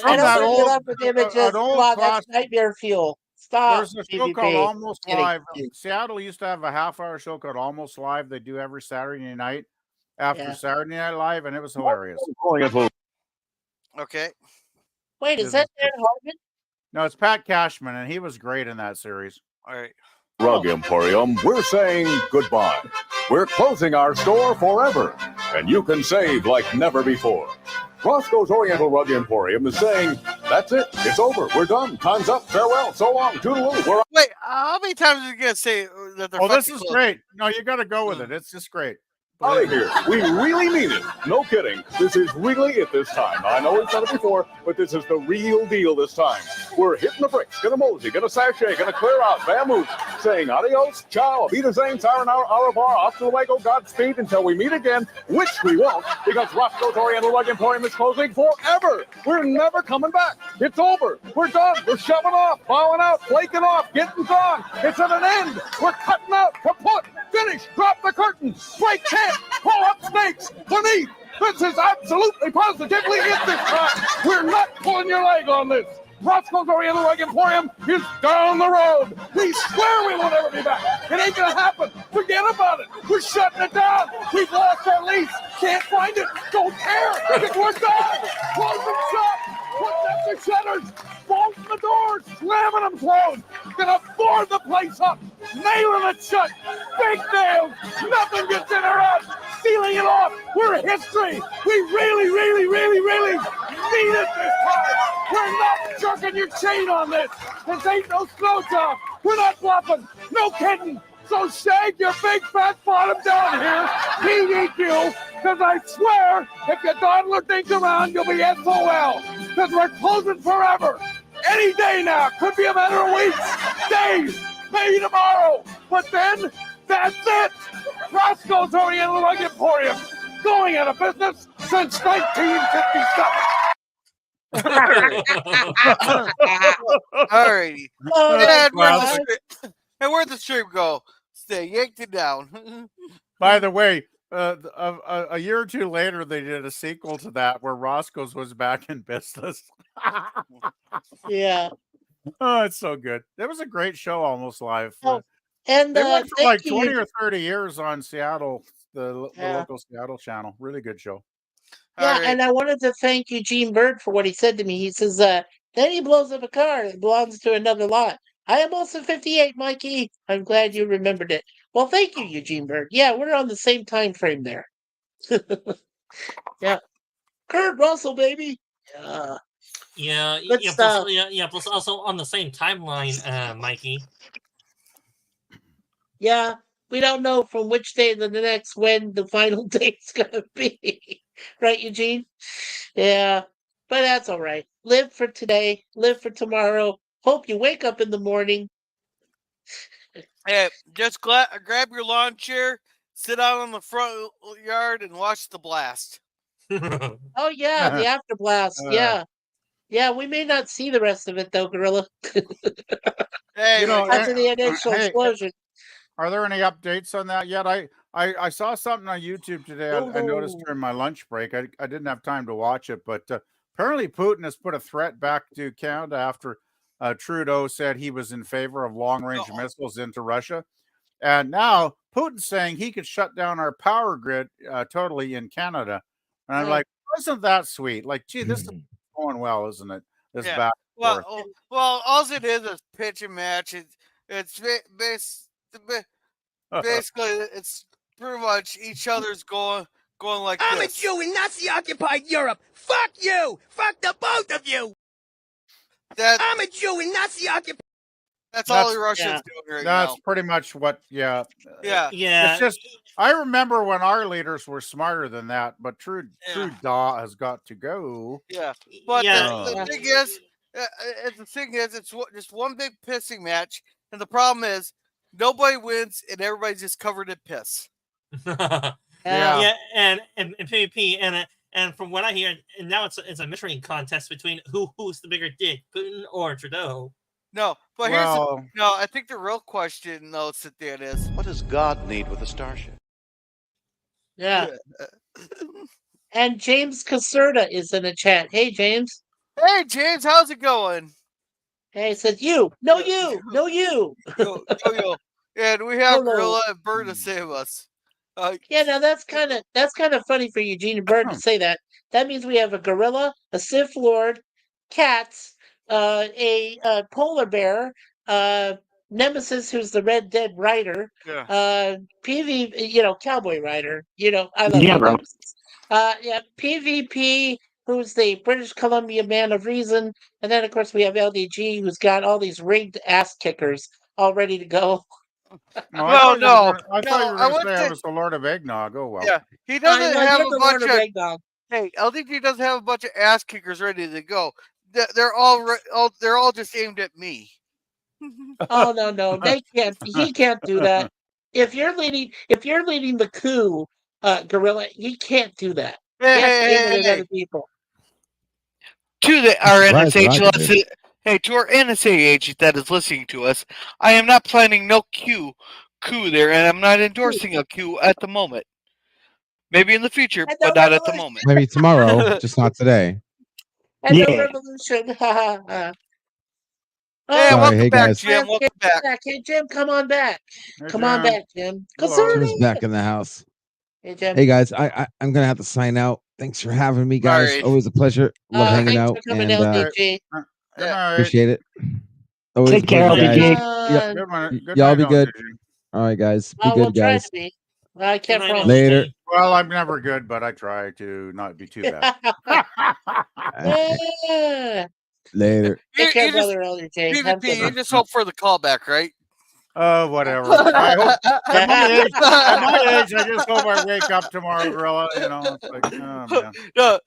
from that old that's nightmare fuel. Stop. There's a show called Almost Live. Seattle used to have a half-hour show called Almost Live. They do every Saturday night after Saturday Night Live, and it was hilarious. Okay. Wait, is that Dan Harmon? No, it's Pat Cashman, and he was great in that series. All right. Rug Emporium, we're saying goodbye. We're closing our store forever. and you can save like never before. Roscoe's Oriental Rug Emporium is saying, that's it. It's over. We're done. Time's up. Farewell. So long. Toodaloo. We're Wait, how many times are you gonna say that they're Oh, this fucking is closed? great. No, you got to go with it. It's just great. out of here. We really mean it. No kidding. This is really it this time. I know we've said it before, but this is the real deal this time. We're hitting the bricks, gonna mosey, gonna sashay, gonna clear out, vamoose, saying adios, ciao, be the same, sayonara, au revoir, hasta luego, Godspeed, until we meet again, which we won't, because Roscoe's Oriental Rug Emporium is closing forever. We're never coming back. It's over. We're done. We're shoving off, bowing out, flaking off, getting gone. It's at an end. We're cutting out, kaput, finish, drop the curtain, break can't, pull up snakes, beneath. This is absolutely positively it this time. We're not pulling your leg on this. Roscoe's Oriental Rug Emporium is down the road. We swear we won't ever be back. It ain't gonna happen. Forget about it. We're shutting it down. We've lost our lease. Can't find it. Don't care. We're done. Closing shop. Putting up the shutters. Bolting the doors. Slamming them closed. Gonna board the place up. Nailing it shut. Big nails. Nothing gets in or out. Sealing it off. We're history. We really mean it this time. We're not jerking your chain on this. This ain't no snow job. We're not bluffing. No kidding. So shag your big fat bottom down here. PDQ. Because I swear, if you dawdle things around, you'll be SOL. Because we're closing forever. Any day now. Could be a matter of weeks, days, maybe tomorrow. But then, that's it. Roscoe's Oriental Rug Emporium. Going out of business since 1957. Alrighty. Oh, And classic. where'd the stream go? Stay yanked it down. By the way, a year or two later, they did a sequel to that where Roscoe's was back in business. yeah. Oh, it's so good. It was a great show, almost live. Oh, and They went for thank like you. 20 or 30 years on Seattle, the Yeah. local Seattle channel. Really good show. Yeah, and I wanted to thank Eugene Bird for what he said to me. He says, then he blows up a car that belongs to another lot. I am also 58, Mikey. I'm glad you remembered it. Well, thank you, Eugene Bird. Yeah, we're on the same time frame there. Yeah. Kurt Russell, baby. Yeah. Yeah, Good yeah, stuff. plus, yeah, plus also on the same timeline, Mikey. Yeah, we don't know from which day to the next when the final date's gonna be. Right, Eugene? Yeah, but that's all right. Live for today, live for tomorrow. Hope you wake up in the morning. Hey, just grab your lawn chair, sit out on the front yard, and watch the blast. Oh, yeah, the after blast. Yeah. Yeah, we may not see the rest of it, though, Gorilla. Hey, You know, After the initial hey, explosion. are there any updates on that yet? I saw something on YouTube today. I noticed during my lunch break. I didn't have time to watch it, but apparently Putin has put a threat back to Canada after Trudeau said he was in favor of long-range missiles into Russia. And now Putin's saying he could shut down our power grid totally in Canada. And I'm like, isn't that sweet? Like, gee, this is going well, isn't it? This Yeah. back and forth. Well, all it is pitch and match. It's basically it's pretty much each other's going like I'm this. a Jew in Nazi-occupied Europe. Fuck you. Fuck the both of you. I'm a Jew in Nazi-occupied. That's all the Russians doing right now. That's pretty much what, Yeah. It's just, I remember when our leaders were smarter than that, but Trudeau has got to go. Yeah. But the thing is, it's just one big pissing match, and the problem is nobody wins, and everybody's just covered in piss. Yeah, and PvP, and from what I hear, and now it's a measuring contest between who's the bigger dick, Putin or Trudeau. No, but I think the real question, though, Cynthia, is what does God need with a starship? Yeah. And James Caserta is in the chat. Hey, James. Hey, James, how's it going? Hey, it says you. No, you. No, you. Yo. And we have Gorilla and Bird to save us. Yeah, now that's kind of funny for Eugene and Bird to say that. That means we have a gorilla, a Sith Lord, cats, a polar bear, Nemesis, who's the Red Dead Rider. Yeah. PV, Cowboy Rider. I love Yeah, you, bro. Nemesis. Yeah, PvP, who's the British Columbia Man of Reason, and then of course we have LDG, who's got all these rigged ass kickers all ready to go. No, Well, no, I thought you were I going to would say I say, was the Lord of Eggnog. Oh well. yeah, he I doesn't know have you're a the Lord bunch of of. Eggnog. Hey, LDG doesn't have a bunch of ass kickers ready to go. They're all they're all just aimed at me. Oh no, they can't. He can't do that. If you're leading the coup, Gorilla, he can't do that. Hey, He has to hey, aim hey, it at other hey. people. Our Surprised what I NSA, can do. hey, to our NSA agent that is listening to us, I am not planning no coup there, and I'm not endorsing a coup at the moment. Maybe in the future, And but no not at the revolution. moment. Maybe tomorrow, just not today. And no Yeah. revolution. Yeah, Oh, Sorry. welcome Hey back, guys, Jim. Jim, Welcome back. Hey, Jim, come on back. Hey, Come on Jim. back, Jim. Hello. Jim's Conservative. back in the house. Hey, Jim. Hey guys, I'm gonna have to sign out. Thanks for having me, All guys. right. Always a pleasure. Love hanging Thanks out for coming, and LDG. Good Yeah. night. appreciate it. Always Take a care, pleasure, guys. LDG. Yep. Good Y'all night, be good. LDG. All right, guys. Be I will good, try to guys. be. I Good can't night, promise. Later. LDG. Well, I'm never good, but I try to not be too bad. Yeah. Later. Take care, You just brother LDJ. Have a PvP. good You one. just hope for the callback, right? Oh, whatever. I hope at my age, I just hope I wake up tomorrow, Gorilla. It's like, oh man.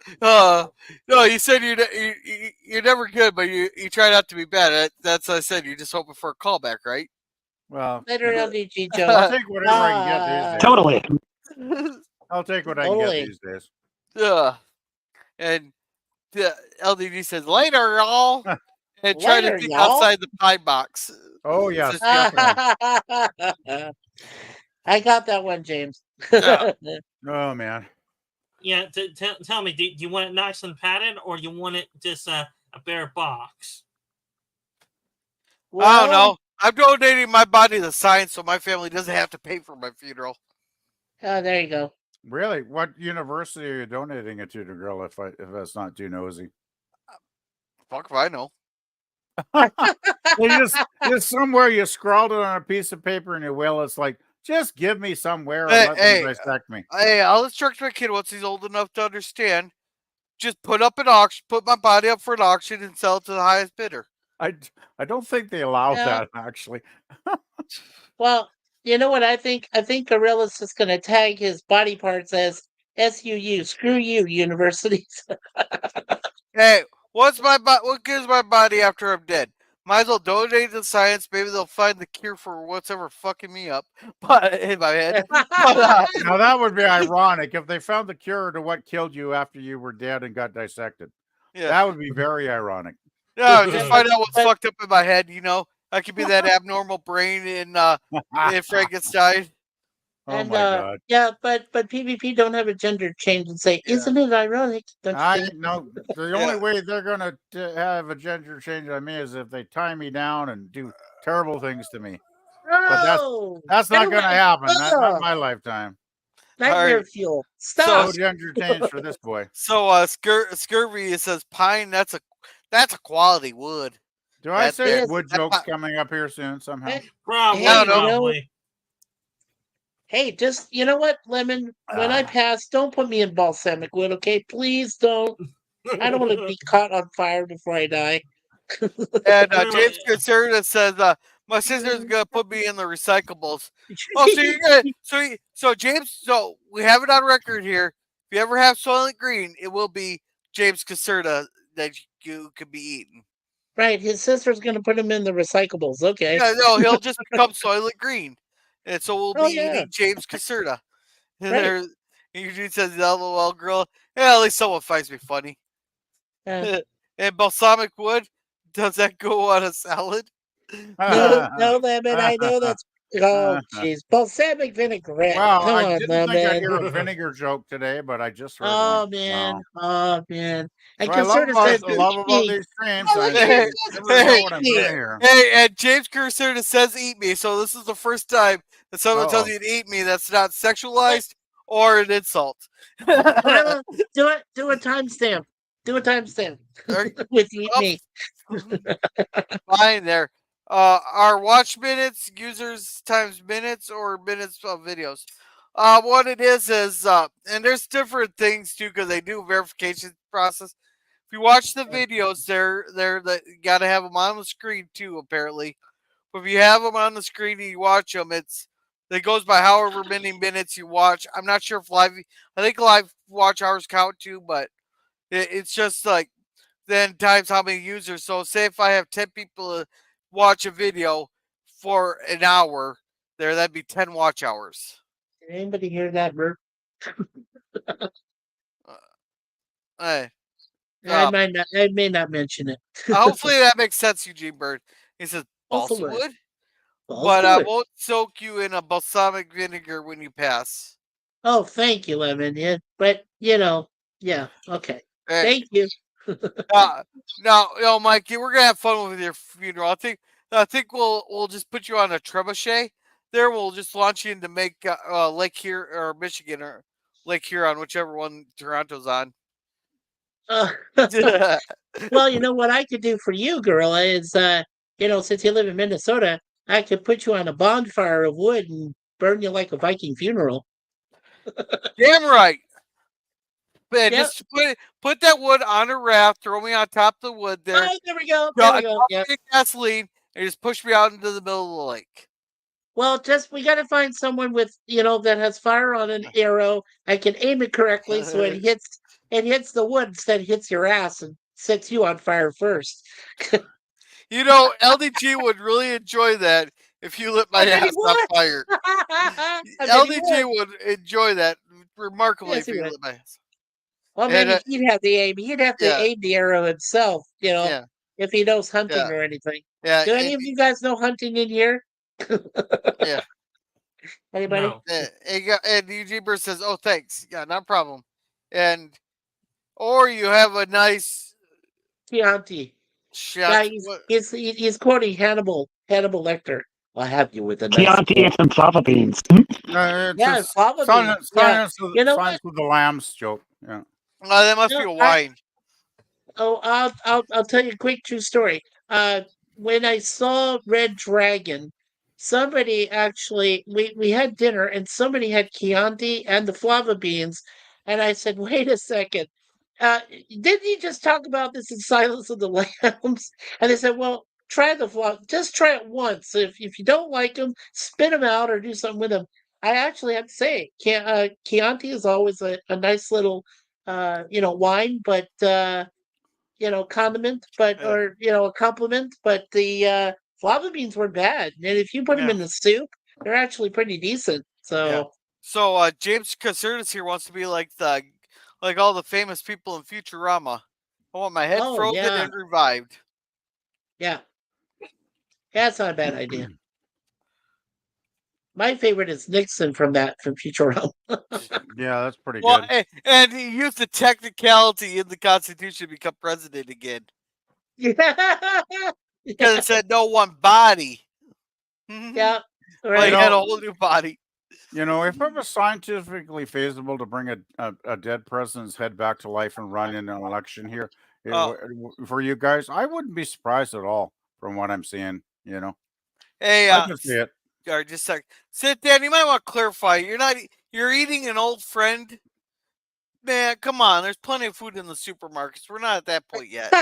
No. You said you're never good, but you try not to be bad. That's what I said. You're just hoping for a callback, right? Well, Later, LDG Joe. I'll take whatever I can get these days. Totally. I'll take what I can get Totally. these days. Yeah. And the LDD says later, y'all, and try to Later, think y'all. outside the pie box. Oh yes, Just- definitely. I got that one, James. Yeah. Oh man. Yeah, tell me, do you want it nice and padded, or you want it just a bare box? I don't know. I'm donating my body to science so my family doesn't have to pay for my funeral. Oh, there you go. Really? What university are you donating it to, Gorilla? If that's not too nosy. Fuck if I know. You just somewhere you scrawled it on a piece of paper and you will. It's like, just give me somewhere and let them dissect me. Hey, I'll instruct my kid once he's old enough to understand. Just put up an auction, put my body up for an auction, and sell it to the highest bidder. I don't think they allow Yeah. that actually. Well, you know what I think? I think Gorilla's just going to tag his body parts as SUU. Screw you, universities. Hey, what gives my body after I'm dead? Might as well donate to science. Maybe they'll find the cure for what's ever fucking me up. But in my head, Now that would be ironic if they found the cure to what killed you after you were dead and got dissected. Yeah. That would be very ironic. Yeah, just find out what's fucked up in my head. I could be that abnormal brain in Frankenstein. And my God. yeah, but PvP don't have a gender change and say, isn't it ironic? Don't you think? No, the only way they're gonna have a gender change on me is if they tie me down and do terrible things to me. But that's not gonna happen. Not in my lifetime. Nightmare Alright. fuel. No Stop. gender change for this boy. So scurvy, it says pine. That's a quality wood. Do I say is. wood jokes coming up here soon somehow? Probably. Hey, Probably. Hey, just you know what, Lemon? When I pass, don't put me in balsamic wood, okay? Please don't. I don't want to be caught on fire before I die. And James Conservative says, my sister's gonna put me in the recyclables. Oh, so you're gonna so James, so we have it on record here. If you ever have Soylent Green, it will be James Caserta that you could be eating. Right, his sister's gonna put him in the recyclables. Okay. Yeah, no, he'll just become Soylent Green, and so we'll be yeah. eating James Caserta. And Right. Eugene says, "LOL, girl." Yeah, at least someone finds me funny. Yeah. And balsamic wood, does that go on a salad? No, Lemon. I know that's. Oh, jeez, balsamic vinaigrette. Well, Come I on, didn't think I'd hear a Lemon. vinegar joke today, but I just heard Oh one. man, Wow. oh man. And What I love Conserta says, about these streams, Oh, I look at never know what I'm Hey, doing here. Hey, and James Caserta says eat me, so this is the first time that someone tells Uh-oh. you to eat me that's not sexualized or an insult. Gorilla, do a timestamp. Do a timestamp with eat me. Fine there. Are watch minutes users times minutes or minutes of videos? What it is, and there's different things too because they do a verification process. If you watch the videos, they're that you got to have them on the screen too, apparently. But if you have them on the screen and you watch them, it goes by however many minutes you watch. I'm not sure if I think live watch hours count too, but it's just like then times how many users. So say if I have 10 people watch a video for an hour, that'd be 10 watch hours. Did anybody hear that, Bert? Hey, I may not mention it. hopefully that makes sense, Eugene Bird. He says balsa Hopefully. wood, Balsa but I wood. won't soak you in a balsamic vinegar when you pass. Oh, thank you, Lemon. Yeah, but yeah, okay. Hey, Thank you. now, Mikey, we're gonna have fun with your funeral. I think we'll just put you on a trebuchet. There, we'll just launch you into make Lake Huron or Michigan or Lake Huron, whichever one Toronto's on. Well, you know what I could do for you, Gorilla, is since you live in Minnesota, I could put you on a bonfire of wood and burn you like a Viking funeral. Damn right. Man, Yep. just put that wood on a raft, throw me on top of the wood there. Oh, there we go. There we go. Yep. Gasoline, and just push me out into the middle of the lake. Well, we got to find someone with that has fire on an arrow. I can aim it correctly so it hits the wood instead of hits your ass and sets you on fire first. LDG would really enjoy that if you lit my ass on fire. LDG would enjoy that remarkably if you lit my ass. Well, maybe he'd have the aim. He'd have to aim the arrow himself, if he knows hunting or anything. Yeah. Do any of you guys know hunting in here? Yeah. Anybody? No. And Eugene Bird says, "Oh, thanks. Yeah, no problem." Or you have a nice Chianti. shot. Yeah, he's quoting Hannibal Lecter. I'll have you with a nice Chianti and some fava beans. Yeah, fava beans. Silence You know with the lambs joke. Yeah. That must be a wine. I'll tell you a quick true story. When I saw Red Dragon, somebody actually we had dinner and somebody had Chianti and the fava beans, and I said, "Wait a second, didn't you just talk about this in Silence of the Lambs?" And they said, "Well, try the fava. Just try it once. If you don't like them, spit them out or do something with them." I actually have to say, Chianti is always a nice little wine, but condiment, or a compliment. But the fava beans were bad, and if you put them in the soup, they're actually pretty decent. So, James Casertas here wants to be like all the famous people in Futurama. I want my head frozen and revived. Yeah, that's not a bad idea. My favorite is Nixon from Futurama. Yeah, that's pretty good. And he used the technicality in the Constitution to become president again. Yeah. Because it said no one body. Yeah. Right. He had a whole new body. If it was scientifically feasible to bring a dead president's head back to life and run in an election here for you guys, I wouldn't be surprised at all from what I'm seeing. Hey, I can see it. Just a sec. Sit down. You might want to clarify. You're eating an old friend. Man, come on. There's plenty of food in the supermarkets. We're not at that point yet.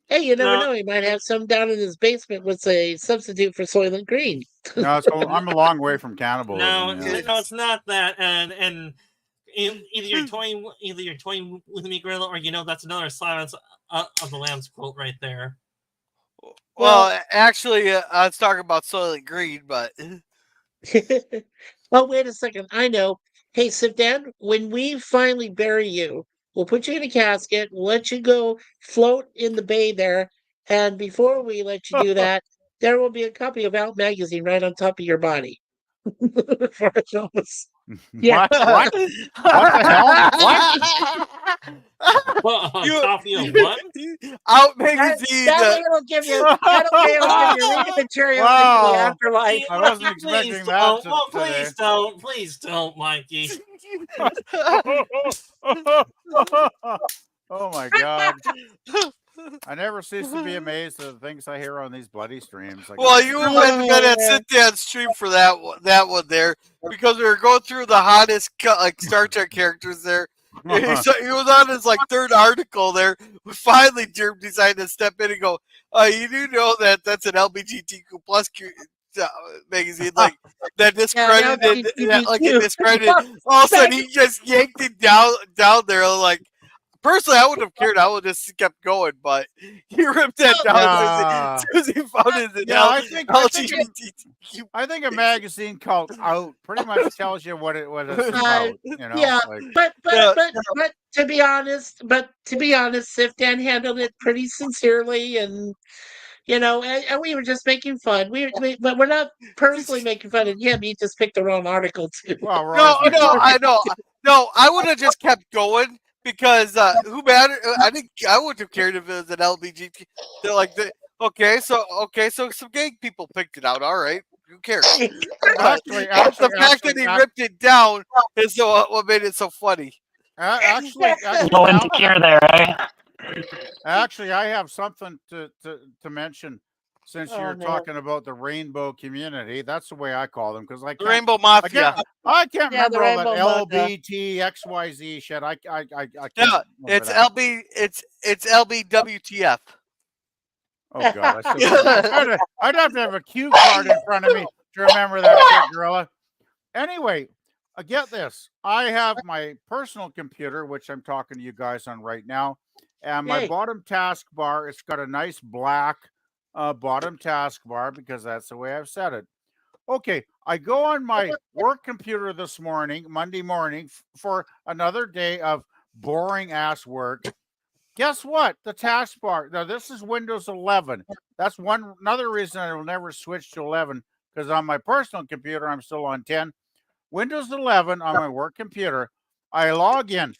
Hey, you never know. He might have some down in his basement with a substitute for Soylent Green. No, I'm a long way from cannibalism. No, it's not that. And either you're toying with me, Gorilla, or that's another Silence of the Lambs quote right there. Well, actually, I was talking about Soylent Green, but. Well, wait a second. I know. Hey, Sifdan, when we finally bury you, we'll put you in a casket. We'll let you go float in the bay there. And before we let you do that, there will be a copy of Out Magazine right on top of your body. For Thomas. Yeah. What? What the hell? What? Copy of what? Out Magazine. That way it'll give you reading material in the afterlife. I wasn't expecting that. Please don't, Mikey. Oh my God. I never cease to be amazed at the things I hear on these bloody streams. Like, Well, you had to been at Sit Down stream for that one there because we were going through the hottest like Star Trek characters there. He was on his like third article there. Finally, Jerm decided to step in and go, "You do know that that's an LGBTQ plus magazine, like that discredited, it discredited." All of a sudden, he just yanked it down there, like. Personally, I wouldn't have cared. I would have just kept going, but he ripped that down as soon as he found it. I think a magazine called Out pretty much tells you what it's about. You know, yeah, like, but to be honest, Sif Dan handled it pretty sincerely, and and we were just making fun. But we're not personally making fun of him. He just picked the wrong article too. Well, I know. No, I would have just kept going. Because who mattered? I think I wouldn't have cared if it was an LBGT. They're like, okay, so some gay people picked it out. All right, who cares? The fact that he ripped it down is what made it so funny. Actually, no insecure there, right? Actually, I have something to mention. Since Oh, you're no. talking about the rainbow community, that's the way I call them because I The Rainbow Mafia. I can't Yeah, the remember all that Rainbow LBT XYZ shit. I can't. No, remember it's that. it's LBWTF. Oh God, I'd have to have a cue card in front of me to remember that shit, Gorilla. Anyway, get this. I have my personal computer, which I'm talking to you guys on right now, and my bottom taskbar. It's got a nice black bottom taskbar because that's the way I've set it. Okay, I go on my work computer this morning, Monday morning, for another day of boring ass work. Guess what? The taskbar. Now this is Windows 11. That's another reason I will never switch to 11 because on my personal computer I'm still on 10. Windows 11 on my work computer. I log in.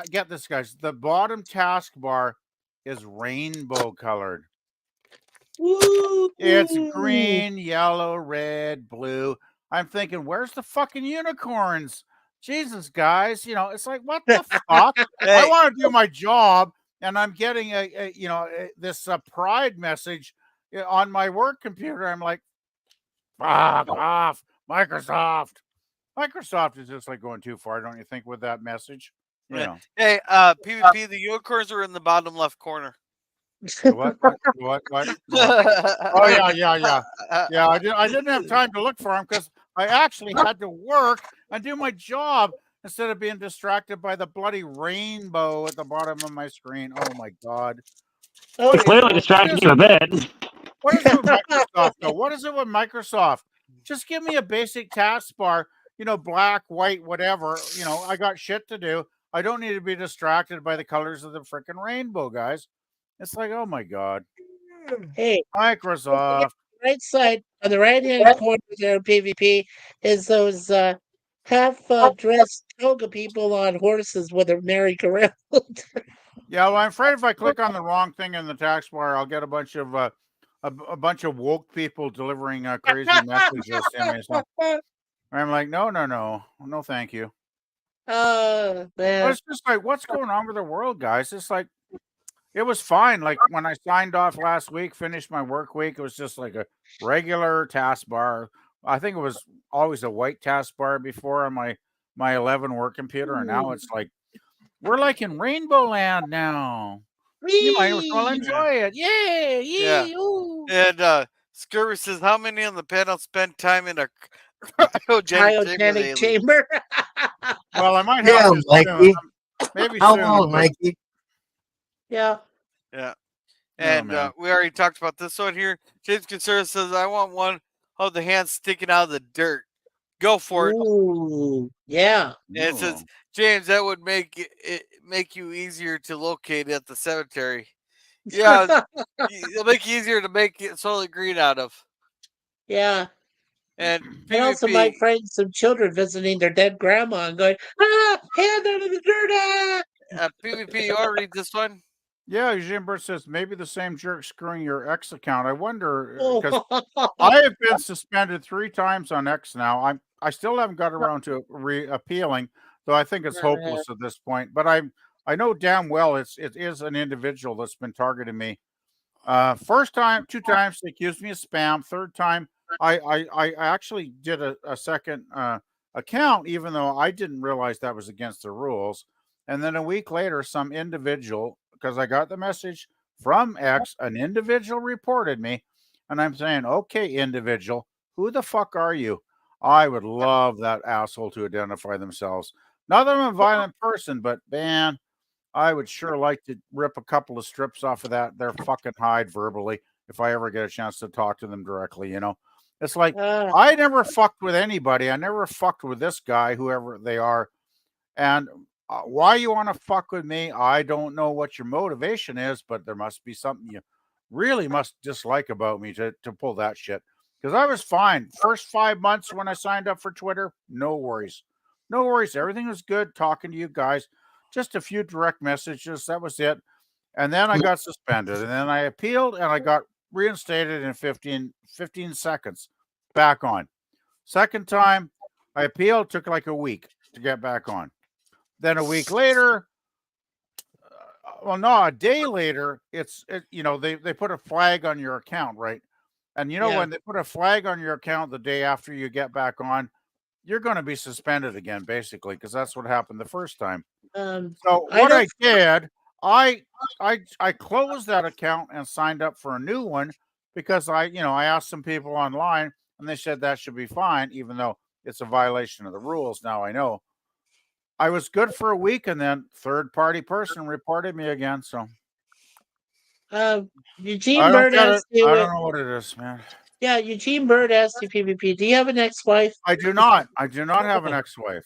Get this, guys. The bottom taskbar is rainbow colored. It's green, yellow, red, blue. I'm thinking, where's the fucking unicorns? Jesus, guys, it's like, what the fuck? I want to do my job, and I'm getting this pride message on my work computer. I'm like, fuck off, Microsoft. Microsoft is just like going too far, don't you think, with that message? Hey, PvP, the unicorns are in the bottom left corner. What? Oh yeah. I didn't have time to look for them because I actually had to work and do my job instead of being distracted by the bloody rainbow at the bottom of my screen. Oh my God! It clearly distracted you a bit. What is it with Microsoft though? What is it with Microsoft? Just give me a basic taskbar. Black, white, whatever. I got shit to do. I don't need to be distracted by the colors of the freaking rainbow, guys. It's like, oh my God. Hey, Microsoft. Right side on the right hand corner there, PvP, is those half dressed toga people on horses with a merry-go-round. Yeah, well, I'm afraid if I click on the wrong thing in the tax bar, I'll get a bunch of woke people delivering crazy messages to me. So I'm like, no, thank you. Man. But it's just like, what's going on with the world, guys? It's like, it was fine. Like when I signed off last week, finished my work week, it was just like a regular taskbar. I think it was always a white taskbar before on my 11 work computer, and now it's like we're like in Rainbow Land now. You might as well enjoy it. Yeah. And Scurvy says, how many on the panel spend time in a cryogenic chamber? Well, I might have to Mikey. Maybe How soon. old, Mikey? Yeah. And we already talked about this one here. James Conserva says, I want one of the hands sticking out of the dirt. Go for it. Ooh, yeah. And it says, James, that would make you easier to locate at the cemetery. Yeah, it'll make it easier to make it Soylent Green out of. Yeah. And I also might find some children visiting their dead grandma and going, hand out of the dirt. PvP, you want to read this one? Yeah, Jimber says maybe the same jerk screwing your X account. I wonder because I have been suspended 3 times on X now. I still haven't got around to appealing, though I think it's hopeless at this point. But I know damn well it is an individual that's been targeting me. First time, 2 times they accused me of spam. Third time, I actually did a second account, even though I didn't realize that was against the rules. And then a week later, some individual, because I got the message from X, an individual reported me, and I'm saying, okay, individual, who the fuck are you? I would love that asshole to identify themselves. Not that I'm a violent person, but man, I would sure like to rip a couple of strips off of their fucking hide verbally if I ever get a chance to talk to them directly, you know. It's like I never fucked with anybody. I never fucked with this guy, whoever they are. And why you want to fuck with me, I don't know what your motivation is, but there must be something you really must dislike about me to pull that shit. Because I was fine. First 5 months when I signed up for Twitter, no worries. No worries. Everything was good talking to you guys. Just a few direct messages. That was it. And then I got suspended. And then I appealed and I got reinstated in 15 seconds. Back on. Second time, I appealed, took like a week to get back on. Then a week later, well, no, a day later, they put a flag on your account, right? And when they put a flag on your account the day after you get back on, you're going to be suspended again, basically, because that's what happened the first time. So what I did, I closed that account and signed up for a new one because I asked some people online and they said that should be fine, even though it's a violation of the rules. Now I know. I was good for a week, and then third-party person reported me again. So Eugene Bird asked you. I don't know what it is, man. Yeah, Eugene Bird asked you, PvP. Do you have an ex-wife? I do not. I do not have an ex-wife.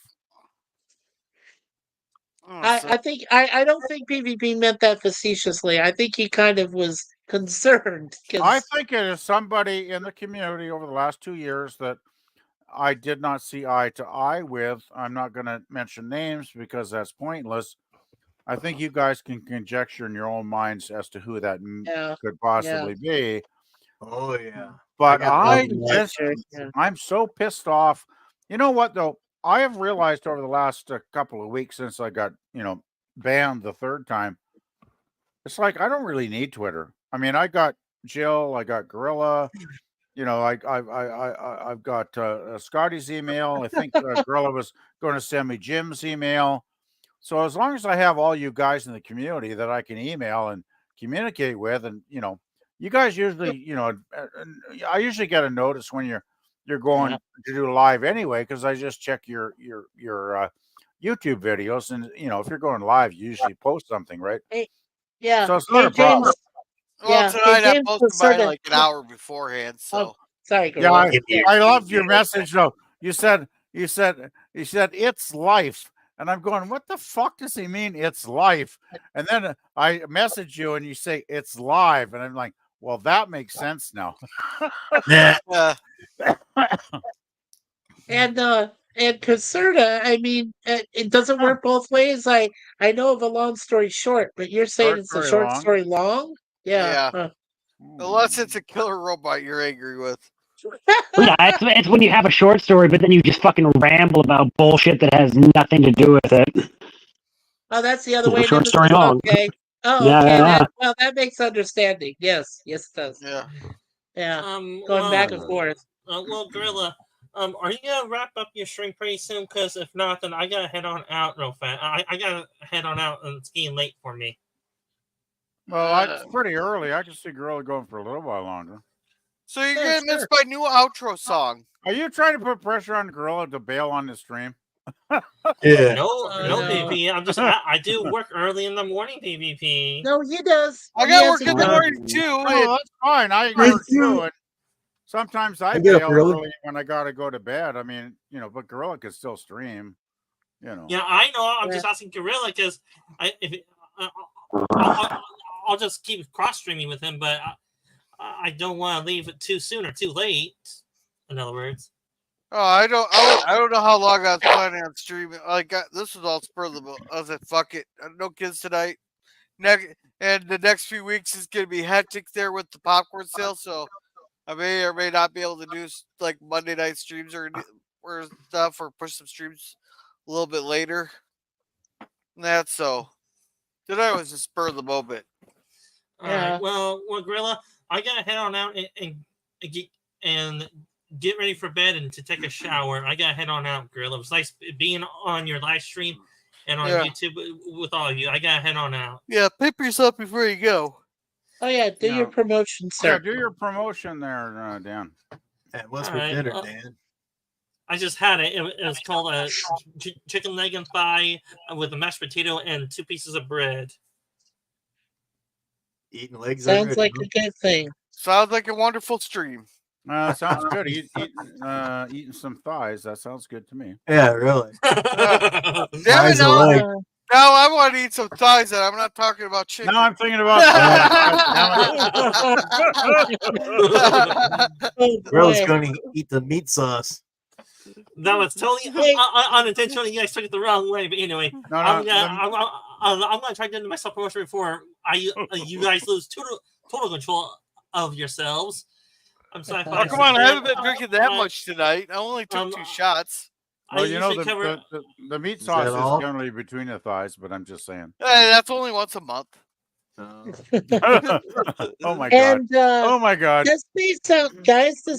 I think I don't think PvP meant that facetiously. I think he kind of was concerned. I think it is somebody in the community over the last 2 years that I did not see eye to eye with. I'm not going to mention names because that's pointless. I think you guys can conjecture in your own minds as to who that could possibly be. Oh yeah. But I'm so pissed off. You know what though? I have realized over the last couple of weeks since I got, banned the third time. It's like I don't really need Twitter. I mean, I got Jill, I got Gorilla, I've got Scotty's email. I think Gorilla was going to send me Jim's email. So as long as I have all you guys in the community that I can email and communicate with, and you guys usually, I usually get a notice when you're going to do live anyway, because I just check your YouTube videos, and if you're going live, you usually post something, right? Yeah. So it's not a problem. James. Well, tonight I posted mine like an hour beforehand. So sorry, yeah, I loved your message though. You said it's life. And I'm going, what the fuck does he mean? It's life. And then I message you and you say it's live. And I'm like, well, that makes sense now. And Caserta, I mean, it doesn't work both ways. I know of a long story short, but you're saying it's a short story long? Yeah. Unless it's a killer robot you're angry with. Well, yeah, it's when you have a short story, but then you just fucking ramble about bullshit that has nothing to do with it. Oh, that's the other way. Short story long. Okay. Oh, yeah, okay. yeah. That makes understanding. Yes, it does. Yeah. Yeah. Going back and forth. Well, Gorilla, are you gonna wrap up your stream pretty soon? Because if not, then I gotta head on out real fast. I gotta head on out, and it's getting late for me. Well, it's pretty early. I can see Gorilla going for a little while longer. So you're gonna miss my new outro song. Are you trying to put pressure on Gorilla to bail on the stream? No, PvP. I do work early in the morning, PvP. No, he does. I got work in the morning too. Oh, that's fine. I work too. And sometimes I bail early when I gotta go to bed. I mean, but Gorilla can still stream. Yeah, I know. I'm just asking Gorilla because I'll just keep cross streaming with him, but I don't want to leave it too soon or too late. In other words. Oh, I don't know how long I was planning on streaming. This was all spur of the moment. I was like, fuck it, no kids tonight. And the next few weeks is gonna be hectic there with the popcorn sale. So I may or may not be able to do like Monday night streams or stuff, or push some streams a little bit later. That's so. Today was just spur of the moment. All right. Well, Gorilla, I gotta head on out and get ready for bed and to take a shower. I gotta head on out, Gorilla. It was nice being on your live stream and on YouTube with all of you. I gotta head on out. Yeah, pimp yourself before you go. Oh yeah, do your promotion, sir. Yeah, do your promotion there, Dan. And what's All for right, dinner, Dan? I just had it. It was called a chicken leg and thigh with a mashed potato and 2 pieces of bread. Eating legs Sounds already, like huh? a good thing. Sounds like a wonderful stream. Sounds good. Eating some thighs. That sounds good to me. Yeah, really. Damn it, Thighs and now, legs. now I want to eat some thighs, and I'm not talking about chicken. Now I'm thinking about Gorilla's going to eat the meat sauce. No, it's totally unintentional. You guys took it the wrong way. But anyway, I'm gonna try to do my self promotion before you guys lose total control of yourselves. I'm sorry. Oh, come on, I haven't been drinking that much tonight. I only took 2 shots. Well, you know, cover- the meat Is sauce that all? is generally between the thighs, but I'm just saying. Hey, that's only once a month. Oh my god! And Oh my god! this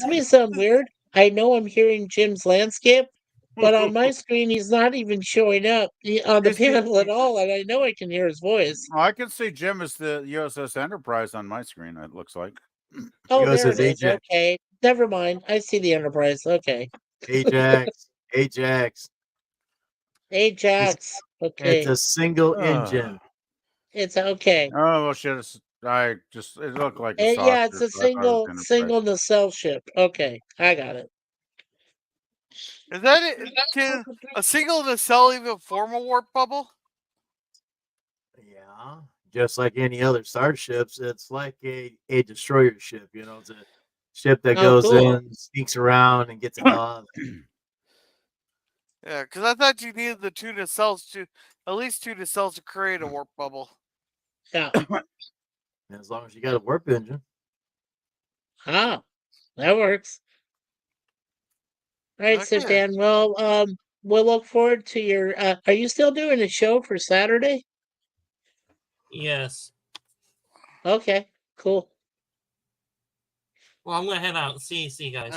may sound weird. I know I'm hearing Jim's landscape, but on my screen he's not even showing up on the panel at all, and I know I can hear his voice. I can see Jim as the USS Enterprise on my screen. It looks like. Oh, there USS it is. Ajax. Okay, never mind. I see the Enterprise. Okay, Ajax. Ajax. Okay, It's a single engine. it's okay. Oh well, shit! It looked like a saucer. Yeah, it's a so I thought it was Enterprise. single nacelle ship. Okay, I got it. Is that it? Can a single nacelle even form a warp bubble? Yeah. Just like any other starships, it's like a destroyer ship. You know, it's a ship that goes cool. in, sneaks around, and gets out. Yeah, because I thought you needed the 2 nacelles at least 2 nacelles to create a warp bubble. Yeah. As long as you got a warp engine. Ah, that works. All right, so Okay. Dan, well, we'll look forward to your. Are you still doing a show for Saturday? Yes. Okay, cool. Well, I'm gonna head out. See you guys.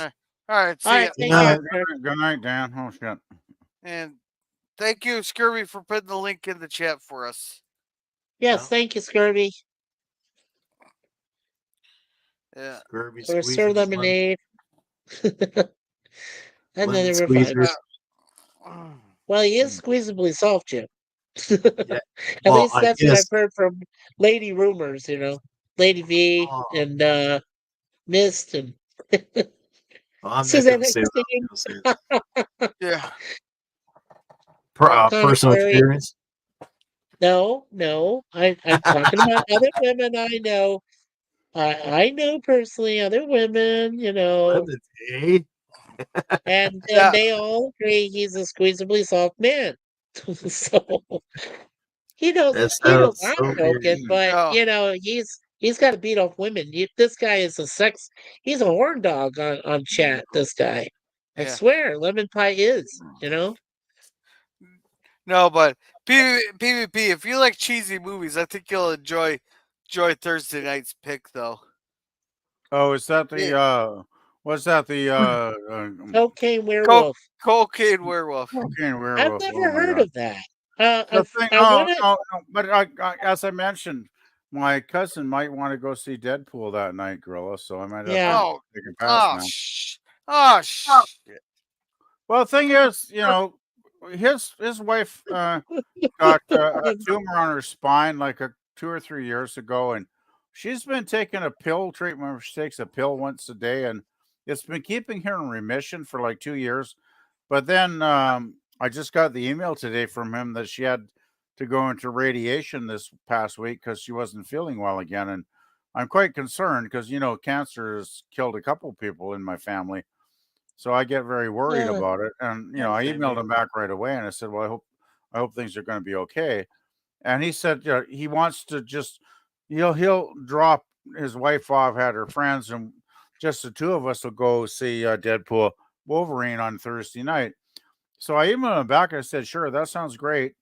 All right, see All ya. right, take care. Good night, Dan. Oh shit! And thank you, Scurvy, for putting the link in the chat for us. Yes, thank you, Scurvy. Yeah. Scurvy Or Sir Lemonade. And then there were 5. squeezers. Well, he is squeezably soft, Jim. Yeah. At Well, least I that's what I've guess- heard from Lady Rumors, Lady V and Mist and Well, I'm not Suzanne gonna say what I was Epstein. gonna say. Yeah. Personal Contrary. experience. No. I'm talking about other women I know. I know personally other women, Lemonade. and Yeah. they all agree he's a squeezably soft man. So he knows That I'm sounds so joking, weird. but Oh. he's got to beat off women. This guy is he's a horn dog on chat. This guy, I Yeah. swear, Lemon Pie is. No, but PvP, if you like cheesy movies, I think you'll enjoy Thursday night's pick, though. Oh, is that the what's that? The Cocaine Werewolf. Cocaine Werewolf. Cocaine Werewolf. I've Oh never my heard God. of that. The thing, I wanna- no, but as I mentioned, my cousin might want to go see Deadpool that night, Gorilla. So I might have Yeah. to take a pass now. Oh shit. Well, the thing is, his wife got a tumor on her spine like 2 or 3 years ago, and she's been taking a pill treatment where she takes a pill once a day, and it's been keeping her in remission for like 2 years. But then I just got the email today from him that she had to go into radiation this past week because she wasn't feeling well again. And I'm quite concerned because, cancer has killed a couple people in my family. So I get very worried Yeah. about it. And, I emailed him back right away and I said, well, I hope things are going to be okay. And he said, he wants to just, he'll drop his wife off, had her friends, and just the 2 of us will go see Deadpool Wolverine on Thursday night. So I emailed him back. I said, sure, that sounds great.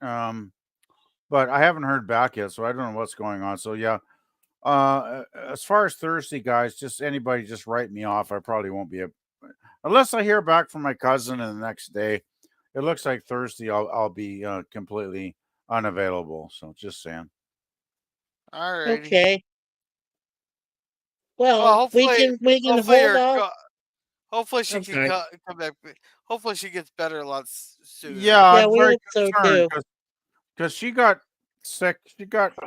but I haven't heard back yet, so I don't know what's going on. So yeah, as far as Thursday, guys, just anybody just write me off. I probably won't be unless I hear back from my cousin the next day. It looks like Thursday I'll be completely unavailable. So just saying. All right. Okay. Well, Well, we hopefully can hold off. hopefully she I'm can sorry. come back. Hopefully she gets better a lot sooner. Yeah, I'm we very hope so concerned too. because she got sick.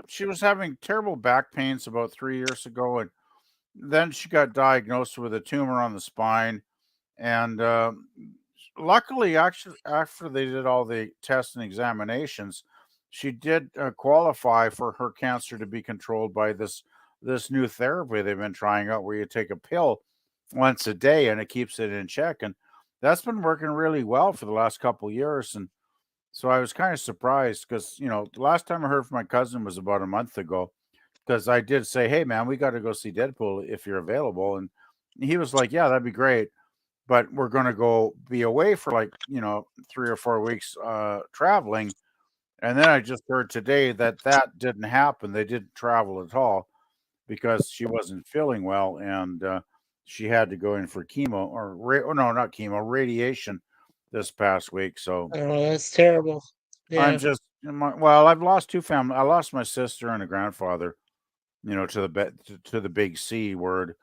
She was having terrible back pains about 3 years ago, and then she got diagnosed with a tumor on the spine. And luckily, actually, after they did all the tests and examinations, she did qualify for her cancer to be controlled by this new therapy they've been trying out, where you take a pill once a day and it keeps it in check. And that's been working really well for the last couple years. And so I was kind of surprised because, the last time I heard from my cousin was about a month ago, because I did say, hey, man, we got to go see Deadpool if you're available. And he was like, yeah, that'd be great. But we're going to go be away for 3 or 4 weeks traveling. And then I just heard today that didn't happen. They didn't travel at all because she wasn't feeling well. And she had to go in for chemo no, not chemo, radiation this past week. So Oh, that's terrible. I'm Yeah. just, I've lost two family. I lost my sister and a grandfather, to the big C word.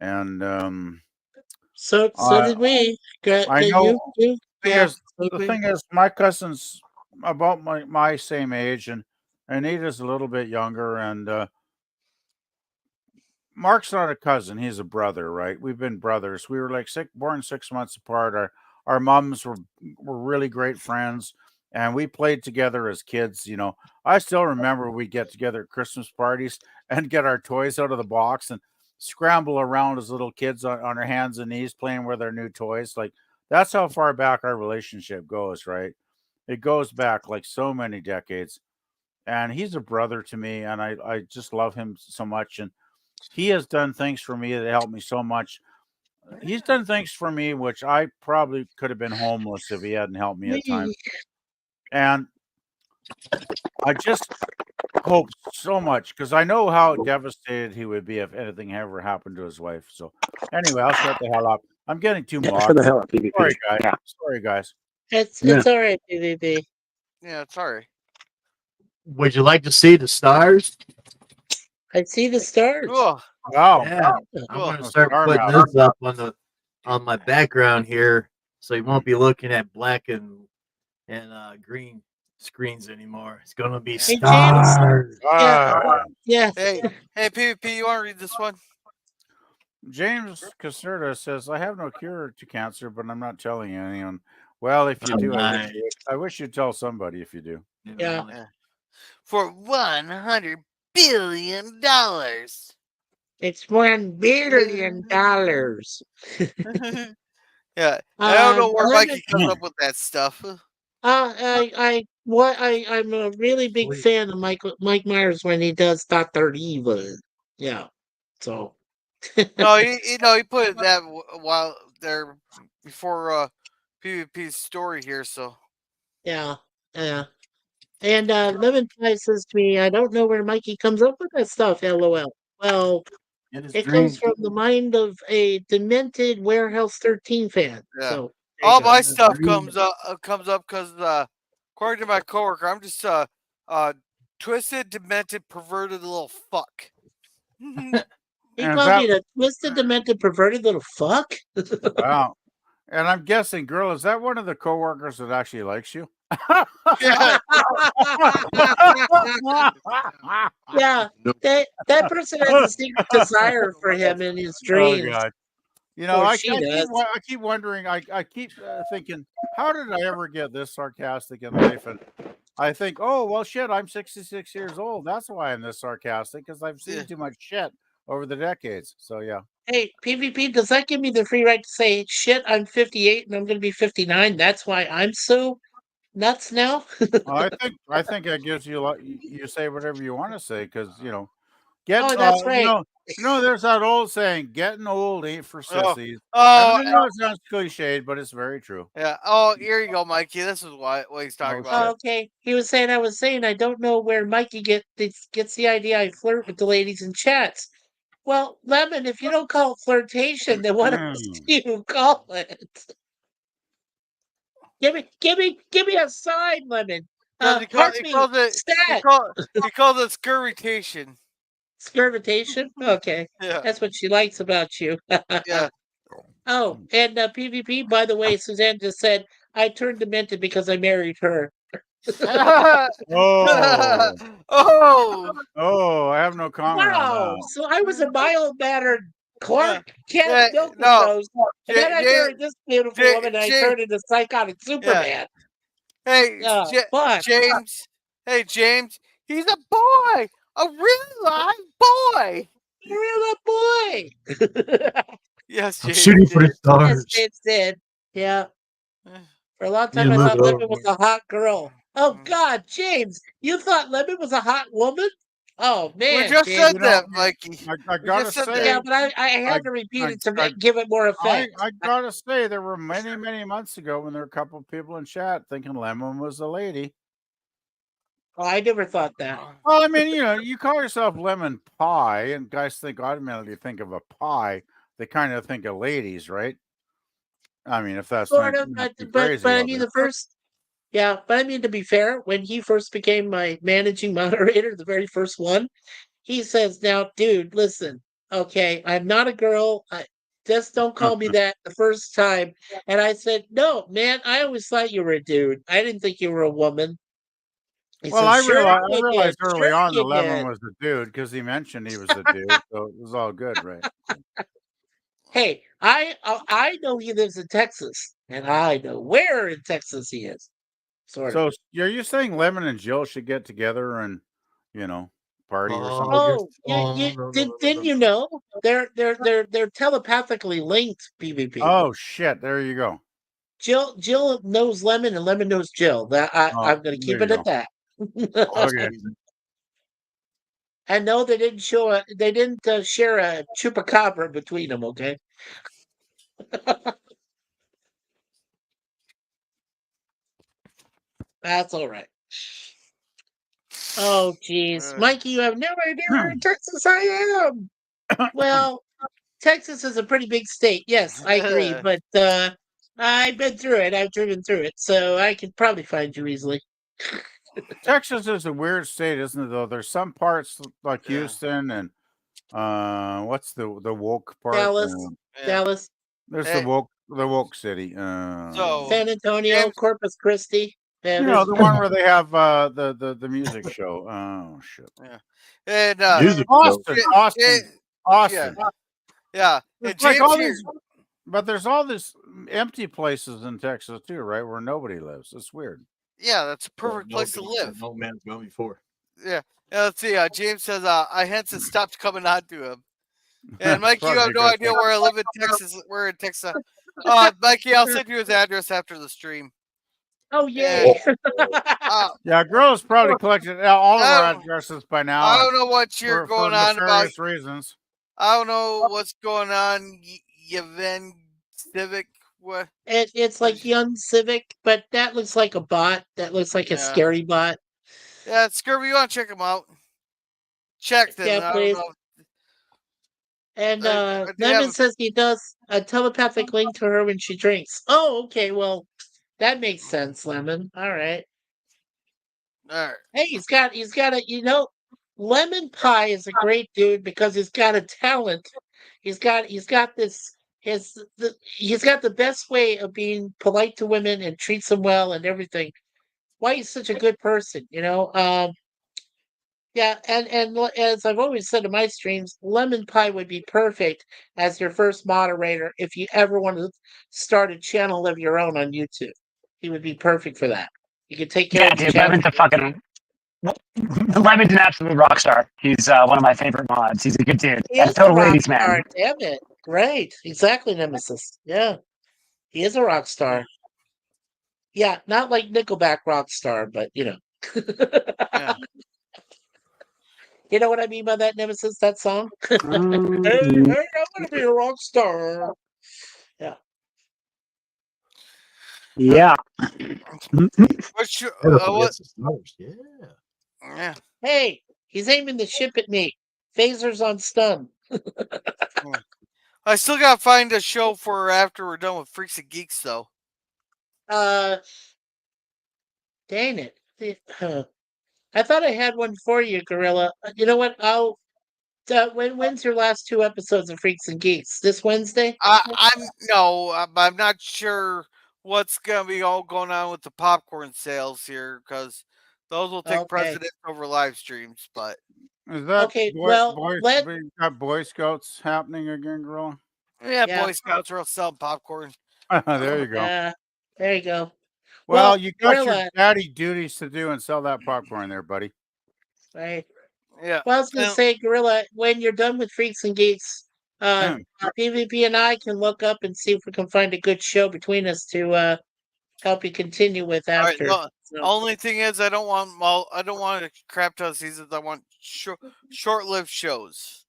And So did we. I know Yeah. the thing is, my cousin's about my same age, and Anita's a little bit younger, and Mark's not a cousin; he's a brother, right? We've been brothers. We were born 6 months apart. Our moms were really great friends, and we played together as kids. I still remember we get together at Christmas parties and get our toys out of the box and scramble around as little kids on our hands and knees playing with our new toys. Like, that's how far back our relationship goes, right? It goes back like so many decades. And he's a brother to me, and I just love him so much. And he has done things for me that helped me so much. He's done things for me which I probably could have been homeless if he hadn't helped me at times. And I just hope so much, because I know how devastated he would be if anything ever happened to his wife. So anyway, I'll shut the hell up. I'm getting too Yeah, mocked. shut the hell up, PvP. Sorry, guys. Yeah. Sorry, guys. It's all right, PvP. Yeah, it's all right. Would you like to see the stars? I see the stars. Cool. Wow. Yeah. Cool. I'm going to start putting this up on my background here, so you won't be looking at black and green screens anymore. It's going to be Hey, stars. Yeah. Hey, PvP, you want to read this one? James Caserta says, I have no cure to cancer, but I'm not telling anyone. Well, if you do, I wish you'd tell somebody if you do. Yeah. For $100 billion. It's $1 billion. Yeah. I don't know where Mikey comes up with that stuff. I'm a really big fan of Mike Myers when he does Dr. Evil. Yeah. So. No, he put it that while there before PvP's story here. So. Yeah. And Lemon Pie says to me, I don't know where Mikey comes up with that stuff, LOL. Well, it comes from the mind of a demented Warehouse 13 fan. Yeah. So all my stuff comes up because according to my coworker, I'm just twisted, demented, perverted little fuck. He called me the twisted, demented, perverted little fuck. Wow. And I'm guessing, girl, is that one of the coworkers that actually likes you? Yeah. Yeah. That person has a secret desire for him in his dreams. Oh, God. Or I she does. keep wondering, I keep thinking, how did I ever get this sarcastic in life? And I think, oh, well, shit, I'm 66 years old. That's why I'm this sarcastic, because I've seen too much shit over the decades. So, yeah. Hey, PvP, does that give me the free right to say, shit, I'm 58 and I'm going to be 59? That's why I'm so nuts now? I think that gives you you say whatever you want to say, because, Oh, that's right. there's that old saying, getting old ain't for sissies. Oh, I know it sounds cliched, but it's very true. yeah. Oh, here you go, Mikey. This is what he's talking about. Oh, okay. He was saying, I was saying, I don't know where Mikey gets the idea I flirt with the ladies in chats. Well, Lemon, if you don't call it flirtation, then what else do you call it? Give me a sign, Lemon. He Heart calls me, it stat. he calls it scurritation. Skirvitation? Okay. Yeah. That's what she likes about you. Yeah. Oh, and PvP, by the way, Suzanne just said, I turned demented because I married her. Oh. Oh, I have no comment on Wow. that. So I was a mild-mannered Clark Kent Yeah, milk no. toast, and then I married this beautiful woman, and I turned into psychotic Superman. Hey, Fuck. James. Hey, James. He's a boy. A real live boy. Real boy. Yes, I'm James. shooting for the did. stars. Yes, James did. Yeah. For a long time, I thought Lemon was a hot girl. Oh, God, James, you thought Lemon was a hot woman? Oh, man. We just James. said that, Mikey. I We gotta just said say, that. Yeah, but I had to repeat it to give it more effect. I gotta say, there were many, many months ago when there were a couple of people in chat thinking Lemon was a lady. Oh, I never thought that. Well, I mean, you call yourself Lemon Pie, and guys automatically think of a pie. They kind of think of ladies, right? I mean, if that's Sort not, of, not too but crazy I of mean, it. but I mean, to be fair, when he first became my managing moderator, the very first one, he says, now, dude, listen, okay, I'm not a girl. Just don't call me that the first time. And I said, no, man, I always thought you were a dude. I didn't think you were a woman. He Well, said, I sure you realized did. early Sure on you that Lemon did. was a dude because he mentioned he was a dude, so it was all good, right? Hey, I know he lives in Texas, and I know where in Texas he is. Sort of. So, are you saying Lemon and Jill should get together and, party or something? Oh, didn't you know they're telepathically linked? PvP. Oh shit! There you go. Jill knows Lemon, and Lemon knows Jill. That I'm going to keep there it you at that. Okay. And no, they didn't share a chupacabra between them. Okay. That's all right. Oh, geez, Mikey, you have no idea where in Texas I am. Well, Texas is a pretty big state. Yes, I agree, but I've been through it. I've driven through it, so I could probably find you easily. Texas is a weird state, isn't it? Though there's some parts like Houston and what's the woke part? Dallas. There's the woke city. San Antonio, Corpus Christi. Yeah, the one where they have the music show. Oh shit. Yeah. And Austin. Yeah. There's And like James all here. these, but there's all these empty places in Texas too, right? Where nobody lives. It's weird. Yeah, that's a perfect place to live. No man's gone before. Yeah. Let's see. James says, I hence has stopped coming on to him. And Mikey, you Probably have no a good idea thing. where I live in Texas. We're in Texas. Mikey, I'll send you his address after the stream. Oh, yay. Yeah, girls probably collected all of our addresses by now. I don't know what you're going on about. For reasons. I don't know what's going on. Yevhen Civic. What? It's like Young Civic, but that looks like a bot. That looks like a scary bot. Yeah, Scurvy, you want to check them out? Check them. Yeah, please. And Lemon says he does a telepathic link to her when she drinks. Oh, okay. Well, that makes sense, Lemon. All right. All right. Hey, he's got a Lemon Pie is a great dude because he's got a talent. He's got this he's got the best way of being polite to women and treats them well and everything. Why he's such a good person, Yeah, and as I've always said in my streams, Lemon Pie would be perfect as your first moderator if you ever want to start a channel of your own on YouTube. He would be perfect for that. You could take care Yeah, of the dude, chat. Lemon's an absolute rock star. He's one of my favorite mods. He's a good dude. He And is a total a rock ladies star, man. damn it. Right. Exactly, Nemesis. Yeah. He is a rock star. Yeah, not like Nickelback rock star, but Yeah. You know what I mean by that, Nemesis? That song. Hey, Mm, hey, I'm gonna be a rock star. Yeah. yeah. What's your, Never what? forgets the stars. Yeah. Yeah. Hey, he's aiming the ship at me. Phasers on stun. I still gotta find a show for after we're done with Freaks and Geeks, though. Uh, dang it. I thought I had one for you, Gorilla. You know what? I'll. When's your last 2 episodes of Freaks and Geeks? This Wednesday? I'm not sure what's gonna be all going on with the popcorn sales here because those will take Okay. precedence over live streams. But Is that Okay, well, let we got Boy Scouts happening again, Gorilla? yeah, Yeah. Boy Scouts are selling popcorn. There you go. There you go. Well, you got your Gorilla, daddy duties to do and sell that popcorn there, buddy. right? Yeah. Well, I was gonna say, Gorilla, when you're done with Freaks and Geeks, PvP and I can look up and see if we can find a good show between us to help you continue with All right. after. The So, only thing is, I don't want a crap ton of seasons. I want short-lived shows.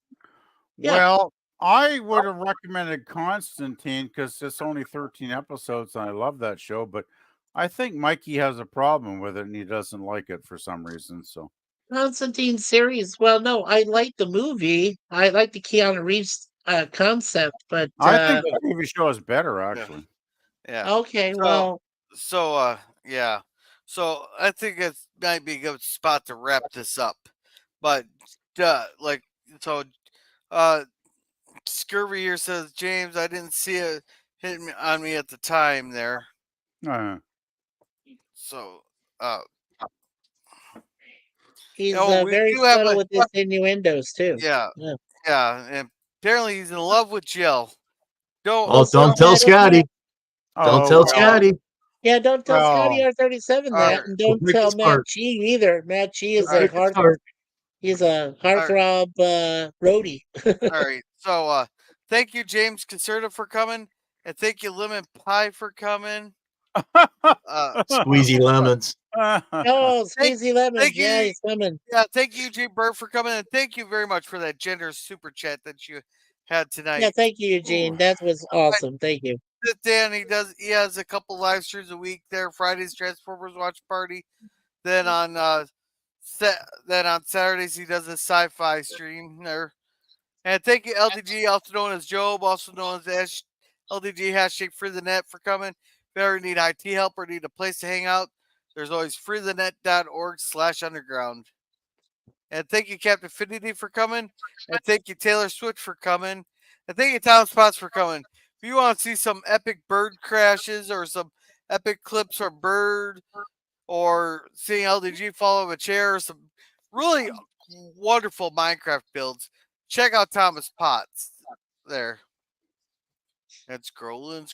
Yeah. Well, I would have recommended Constantine because it's only 13 episodes and I love that show, but I think Mikey has a problem with it and he doesn't like it for some reason. So Constantine series. Well, no, I like the movie. I like the Keanu Reeves concept, but I think the TV show is better, Yeah. actually. Yeah. Okay, well, yeah. So I think it might be a good spot to wrap this up. But like so Scurvy here says, James, I didn't see it hit on me at the time there. So he's we very do have subtle with his innuendos too. yeah. And apparently he's in love with Jill. Oh, don't tell Scotty. Don't tell Scotty. Yeah, don't tell Scotty Well, R37 that, and don't break tell his Matt heart. G either. Matt G is Break his heart. he's a heartthrob roadie. All right. So thank you, James Concerta, for coming. And thank you, Lemon Pie, for coming. Squeezy lemons. Oh, Squeezy Lemons. Thank you. Yeah, he's coming. Yeah, thank you, Eugene Bird, for coming. And thank you very much for that generous super chat that you had tonight. Yeah, thank you, Eugene. That was awesome. Thank you. Dan, he has a couple live streams a week there. Friday's Transformers Watch Party. Then on Saturdays he does a sci-fi stream there. And thank you, LDG, also known as Job, also known as LDG hashtag Free the Net, for coming. If you ever need IT help or need a place to hang out, there's always freethenet.org/underground. And thank you, Captain Finity, for coming. And thank you, Taylor Switch, for coming. And thank you, Tom Spots, for coming. If you want to see some epic bird crashes or some epic clips or bird or seeing LDG fall off a chair or some really wonderful Minecraft builds, check out Thomas Potts there. And scrolling.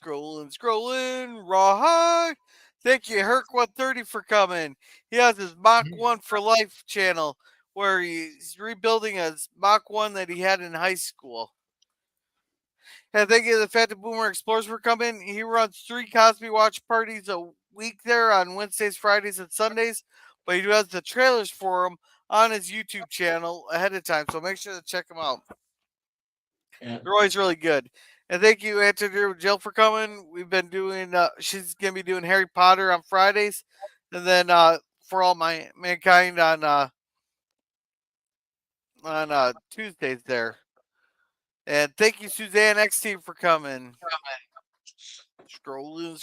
Rawhide. Thank you, Herc130, for coming. He has his Mach 1 for Life channel where he's rebuilding his Mach 1 that he had in high school. And thank you to the Phantom Boomer Explorers for coming. He runs 3 Cosby Watch parties a week there on Wednesdays, Fridays, and Sundays. But he does the trailers for them on his YouTube channel ahead of time. So make sure to check them out. Yeah. They're always really good. And thank you, Anthony Jill, for coming. We've been doing, she's going to be doing Harry Potter on Fridays. And then For All Mankind on Tuesdays there. And thank you, Suzanne XT, for coming. Scrolling.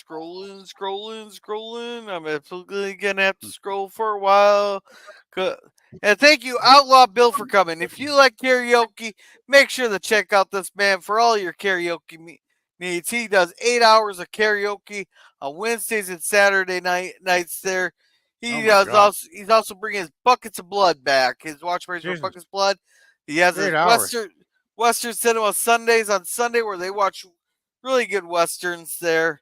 I'm absolutely going to have to scroll for a while. And thank you, Outlaw Bill, for coming. If you like karaoke, make sure to check out this man for all your karaoke needs. He does 8 hours of karaoke on Wednesdays and Saturday nights there. He's also bringing his Buckets of Blood back. His watch parties for Buckets of Blood. He has his Western Cinema Sundays on Sunday where they watch really good westerns there.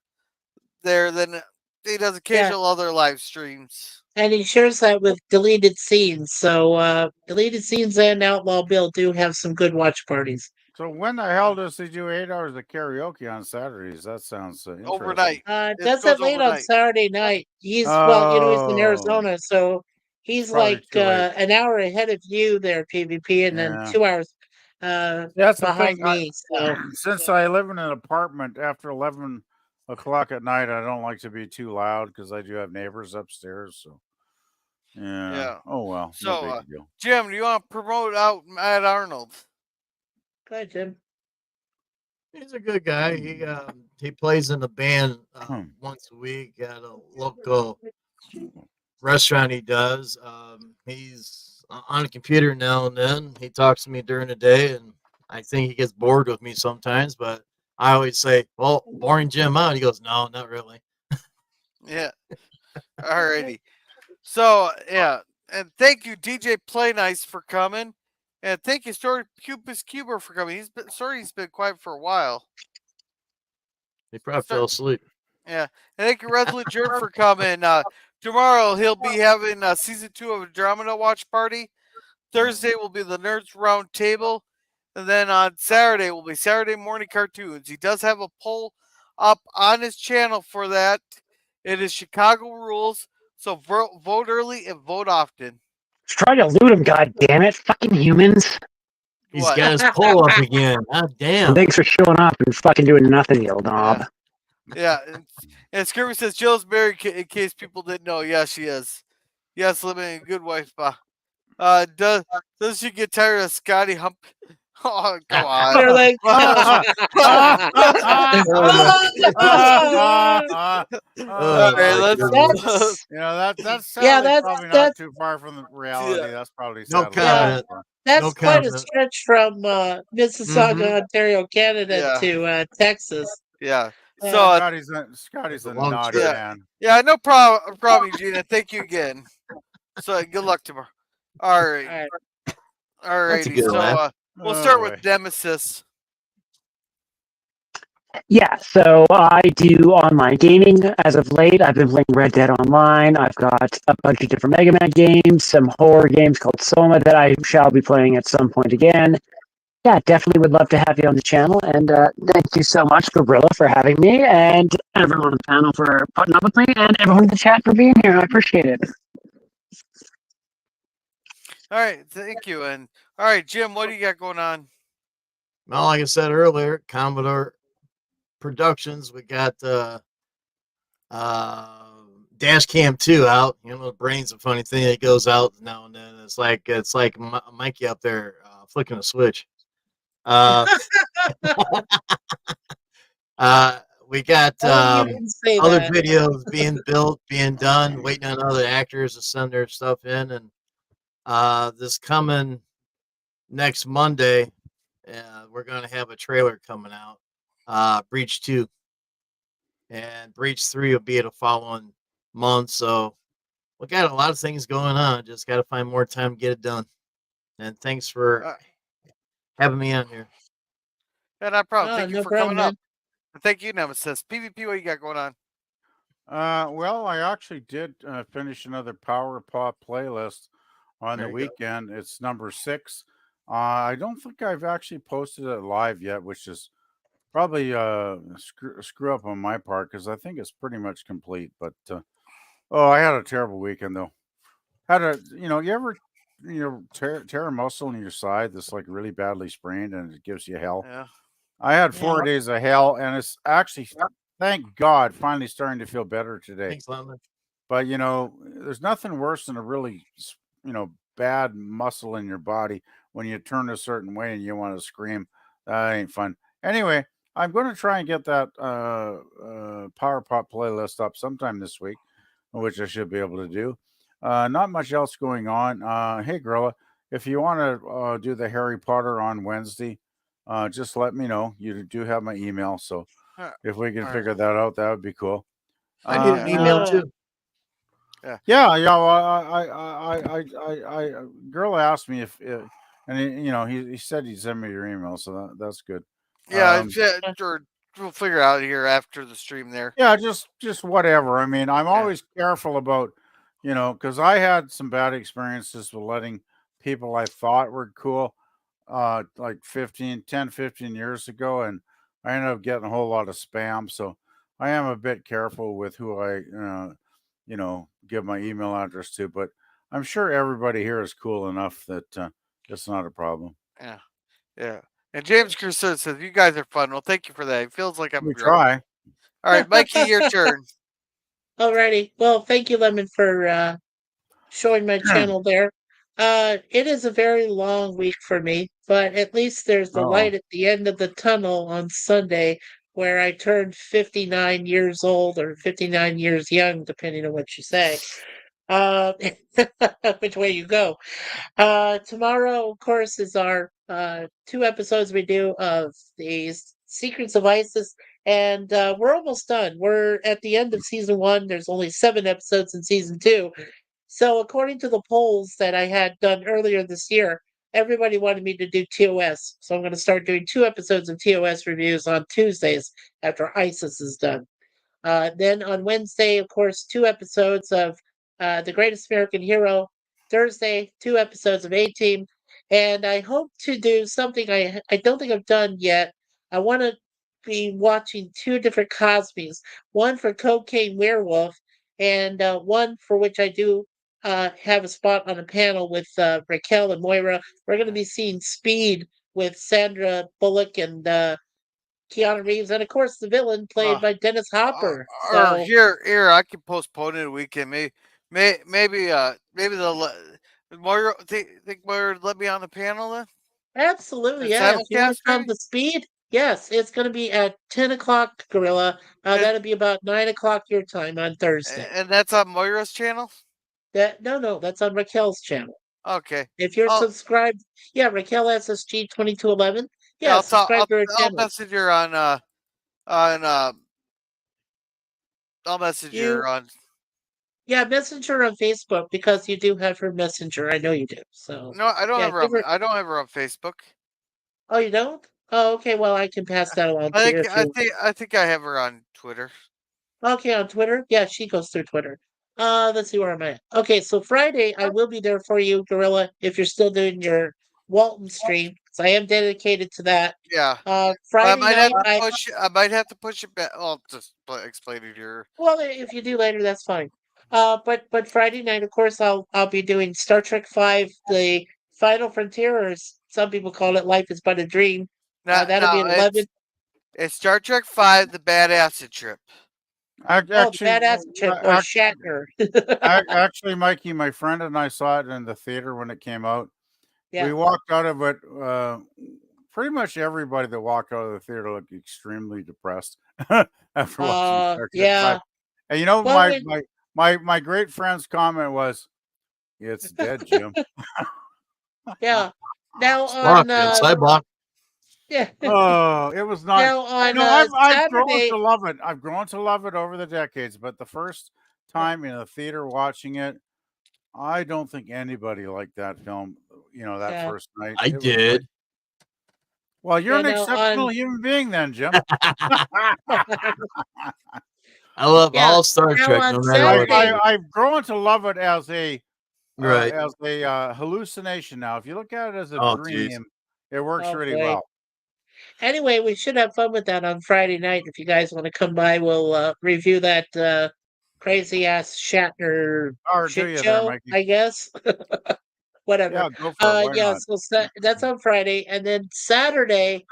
Then he does occasional other live streams. And he shares that with Deleted Scenes. So Deleted Scenes and Outlaw Bill do have some good watch parties. So when the hell does he do 8 hours of karaoke on Saturdays? That sounds interesting. Overnight. Does it late on Saturday night. He's he's in Arizona, so He's probably like too late. an hour ahead of you there, PvP, and then Yeah. 2 hours That's the behind thing. me. So Since I live in an apartment after 11 o'clock at night, I don't like to be too loud because I do have neighbors upstairs. So, yeah. Yeah. Oh, well. No So, big deal. Jim, do you want to promote out Matt Arnold? go ahead, Jim. He's a good guy. He plays in the band once a week at a local restaurant. He does. He's on a computer now and then. He talks to me during the day, and I think he gets bored with me sometimes. But I always say, "Well, boring Jim out." He goes, "No, not really." Yeah. Alrighty. So, yeah. And thank you, DJ Play Nice, for coming. And thank you, Story Cupus Cuber, for coming. He's been quiet for a while. He probably fell asleep. Yeah. And thank you, Resolute Jerk, for coming. Tomorrow he'll be having season 2 of Andromeda Watch Party. Thursday will be the Nerds Round Table. And then on Saturday will be Saturday Morning Cartoons. He does have a poll up on his channel for that. It is Chicago Rules. So vote early and vote often. Let's try to loot him, god damn it. Fucking humans. He's got his pull up again. God damn. Thanks for showing up and fucking doing nothing, you old knob. Yeah. And Scurvy says Jill's married in case people didn't know. Yeah, she is. Yes, living a good wife. Does she get tired of Scotty Hump? Oh, come on. They're like, All right, let's. That's sadly Yeah, that's- probably not that's- too far from the reality. That's probably No sadly comment. not far. That's No quite a comment. stretch from Mississauga, Ontario, Canada Yeah. to Texas. Yeah. Yeah. So Scotty's a long naughty trip. man. yeah, no problem, Eugenia. Thank you again. So good luck tomorrow. All right. All That's a righty. good So laugh. we'll Oh, start boy. with Nemesis. Yeah, so I do online gaming as of late. I've been playing Red Dead Online. I've got a bunch of different Mega Man games, some horror games called Soma that I shall be playing at some point again. Yeah, definitely would love to have you on the channel. And thank you so much, Gorilla, for having me, and everyone on the panel for putting up with me, and everyone in the chat for being here. I appreciate it. All right, thank you. And all right, Jim, what do you got going on? Well, like I said earlier, Commodore Productions, we got Dash Cam 2 out. You know, the brain's a funny thing. It goes out now and then. It's like Mikey up there flicking a switch. We got Oh, you can say other that. videos being built, being done, waiting on other actors to send their stuff in. And this coming next Monday, we're going to have a trailer coming out, Breach 2. And Breach 3 will be the following month. So we got a lot of things going on. Just got to find more time to get it done. And thanks for having me on here. Yeah, no problem. Oh, Thank you no for problem, coming up. And thank you, Nemesis. PvP, what you got going on? Well, I actually did finish another Power Pop playlist on There the you go. weekend. It's number 6. I don't think I've actually posted it live yet, which is probably screw up on my part because I think it's pretty much complete. But I had a terrible weekend though. You ever tear a muscle in your side that's like really badly sprained and it gives you hell? Yeah. I had 4 days of hell, and it's actually, thank God, finally starting to feel better today. Thanks, London. But there's nothing worse than a really bad muscle in your body when you turn a certain way and you want to scream. That ain't fun. Anyway, I'm going to try and get that Power Pop playlist up sometime this week, which I should be able to do. Not much else going on. Hey, Gorilla, if you want to do the Harry Potter on Wednesday, just let me know. You do have my email, so if we can figure that out, that would be cool. I need an email too. Yeah. Well, I girl asked me if and he said he'd send me your email, so that's good. Yeah, or we'll figure it out here after the stream there. Yeah, just whatever. I mean, I'm always careful about, because I had some bad experiences with letting people I thought were cool, like 10, 15 years ago, and I ended up getting a whole lot of spam. So I am a bit careful with who I, give my email address to. But I'm sure everybody here is cool enough that it's not a problem. Yeah, yeah. And James Crusade says you guys are fun. Well, thank you for that. It feels like I'm We drunk. try. All right, Mikey, your turn. Alrighty. Well, thank you, Lemon, for showing my channel there. It is a very long week for me, but at least there's the Uh-oh. light at the end of the tunnel on Sunday where I turned 59 years old or 59 years young, depending on what you say. Uh, which way you go. Tomorrow, of course, is our 2 episodes we do of the Secrets of Isis, and we're almost done. We're at the end of season 1. There's only 7 episodes in season 2. So, according to the polls that I had done earlier this year, everybody wanted me to do TOS. So, I'm going to start doing 2 episodes of TOS reviews on Tuesdays after ISIS is done. Then on Wednesday, of course, 2 episodes of The Greatest American Hero. Thursday, 2 episodes of A Team. And I hope to do something I don't think I've done yet. I want to be watching 2 different Cosbys, one for Cocaine Werewolf, and one for which I do have a spot on a panel with Raquel and Moira. We're going to be seeing Speed with Sandra Bullock and Keanu Reeves, and of course the villain played by Dennis Hopper. Or So here, I can postpone it a weekend. Maybe the Moira think Moira let me on the panel then. absolutely, And yeah. If you want simulcast to come maybe. to Speed, yes, it's going to be at 10 o'clock, Gorilla. That'll be about 9 o'clock your time on Thursday. And that's on Moira's channel. No, that's on Raquel's channel. Okay. If you're subscribed, yeah, Raquel SSG 2211. Yeah, subscribe to her I'll channel. message her on I'll message You, her on. yeah, message her on Facebook because you do have her messenger. I know you do. So No, I don't yeah, have her. give her. I don't have her on Facebook. Oh, you don't? Oh, okay. Well, I can pass that along to you if you. I think I have her on Twitter. Okay, on Twitter? Yeah, she goes through Twitter. Let's see where I'm at. Okay, so Friday I will be there for you, Gorilla, if you're still doing your Walton stream. So I am dedicated to that. Yeah. I Friday might have night to push. I might have to push it back. I'll just explain it here. well, if you do later, that's fine. But Friday night, of course, I'll be doing Star Trek V, the Final Frontier, or as some people call it, Life is but a Dream. That'll be at 11. It's Star Trek V: The Bad Acid Trip. Oh, the badass trip or Shatner. Actually, Mikey, my friend and I saw it in the theater when it came out. Yeah. We walked out of it. Pretty much everybody that walked out of the theater looked extremely depressed after watching Star Trek Yeah. V. And you know, Well, my great friend's comment was, "It's dead, Jim." Yeah. Now on yeah. Oh, it was not. Now on I've grown Saturday. to love it. I've grown to love it over the decades, but the first time in a theater watching it, I don't think anybody liked that film. You know, that Yeah. first night. I It was did. like- well, you're an Yeah, now exceptional on- human being, then, Jim. I love Yeah, all Star now Trek, on no matter what. Saturday- it is. I've grown to love it as a Right. hallucination. Now, if you look at it as a Oh, geez. dream, it works Oh, really boy. well. Anyway, we should have fun with that on Friday night. If you guys want to come by, we'll review that crazy ass Shatner Or do shit you there, show, Mikey? I guess. Whatever. Yeah, go for it. Why Yeah, not? so that's on Friday. And then Saturday,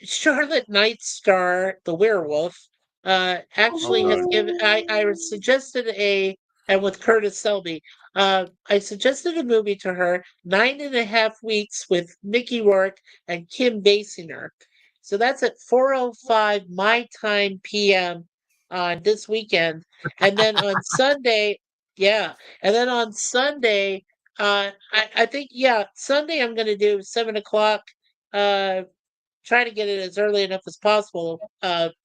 Charlotte Nightstar, the werewolf, actually has God. given I suggested and with Curtis Selby, I suggested a movie to her, 9.5 Weeks with Mickey Rourke and Kim Basinger. So that's at 4:05 my time PM this weekend. And then on Sunday, yeah. And then on Sunday, I think, yeah, Sunday I'm going to do 7 o'clock. Try to get it as early enough as possible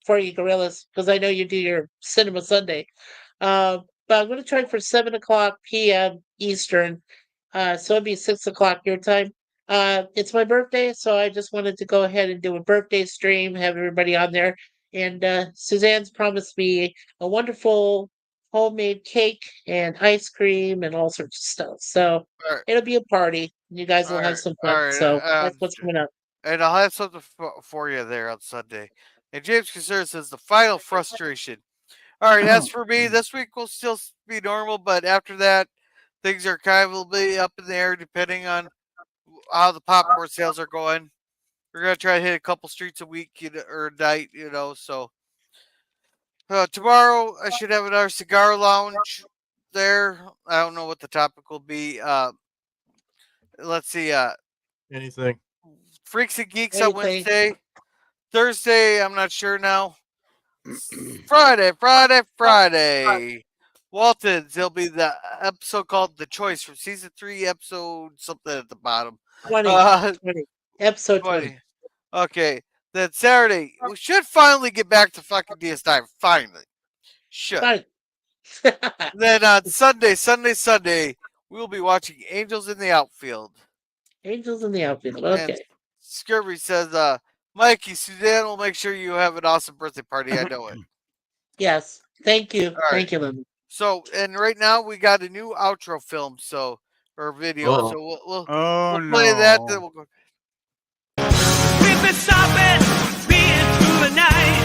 for you, Gorillas, because I know you do your Cinema Sunday. But I'm going to try for 7 o'clock p.m. Eastern. So it'd be 6 o'clock your time. It's my birthday, so I just wanted to go ahead and do a birthday stream, have everybody on there. And Suzanne's promised me a wonderful homemade cake and ice cream and all sorts of stuff. So it'll be a party. You guys will have some fun. So that's what's coming up. And I'll have something for you there on Sunday. And James Casera says the final frustration. All right, as for me, this week will still be normal, but after that, things are kind of a little bit up in the air depending on how the popcorn sales are going. We're gonna try to hit a couple streets a week or a night, So tomorrow I should have another cigar lounge there. I don't know what the topic will be. Let's see. Anything. Freaks and Geeks on Wednesday. Thursday, I'm not sure now. Friday. Waltons, it'll be the episode called The Choice from season 3, episode something at the bottom. 20. Episode 20. Okay. Then Saturday, we should finally get back to fucking DS9. Finally. Should. Then on Sunday, we will be watching Angels in the Outfield. Angels in the Outfield. Okay. And Scurvy says, Mikey, Suzanne will make sure you have an awesome birthday party. I know it. Yes. Thank you. All right. Thank you, Linda. So, and right now we got a new outro film, or video. Uh-oh. So we'll Oh, play that. Then we'll go. We've been stopping, being through the night,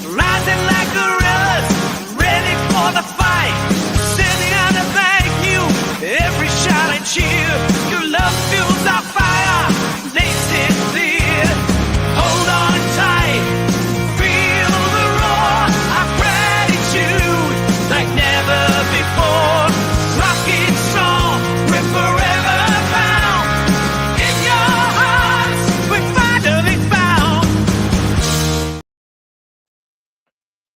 rising like a